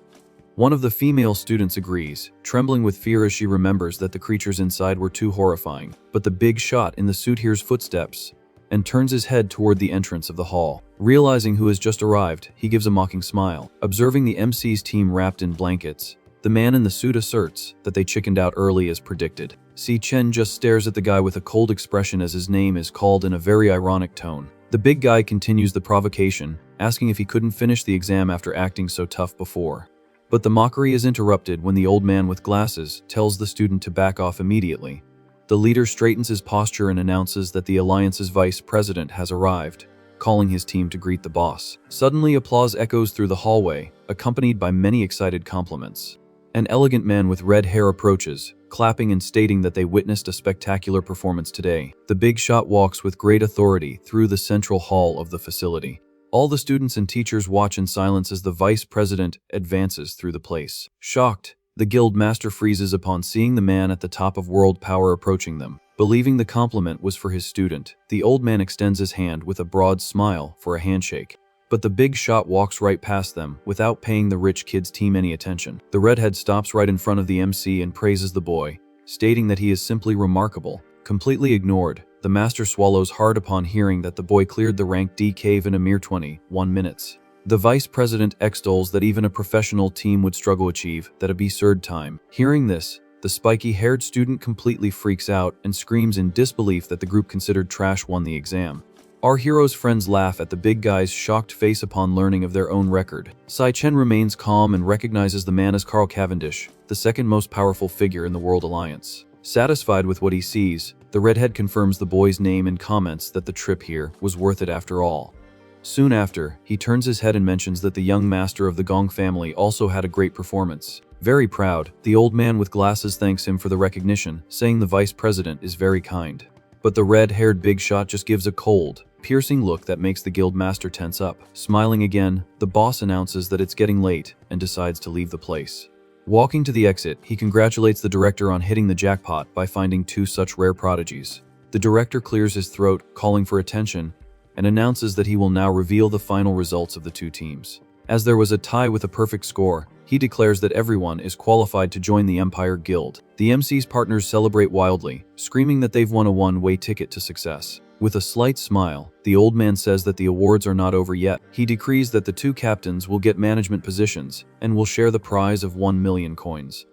One of the female students agrees, trembling with fear as she remembers that the creatures inside were too horrifying. But the big shot in the suit hears footsteps and turns his head toward the entrance of the hall. Realizing who has just arrived, he gives a mocking smile. Observing the MC's team wrapped in blankets, the man in the suit asserts that they chickened out early as predicted. Cchen just stares at the guy with a cold expression as his name is called in a very ironic tone. The big guy continues the provocation, asking if he couldn't finish the exam after acting so tough before. But the mockery is interrupted when the old man with glasses tells the student to back off immediately. The leader straightens his posture and announces that the Alliance's vice president has arrived, calling his team to greet the boss. Suddenly, applause echoes through the hallway, accompanied by many excited compliments. An elegant man with red hair approaches, clapping and stating that they witnessed a spectacular performance today. The big shot walks with great authority through the central hall of the facility. All the students and teachers watch in silence as the vice president advances through the place. Shocked, the guild master freezes upon seeing the man at the top of world power approaching them. Believing the compliment was for his student, the old man extends his hand with a broad smile for a handshake. But the big shot walks right past them without paying the rich kid's team any attention. The redhead stops right in front of the MC and praises the boy, stating that he is simply remarkable. Completely ignored, the master swallows hard upon hearing that the boy cleared the rank D cave in a mere 21 minutes. The vice president extols that even a professional team would struggle achieve that absurd time. Hearing this, the spiky-haired student completely freaks out and screams in disbelief that the group considered trash won the exam. Our hero's friends laugh at the big guy's shocked face upon learning of their own record. Cchen remains calm and recognizes the man as Carl Cavendish, the second most powerful figure in the World Alliance. Satisfied with what he sees, the redhead confirms the boy's name and comments that the trip here was worth it after all. Soon after, he turns his head and mentions that the young master of the Gong family also had a great performance. Very proud, the old man with glasses thanks him for the recognition, saying the vice president is very kind. But the red-haired big shot just gives a cold, piercing look that makes the guild master tense up. Smiling again, the boss announces that it's getting late and decides to leave the place. Walking to the exit, he congratulates the director on hitting the jackpot by finding two such rare prodigies. The director clears his throat, calling for attention, and announces that he will now reveal the final results of the two teams. As there was a tie with a perfect score, he declares that everyone is qualified to join the Empire Guild. The MC's partners celebrate wildly, screaming that they've won a one-way ticket to success. With a slight smile, the old man says that the awards are not over yet. He decrees that the two captains will get management positions and will share the prize of 1 million coins.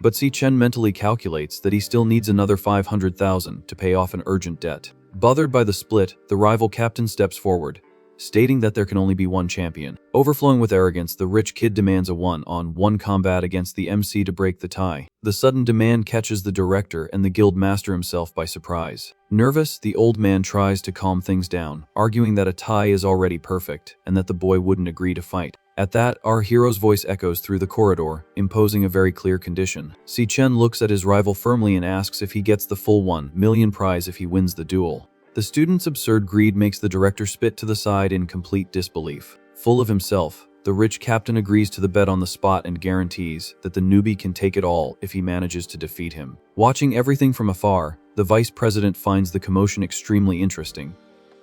But Cchen mentally calculates that he still needs another 500,000 to pay off an urgent debt. Bothered by the split, the rival captain steps forward, stating that there can only be one champion. Overflowing with arrogance, the rich kid demands a one-on-one combat against the MC to break the tie. The sudden demand catches the director and the guild master himself by surprise. Nervous, the old man tries to calm things down, arguing that a tie is already perfect and that the boy wouldn't agree to fight. At that, our hero's voice echoes through the corridor, imposing a very clear condition. Cchen looks at his rival firmly and asks if he gets the full 1 million prize if he wins the duel. The student's absurd greed makes the director spit to the side in complete disbelief. Full of himself, the rich captain agrees to the bet on the spot and guarantees that the newbie can take it all if he manages to defeat him. Watching everything from afar, the vice president finds the commotion extremely interesting.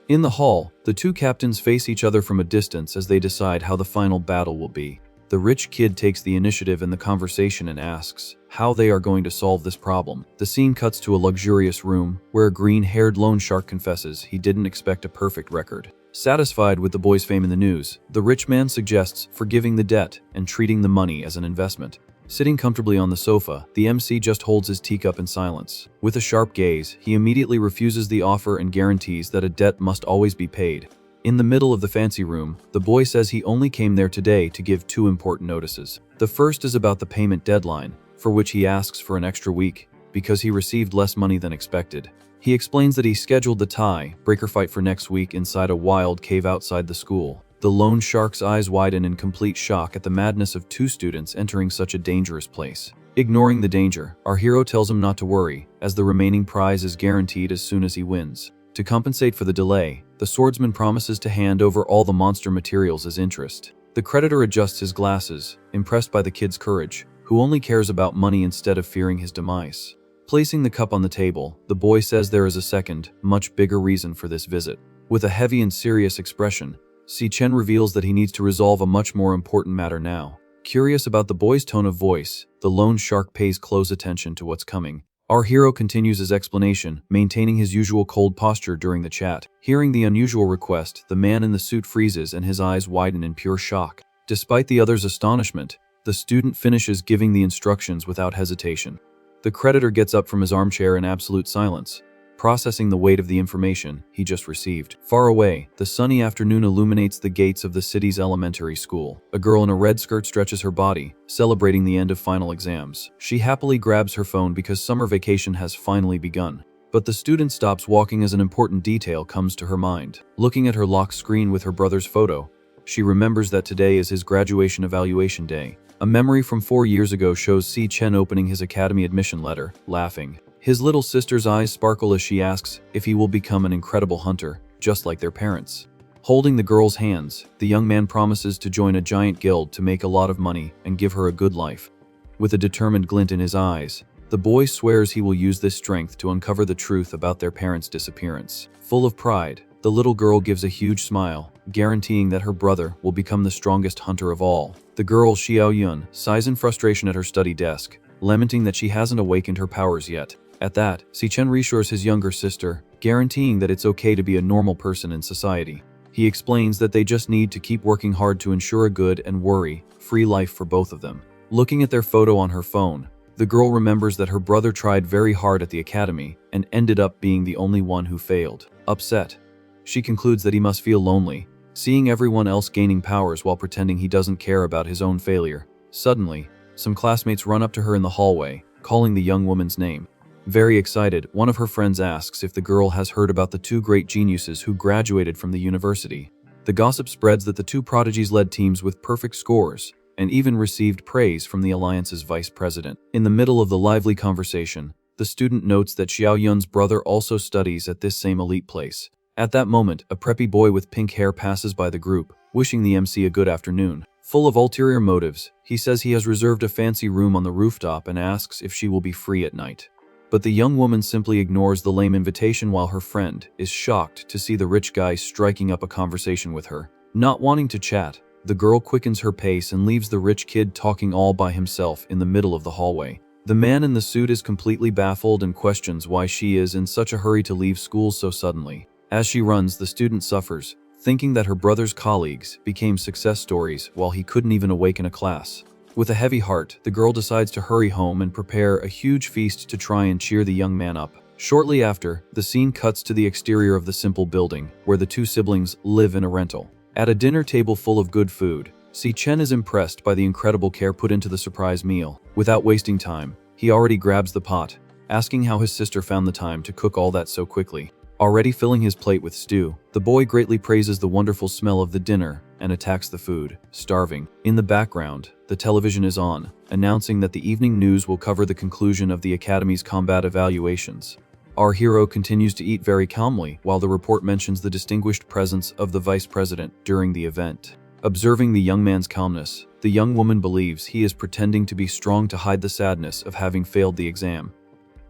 In the hall, the two captains face each other from a distance as they decide how the final battle will be. The rich kid takes the initiative in the conversation and asks how they are going to solve this problem. The scene cuts to a luxurious room where a green-haired loan shark confesses he didn't expect a perfect record. Satisfied with the boy's fame in the news, the rich man suggests forgiving the debt and treating the money as an investment. Sitting comfortably on the sofa, the MC just holds his teacup in silence. With a sharp gaze, he immediately refuses the offer and guarantees that a debt must always be paid. In the middle of the fancy room, the boy says he only came there today to give two important notices. The first is about the payment deadline, for which he asks for an extra week, because he received less money than expected. He explains that he scheduled the tie-breaker fight for next week inside a wild cave outside the school. The loan shark's eyes widen in complete shock at the madness of two students entering such a dangerous place. Ignoring the danger, our hero tells him not to worry, as the remaining prize is guaranteed as soon as he wins. To compensate for the delay, the swordsman promises to hand over all the monster materials as interest. The creditor adjusts his glasses, impressed by the kid's courage, who only cares about money instead of fearing his demise. Placing the cup on the table, the boy says there is a second, much bigger reason for this visit. With a heavy and serious expression, Cchen reveals that he needs to resolve a much more important matter now. Curious about the boy's tone of voice, the lone shark pays close attention to what's coming. Our hero continues his explanation, maintaining his usual cold posture during the chat. Hearing the unusual request, the man in the suit freezes and his eyes widen in pure shock. Despite the other's astonishment, the student finishes giving the instructions without hesitation. The creditor gets up from his armchair in absolute silence, processing the weight of the information he just received. Far away, the sunny afternoon illuminates the gates of the city's elementary school. A girl in a red skirt stretches her body, celebrating the end of final exams. She happily grabs her phone because summer vacation has finally begun. But the student stops walking as an important detail comes to her mind. Looking at her lock screen with her brother's photo, she remembers that today is his graduation evaluation day. A memory from 4 years ago shows Cchen opening his academy admission letter, laughing. His little sister's eyes sparkle as she asks if he will become an incredible hunter, just like their parents. Holding the girl's hands, the young man promises to join a giant guild to make a lot of money and give her a good life. With a determined glint in his eyes, the boy swears he will use this strength to uncover the truth about their parents' disappearance. Full of pride, the little girl gives a huge smile, guaranteeing that her brother will become the strongest hunter of all. The girl, Xiaoyun, sighs in frustration at her study desk, lamenting that she hasn't awakened her powers yet. At that, Cchen reassures his younger sister, guaranteeing that it's okay to be a normal person in society. He explains that they just need to keep working hard to ensure a good and worry-free life for both of them. Looking at their photo on her phone, the girl remembers that her brother tried very hard at the academy and ended up being the only one who failed. Upset, she concludes that he must feel lonely, seeing everyone else gaining powers while pretending he doesn't care about his own failure. Suddenly, some classmates run up to her in the hallway, calling the young woman's name. Very excited, one of her friends asks if the girl has heard about the 2 great geniuses who graduated from the university. The gossip spreads that the 2 prodigies led teams with perfect scores, and even received praise from the Alliance's vice president. In the middle of the lively conversation, the student notes that Xiaoyun's brother also studies at this same elite place. At that moment, a preppy boy with pink hair passes by the group, wishing the MC a good afternoon. Full of ulterior motives, he says he has reserved a fancy room on the rooftop and asks if she will be free at night. But the young woman simply ignores the lame invitation while her friend is shocked to see the rich guy striking up a conversation with her. Not wanting to chat, the girl quickens her pace and leaves the rich kid talking all by himself in the middle of the hallway. The man in the suit is completely baffled and questions why she is in such a hurry to leave school so suddenly. As she runs, the student suffers, thinking that her brother's colleagues became success stories while he couldn't even awaken a class. With a heavy heart, the girl decides to hurry home and prepare a huge feast to try and cheer the young man up. Shortly after, the scene cuts to the exterior of the simple building, where the 2 siblings live in a rental. At a dinner table full of good food, Cchen is impressed by the incredible care put into the surprise meal. Without wasting time, he already grabs the pot, asking how his sister found the time to cook all that so quickly. Already filling his plate with stew, the boy greatly praises the wonderful smell of the dinner and attacks the food, starving. In the background, the television is on, announcing that the evening news will cover the conclusion of the Academy's combat evaluations. Our hero continues to eat very calmly while the report mentions the distinguished presence of the vice president during the event. Observing the young man's calmness, the young woman believes he is pretending to be strong to hide the sadness of having failed the exam.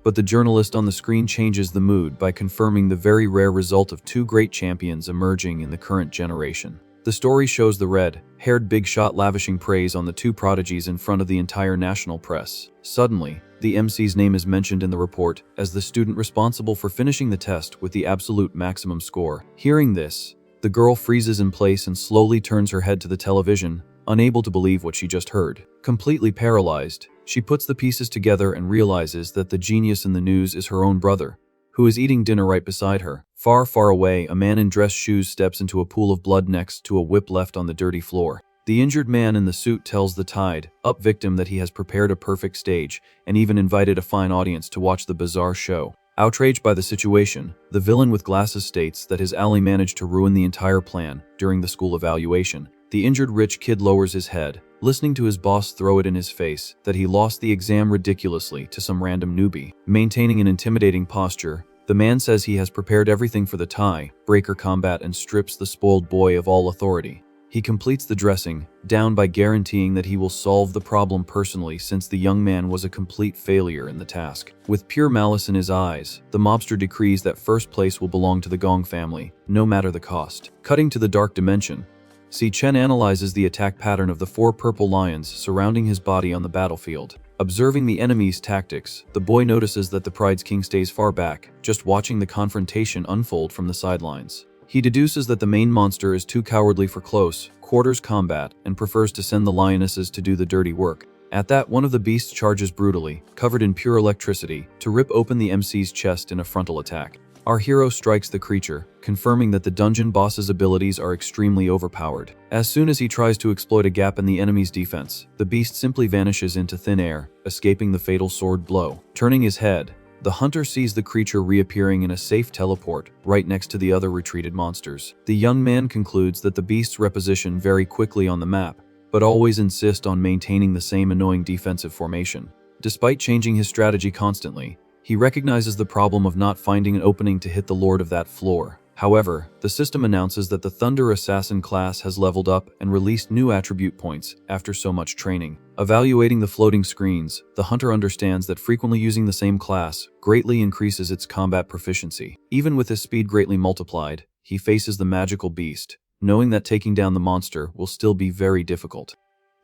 But the journalist on the screen changes the mood by confirming the very rare result of 2 great champions emerging in the current generation. The story shows the red-haired big shot lavishing praise on the 2 prodigies in front of the entire national press. Suddenly, the MC's name is mentioned in the report as the student responsible for finishing the test with the absolute maximum score. Hearing this, the girl freezes in place and slowly turns her head to the television, unable to believe what she just heard. Completely paralyzed, she puts the pieces together and realizes that the genius in the news is her own brother, who is eating dinner right beside her. Far, far away, a man in dress shoes steps into a pool of blood next to a whip left on the dirty floor. The injured man in the suit tells the tied-up victim that he has prepared a perfect stage and even invited a fine audience to watch the bizarre show. Outraged by the situation, the villain with glasses states that his ally managed to ruin the entire plan during the school evaluation. The injured rich kid lowers his head, listening to his boss throw it in his face that he lost the exam ridiculously to some random newbie. Maintaining an intimidating posture, the man says he has prepared everything for the tie-breaker combat and strips the spoiled boy of all authority. He completes the dressing down by guaranteeing that he will solve the problem personally, since the young man was a complete failure in the task. With pure malice in his eyes, the mobster decrees that first place will belong to the Gong family, no matter the cost. Cutting to the dark dimension, Cchen analyzes the attack pattern of the 4 purple lions surrounding his body on the battlefield. Observing the enemy's tactics, the boy notices that the Pride's king stays far back, just watching the confrontation unfold from the sidelines. He deduces that the main monster is too cowardly for close quarters combat and prefers to send the lionesses to do the dirty work. At that, one of the beasts charges brutally, covered in pure electricity, to rip open the MC's chest in a frontal attack. Our hero strikes the creature, confirming that the dungeon boss's abilities are extremely overpowered. As soon as he tries to exploit a gap in the enemy's defense, the beast simply vanishes into thin air, escaping the fatal sword blow. Turning his head, the hunter sees the creature reappearing in a safe teleport right next to the other retreated monsters. The young man concludes that the beasts reposition very quickly on the map, but always insist on maintaining the same annoying defensive formation. Despite changing his strategy constantly, he recognizes the problem of not finding an opening to hit the lord of that floor. However, the system announces that the Thunder Assassin class has leveled up and released new attribute points after so much training. Evaluating the floating screens, the hunter understands that frequently using the same class greatly increases its combat proficiency. Even with his speed greatly multiplied, he faces the magical beast, knowing that taking down the monster will still be very difficult.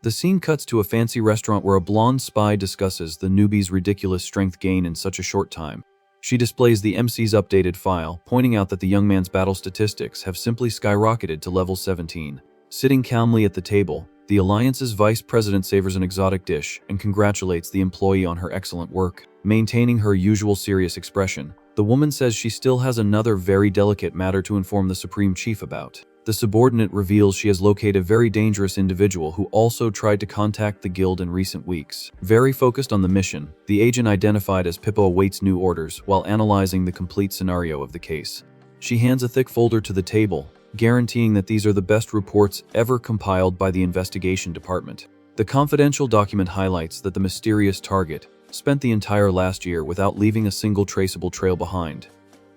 The scene cuts to a fancy restaurant where a blonde spy discusses the newbie's ridiculous strength gain in such a short time. She displays the MC's updated file, pointing out that the young man's battle statistics have simply skyrocketed to level 17. Sitting calmly at the table, the Alliance's vice president savors an exotic dish and congratulates the employee on her excellent work. Maintaining her usual serious expression, the woman says she still has another very delicate matter to inform the Supreme Chief about. The subordinate reveals she has located a very dangerous individual who also tried to contact the guild in recent weeks. Very focused on the mission, the agent identified as Pippo awaits new orders while analyzing the complete scenario of the case. She hands a thick folder to the table, guaranteeing that these are the best reports ever compiled by the investigation department. The confidential document highlights that the mysterious target spent the entire last year without leaving a single traceable trail behind.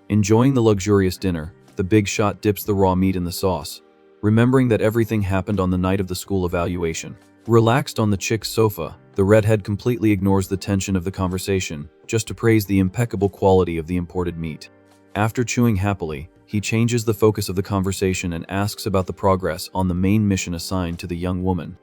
Enjoying the luxurious dinner, the big shot dips the raw meat in the sauce, remembering that everything happened on the night of the school evaluation. Relaxed on the chick's sofa, the redhead completely ignores the tension of the conversation, just to praise the impeccable quality of the imported meat. After chewing happily, he changes the focus of the conversation and asks about the progress on the main mission assigned to the young woman.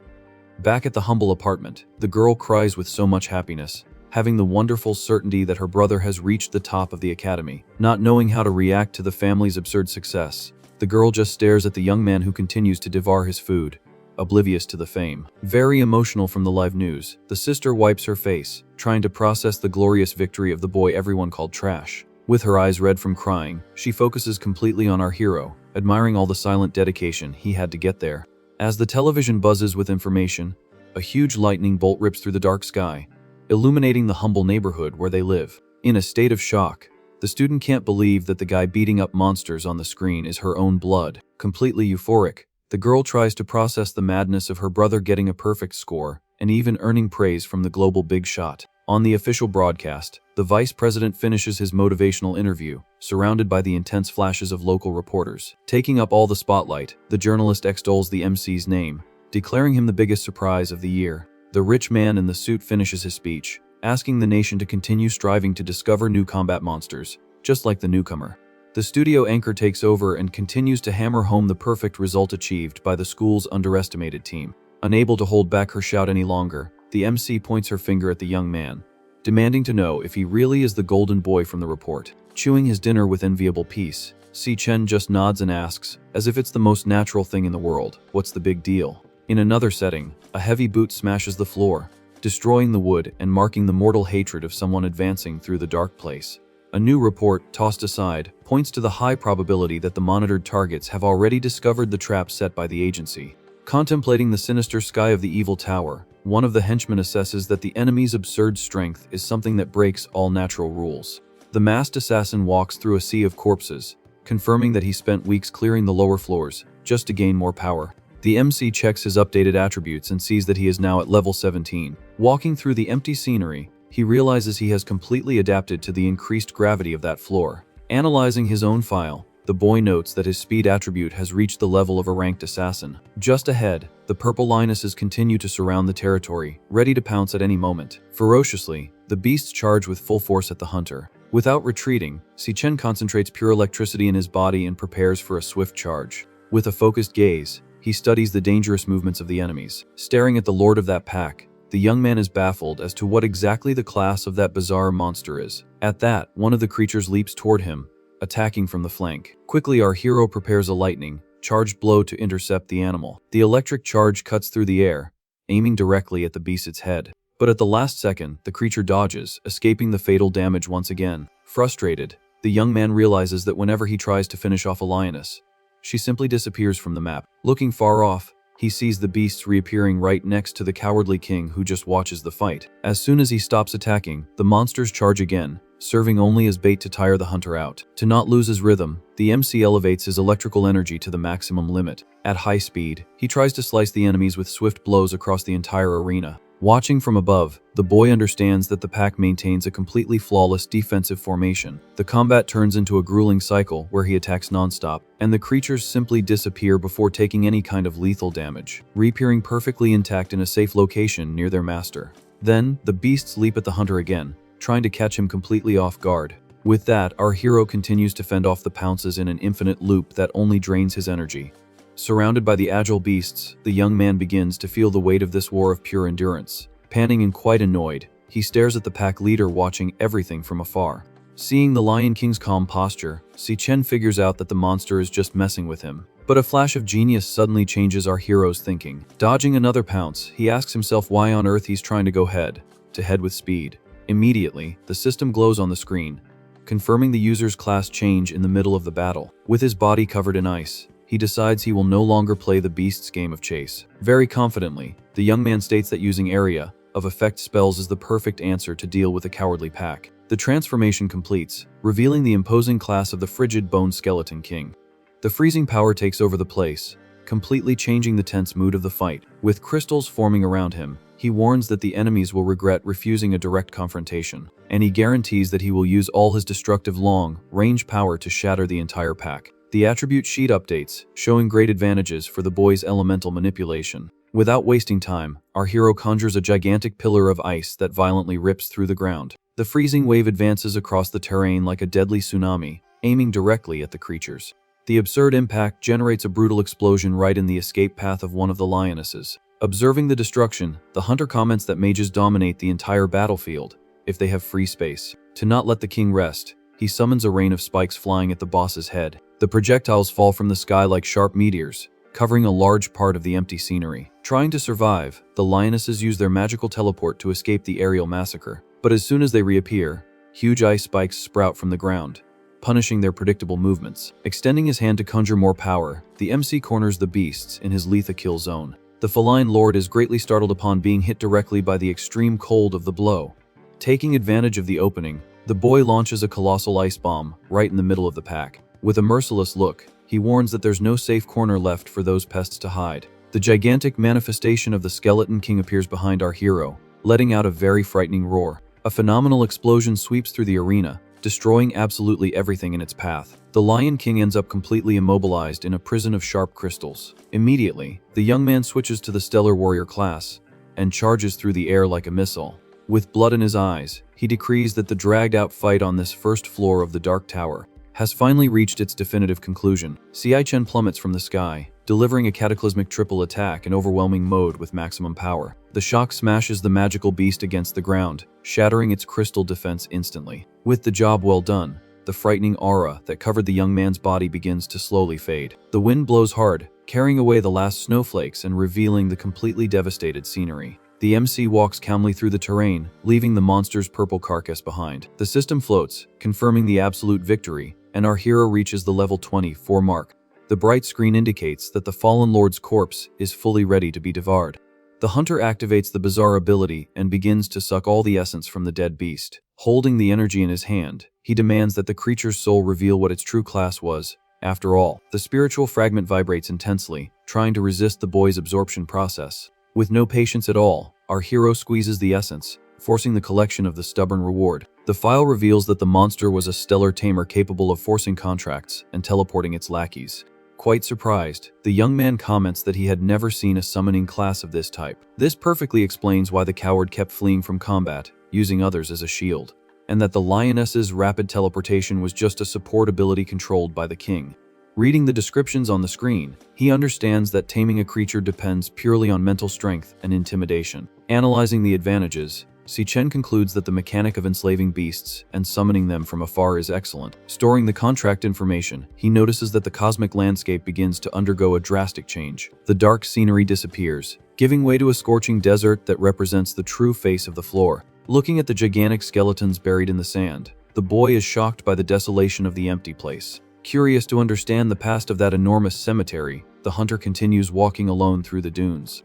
Back at the humble apartment, the girl cries with so much happiness, having the wonderful certainty that her brother has reached the top of the academy. Not knowing how to react to the family's absurd success, the girl just stares at the young man who continues to devour his food, oblivious to the fame. Very emotional from the live news, the sister wipes her face, trying to process the glorious victory of the boy everyone called trash. With her eyes red from crying, she focuses completely on our hero, admiring all the silent dedication he had to get there. As the television buzzes with information, a huge lightning bolt rips through the dark sky, illuminating the humble neighborhood where they live. In a state of shock, the student can't believe that the guy beating up monsters on the screen is her own blood. Completely euphoric, the girl tries to process the madness of her brother getting a perfect score and even earning praise from the global big shot. On the official broadcast, the vice president finishes his motivational interview, surrounded by the intense flashes of local reporters. Taking up all the spotlight, the journalist extols the MC's name, declaring him the biggest surprise of the year. The rich man in the suit finishes his speech, asking the nation to continue striving to discover new combat monsters, just like the newcomer. The studio anchor takes over and continues to hammer home the perfect result achieved by the school's underestimated team. Unable to hold back her shout any longer, the MC points her finger at the young man, demanding to know if he really is the golden boy from the report. Chewing his dinner with enviable peace, Cchen just nods and asks, as if it's the most natural thing in the world, what's the big deal? In another setting, a heavy boot smashes the floor, destroying the wood and marking the mortal hatred of someone advancing through the dark place. A new report, tossed aside, points to the high probability that the monitored targets have already discovered the trap set by the agency. Contemplating the sinister sky of the evil tower, one of the henchmen assesses that the enemy's absurd strength is something that breaks all natural rules. The masked assassin walks through a sea of corpses, confirming that he spent weeks clearing the lower floors, just to gain more power. The MC checks his updated attributes and sees that he is now at level 17. Walking through the empty scenery, he realizes he has completely adapted to the increased gravity of that floor. Analyzing his own file, the boy notes that his speed attribute has reached the level of a ranked assassin. Just ahead, the purple lionesses continue to surround the territory, ready to pounce at any moment. Ferociously, the beasts charge with full force at the hunter. Without retreating, Cchen concentrates pure electricity in his body and prepares for a swift charge. With a focused gaze, he studies the dangerous movements of the enemies. Staring at the lord of that pack, the young man is baffled as to what exactly the class of that bizarre monster is. At that, one of the creatures leaps toward him, attacking from the flank. Quickly, our hero prepares a lightning charged blow to intercept the animal. The electric charge cuts through the air, aiming directly at the beast's head. But at the last second, the creature dodges, escaping the fatal damage once again. Frustrated, the young man realizes that whenever he tries to finish off a lioness, she simply disappears from the map. Looking far off, he sees the beasts reappearing right next to the cowardly king who just watches the fight. As soon as he stops attacking, the monsters charge again, serving only as bait to tire the hunter out. To not lose his rhythm, the MC elevates his electrical energy to the maximum limit. At high speed, he tries to slice the enemies with swift blows across the entire arena. Watching from above, the boy understands that the pack maintains a completely flawless defensive formation. The combat turns into a grueling cycle where he attacks non-stop, and the creatures simply disappear before taking any kind of lethal damage, reappearing perfectly intact in a safe location near their master. Then, the beasts leap at the hunter again, trying to catch him completely off guard. With that, our hero continues to fend off the pounces in an infinite loop that only drains his energy. Surrounded by the agile beasts, the young man begins to feel the weight of this war of pure endurance. Panting and quite annoyed, he stares at the pack leader watching everything from afar. Seeing the Lion King's calm posture, Cchen figures out that the monster is just messing with him. But a flash of genius suddenly changes our hero's thinking. Dodging another pounce, he asks himself why on earth he's trying to go head-to-head with speed. Immediately, the system glows on the screen, confirming the user's class change in the middle of the battle. With his body covered in ice, he decides he will no longer play the beast's game of chase. Very confidently, the young man states that using area of effect spells is the perfect answer to deal with a cowardly pack. The transformation completes, revealing the imposing class of the frigid bone skeleton king. The freezing power takes over the place, completely changing the tense mood of the fight. With crystals forming around him, he warns that the enemies will regret refusing a direct confrontation, and he guarantees that he will use all his destructive long-range power to shatter the entire pack. The attribute sheet updates, showing great advantages for the boy's elemental manipulation. Without wasting time, our hero conjures a gigantic pillar of ice that violently rips through the ground. The freezing wave advances across the terrain like a deadly tsunami, aiming directly at the creatures. The absurd impact generates a brutal explosion right in the escape path of one of the lionesses. Observing the destruction, the hunter comments that mages dominate the entire battlefield if they have free space. To not let the king rest, he summons a rain of spikes flying at the boss's head. The projectiles fall from the sky like sharp meteors, covering a large part of the empty scenery. Trying to survive, the lionesses use their magical teleport to escape the aerial massacre. But as soon as they reappear, huge ice spikes sprout from the ground, punishing their predictable movements. Extending his hand to conjure more power, the MC corners the beasts in his lethal kill zone. The feline lord is greatly startled upon being hit directly by the extreme cold of the blow. Taking advantage of the opening, the boy launches a colossal ice bomb right in the middle of the pack. With a merciless look, he warns that there's no safe corner left for those pests to hide. The gigantic manifestation of the Skeleton King appears behind our hero, letting out a very frightening roar. A phenomenal explosion sweeps through the arena, destroying absolutely everything in its path. The Lion King ends up completely immobilized in a prison of sharp crystals. Immediately, the young man switches to the Stellar Warrior class and charges through the air like a missile. With blood in his eyes, he decrees that the dragged-out fight on this first floor of the Dark Tower has finally reached its definitive conclusion. Cchen plummets from the sky, delivering a cataclysmic triple attack in overwhelming mode with maximum power. The shock smashes the magical beast against the ground, shattering its crystal defense instantly. With the job well done, the frightening aura that covered the young man's body begins to slowly fade. The wind blows hard, carrying away the last snowflakes and revealing the completely devastated scenery. The MC walks calmly through the terrain, leaving the monster's purple carcass behind. The system floats, confirming the absolute victory, and our hero reaches the level 24 mark. The bright screen indicates that the fallen lord's corpse is fully ready to be devoured. The hunter activates the bizarre ability and begins to suck all the essence from the dead beast. Holding the energy in his hand, he demands that the creature's soul reveal what its true class was. After all, the spiritual fragment vibrates intensely, trying to resist the boy's absorption process. With no patience at all, our hero squeezes the essence, forcing the collection of the stubborn reward. The file reveals that the monster was a stellar tamer capable of forcing contracts and teleporting its lackeys. Quite surprised, the young man comments that he had never seen a summoning class of this type. This perfectly explains why the coward kept fleeing from combat, using others as a shield, and that the lioness's rapid teleportation was just a support ability controlled by the king. Reading the descriptions on the screen, he understands that taming a creature depends purely on mental strength and intimidation. Analyzing the advantages, Cchen concludes that the mechanic of enslaving beasts and summoning them from afar is excellent. Storing the contract information, he notices that the cosmic landscape begins to undergo a drastic change. The dark scenery disappears, giving way to a scorching desert that represents the true face of the floor. Looking at the gigantic skeletons buried in the sand, the boy is shocked by the desolation of the empty place. Curious to understand the past of that enormous cemetery, the hunter continues walking alone through the dunes.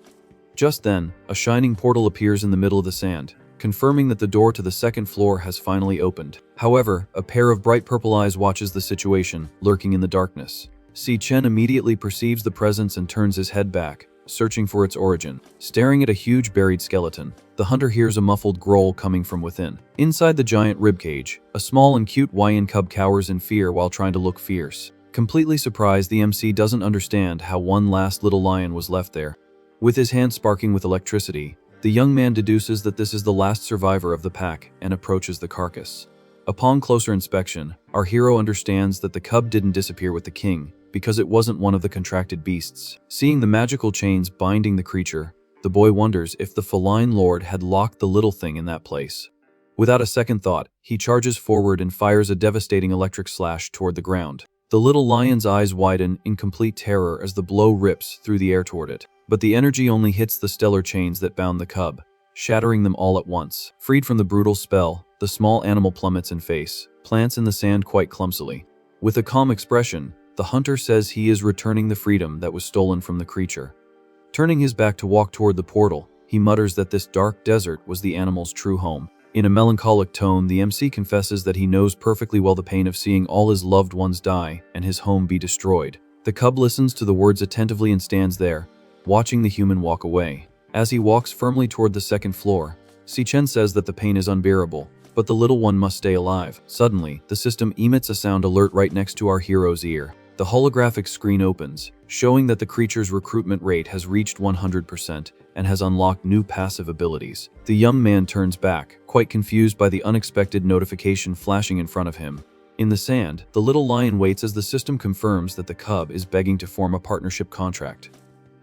Just then, a shining portal appears in the middle of the sand, confirming that the door to the second floor has finally opened. However, a pair of bright purple eyes watches the situation, lurking in the darkness. Cchen immediately perceives the presence and turns his head back, searching for its origin. Staring at a huge buried skeleton, the hunter hears a muffled growl coming from within. Inside the giant ribcage, a small and cute YN cub cowers in fear while trying to look fierce. Completely surprised, the MC doesn't understand how one last little lion was left there. With his hand sparking with electricity, the young man deduces that this is the last survivor of the pack and approaches the carcass. Upon closer inspection, our hero understands that the cub didn't disappear with the king, because it wasn't one of the contracted beasts. Seeing the magical chains binding the creature, the boy wonders if the feline lord had locked the little thing in that place. Without a second thought, he charges forward and fires a devastating electric slash toward the ground. The little lion's eyes widen in complete terror as the blow rips through the air toward it. But the energy only hits the stellar chains that bound the cub, shattering them all at once. Freed from the brutal spell, the small animal plummets in face, plants in the sand quite clumsily. With a calm expression, the hunter says he is returning the freedom that was stolen from the creature. Turning his back to walk toward the portal, he mutters that this dark desert was the animal's true home. In a melancholic tone, the MC confesses that he knows perfectly well the pain of seeing all his loved ones die and his home be destroyed. The cub listens to the words attentively and stands there, watching the human walk away. As he walks firmly toward the second floor, Cchen says that the pain is unbearable, but the little one must stay alive. Suddenly, the system emits a sound alert right next to our hero's ear. The holographic screen opens, showing that the creature's recruitment rate has reached 100% and has unlocked new passive abilities. The young man turns back, quite confused by the unexpected notification flashing in front of him. In the sand, the little lion waits as the system confirms that the cub is begging to form a partnership contract.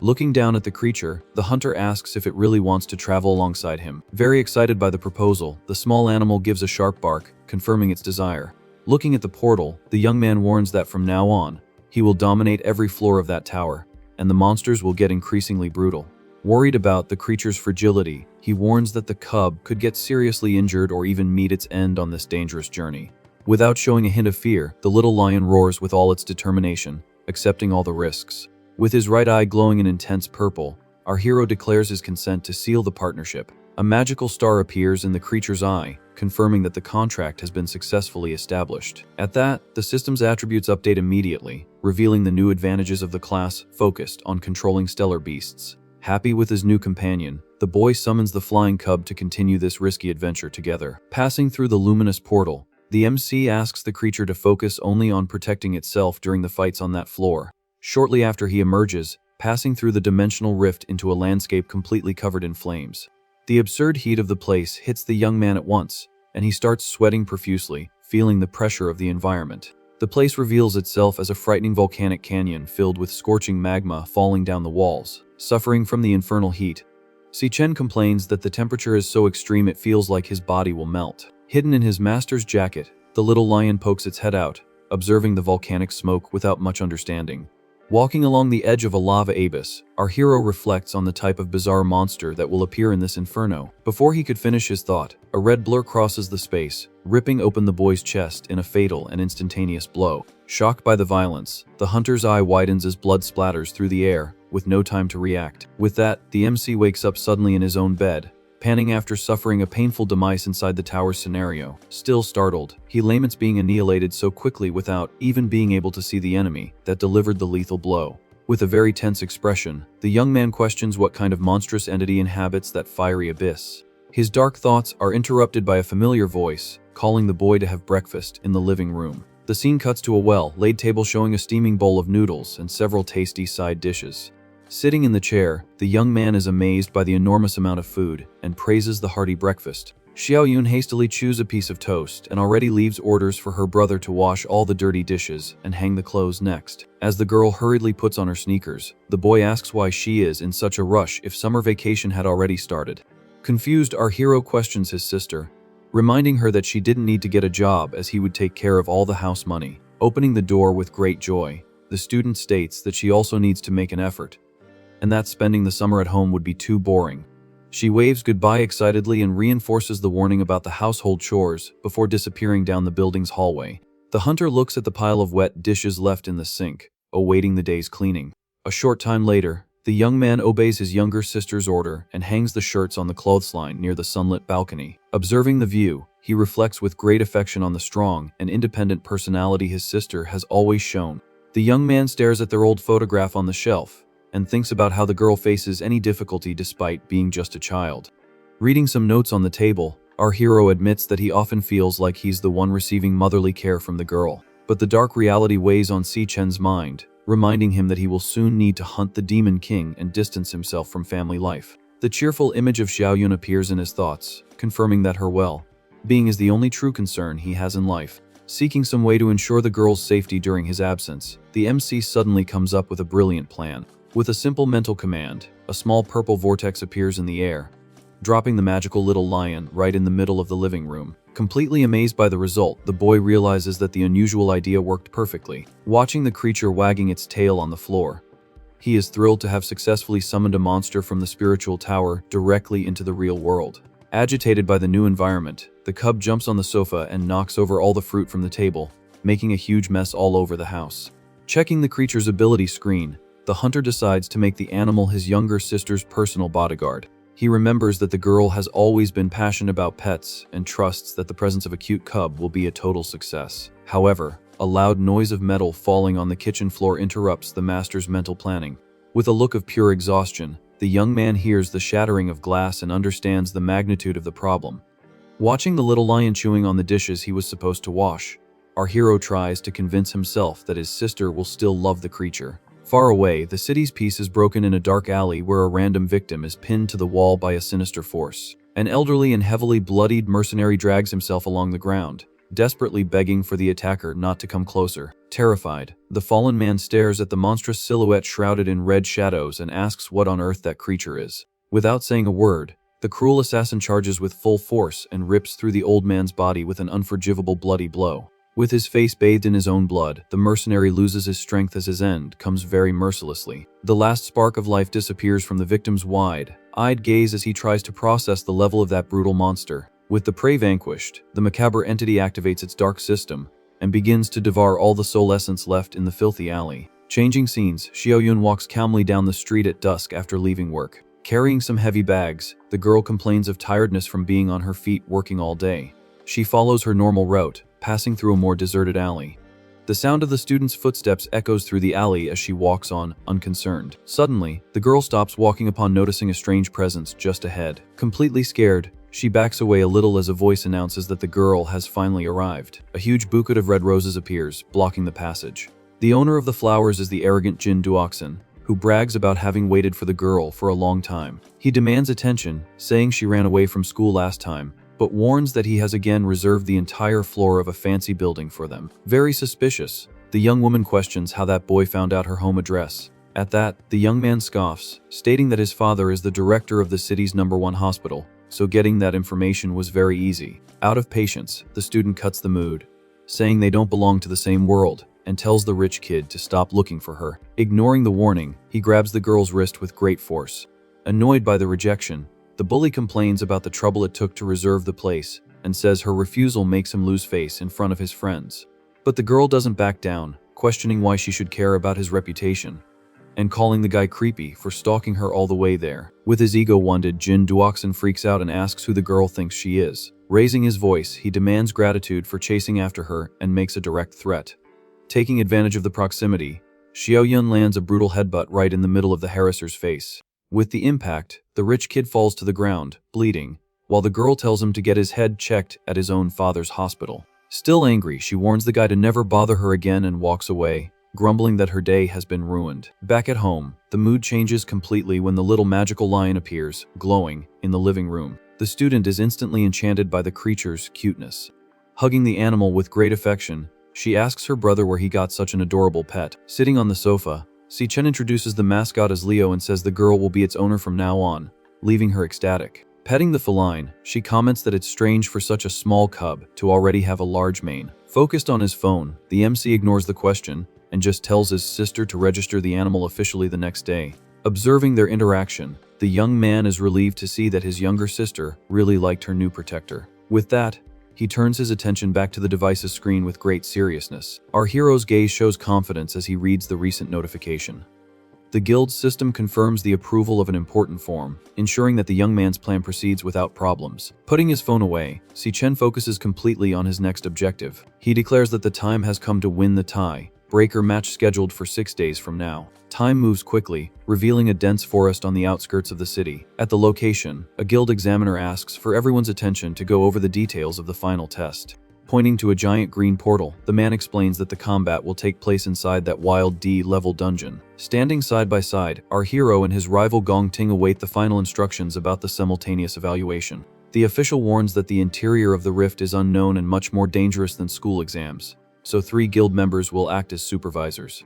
Looking down at the creature, the hunter asks if it really wants to travel alongside him. Very excited by the proposal, the small animal gives a sharp bark, confirming its desire. Looking at the portal, the young man warns that from now on, he will dominate every floor of that tower, and the monsters will get increasingly brutal. Worried about the creature's fragility, he warns that the cub could get seriously injured or even meet its end on this dangerous journey. Without showing a hint of fear, the little lion roars with all its determination, accepting all the risks. With his right eye glowing an intense purple, our hero declares his consent to seal the partnership. A magical star appears in the creature's eye, confirming that the contract has been successfully established. At that, the system's attributes update immediately, revealing the new advantages of the class focused on controlling stellar beasts. Happy with his new companion, the boy summons the flying cub to continue this risky adventure together. Passing through the luminous portal, the MC asks the creature to focus only on protecting itself during the fights on that floor. Shortly after he emerges, passing through the dimensional rift into a landscape completely covered in flames. The absurd heat of the place hits the young man at once, and he starts sweating profusely, feeling the pressure of the environment. The place reveals itself as a frightening volcanic canyon filled with scorching magma falling down the walls. Suffering from the infernal heat, Cchen complains that the temperature is so extreme it feels like his body will melt. Hidden in his master's jacket, the little lion pokes its head out, observing the volcanic smoke without much understanding. Walking along the edge of a lava abyss, our hero reflects on the type of bizarre monster that will appear in this inferno. Before he could finish his thought, a red blur crosses the space, ripping open the boy's chest in a fatal and instantaneous blow. Shocked by the violence, the hunter's eye widens as blood splatters through the air, with no time to react. With that, the MC wakes up suddenly in his own bed, panting after suffering a painful demise inside the tower's scenario. Still startled, he laments being annihilated so quickly without even being able to see the enemy that delivered the lethal blow. With a very tense expression, the young man questions what kind of monstrous entity inhabits that fiery abyss. His dark thoughts are interrupted by a familiar voice, calling the boy to have breakfast in the living room. The scene cuts to a well-laid table showing a steaming bowl of noodles and several tasty side dishes. Sitting in the chair, the young man is amazed by the enormous amount of food and praises the hearty breakfast. Xiaoyun hastily chews a piece of toast and already leaves orders for her brother to wash all the dirty dishes and hang the clothes next. As the girl hurriedly puts on her sneakers, the boy asks why she is in such a rush if summer vacation had already started. Confused, our hero questions his sister, reminding her that she didn't need to get a job as he would take care of all the house money. Opening the door with great joy, the student states that she also needs to make an effort, and that spending the summer at home would be too boring. She waves goodbye excitedly and reinforces the warning about the household chores before disappearing down the building's hallway. The hunter looks at the pile of wet dishes left in the sink, awaiting the day's cleaning. A short time later, the young man obeys his younger sister's order and hangs the shirts on the clothesline near the sunlit balcony. Observing the view, he reflects with great affection on the strong and independent personality his sister has always shown. The young man stares at their old photograph on the shelf and thinks about how the girl faces any difficulty despite being just a child. Reading some notes on the table, our hero admits that he often feels like he's the one receiving motherly care from the girl. But the dark reality weighs on Chen's mind, reminding him that he will soon need to hunt the Demon King and distance himself from family life. The cheerful image of Xiaoyun appears in his thoughts, confirming that her well-being is the only true concern he has in life. Seeking some way to ensure the girl's safety during his absence, the MC suddenly comes up with a brilliant plan. With a simple mental command, a small purple vortex appears in the air, dropping the magical little lion right in the middle of the living room. Completely amazed by the result, the boy realizes that the unusual idea worked perfectly. Watching the creature wagging its tail on the floor, he is thrilled to have successfully summoned a monster from the spiritual tower directly into the real world. Agitated by the new environment, the cub jumps on the sofa and knocks over all the fruit from the table, making a huge mess all over the house. Checking the creature's ability screen, the hunter decides to make the animal his younger sister's personal bodyguard. He remembers that the girl has always been passionate about pets and trusts that the presence of a cute cub will be a total success. However, a loud noise of metal falling on the kitchen floor interrupts the master's mental planning. With a look of pure exhaustion, the young man hears the shattering of glass and understands the magnitude of the problem. Watching the little lion chewing on the dishes he was supposed to wash, our hero tries to convince himself that his sister will still love the creature. Far away, the city's peace is broken in a dark alley where a random victim is pinned to the wall by a sinister force. An elderly and heavily bloodied mercenary drags himself along the ground, desperately begging for the attacker not to come closer. Terrified, the fallen man stares at the monstrous silhouette shrouded in red shadows and asks what on earth that creature is. Without saying a word, the cruel assassin charges with full force and rips through the old man's body with an unforgivable bloody blow. With his face bathed in his own blood, the mercenary loses his strength as his end comes very mercilessly. The last spark of life disappears from the victim's wide-eyed gaze as he tries to process the level of that brutal monster. With the prey vanquished, the macabre entity activates its dark system and begins to devour all the soul essence left in the filthy alley. Changing scenes, Xiaoyun walks calmly down the street at dusk after leaving work. Carrying some heavy bags, the girl complains of tiredness from being on her feet working all day. She follows her normal route, passing through a more deserted alley. The sound of the student's footsteps echoes through the alley as she walks on, unconcerned. Suddenly, the girl stops walking upon noticing a strange presence just ahead. Completely scared, she backs away a little as a voice announces that the girl has finally arrived. A huge bouquet of red roses appears, blocking the passage. The owner of the flowers is the arrogant Jin Duoxin, who brags about having waited for the girl for a long time. He demands attention, saying she ran away from school last time, but warns that he has again reserved the entire floor of a fancy building for them. Very suspicious, the young woman questions how that boy found out her home address. At that, the young man scoffs, stating that his father is the director of the city's #1 hospital, so getting that information was very easy. Out of patience, the student cuts the mood, saying they don't belong to the same world, and tells the rich kid to stop looking for her. Ignoring the warning, he grabs the girl's wrist with great force. Annoyed by the rejection, the bully complains about the trouble it took to reserve the place and says her refusal makes him lose face in front of his friends. But the girl doesn't back down, questioning why she should care about his reputation, and calling the guy creepy for stalking her all the way there. With his ego wounded, Jin Duoxin freaks out and asks who the girl thinks she is. Raising his voice, he demands gratitude for chasing after her and makes a direct threat. Taking advantage of the proximity, Xiaoyun lands a brutal headbutt right in the middle of the harasser's face. With the impact, the rich kid falls to the ground, bleeding, while the girl tells him to get his head checked at his own father's hospital. Still angry, she warns the guy to never bother her again and walks away, grumbling that her day has been ruined. Back at home, the mood changes completely when the little magical lion appears, glowing, in the living room. The student is instantly enchanted by the creature's cuteness. Hugging the animal with great affection, she asks her brother where he got such an adorable pet. Sitting on the sofa, Cchen introduces the mascot as Leo and says the girl will be its owner from now on, leaving her ecstatic. Petting the feline, she comments that it's strange for such a small cub to already have a large mane. Focused on his phone, the MC ignores the question and just tells his sister to register the animal officially the next day. Observing their interaction, the young man is relieved to see that his younger sister really liked her new protector. With that, he turns his attention back to the device's screen with great seriousness. Our hero's gaze shows confidence as he reads the recent notification. The guild's system confirms the approval of an important form, ensuring that the young man's plan proceeds without problems. Putting his phone away, Cchen focuses completely on his next objective. He declares that the time has come to win the tie-breaker match scheduled for 6 days from now. Time moves quickly, revealing a dense forest on the outskirts of the city. At the location, a guild examiner asks for everyone's attention to go over the details of the final test. Pointing to a giant green portal, the man explains that the combat will take place inside that wild D-level dungeon. Standing side by side, our hero and his rival Gong Ting await the final instructions about the simultaneous evaluation. The official warns that the interior of the rift is unknown and much more dangerous than school exams, so 3 guild members will act as supervisors.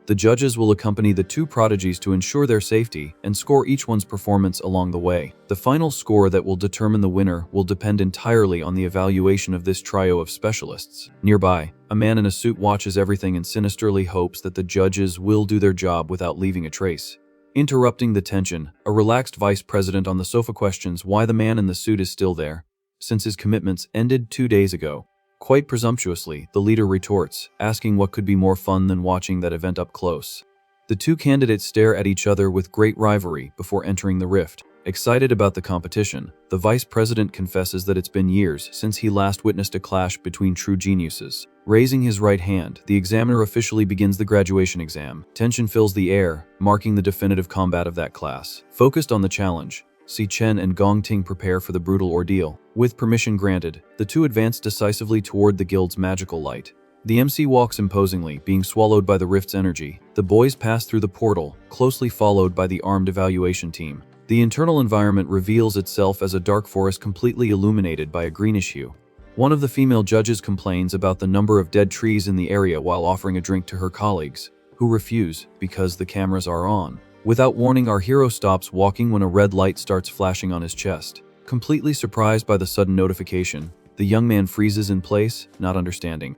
The judges will accompany the 2 prodigies to ensure their safety and score each one's performance along the way. The final score that will determine the winner will depend entirely on the evaluation of this trio of specialists. Nearby, a man in a suit watches everything and sinisterly hopes that the judges will do their job without leaving a trace. Interrupting the tension, a relaxed vice president on the sofa questions why the man in the suit is still there, since his commitments ended 2 days ago. Quite presumptuously, the leader retorts, asking what could be more fun than watching that event up close. The 2 candidates stare at each other with great rivalry before entering the rift. Excited about the competition, the vice president confesses that it's been years since he last witnessed a clash between true geniuses. Raising his right hand, the examiner officially begins the graduation exam. Tension fills the air, marking the definitive combat of that class. Focused on the challenge, Cchen and Gong Ting prepare for the brutal ordeal. With permission granted, the 2 advance decisively toward the guild's magical light. The MC walks imposingly, being swallowed by the rift's energy. The boys pass through the portal, closely followed by the armed evaluation team. The internal environment reveals itself as a dark forest completely illuminated by a greenish hue. One of the female judges complains about the number of dead trees in the area while offering a drink to her colleagues, who refuse because the cameras are on. Without warning, our hero stops walking when a red light starts flashing on his chest. Completely surprised by the sudden notification, the young man freezes in place, not understanding.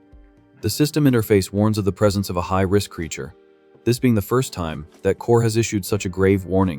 The system interface warns of the presence of a high-risk creature, this being the first time that Core has issued such a grave warning.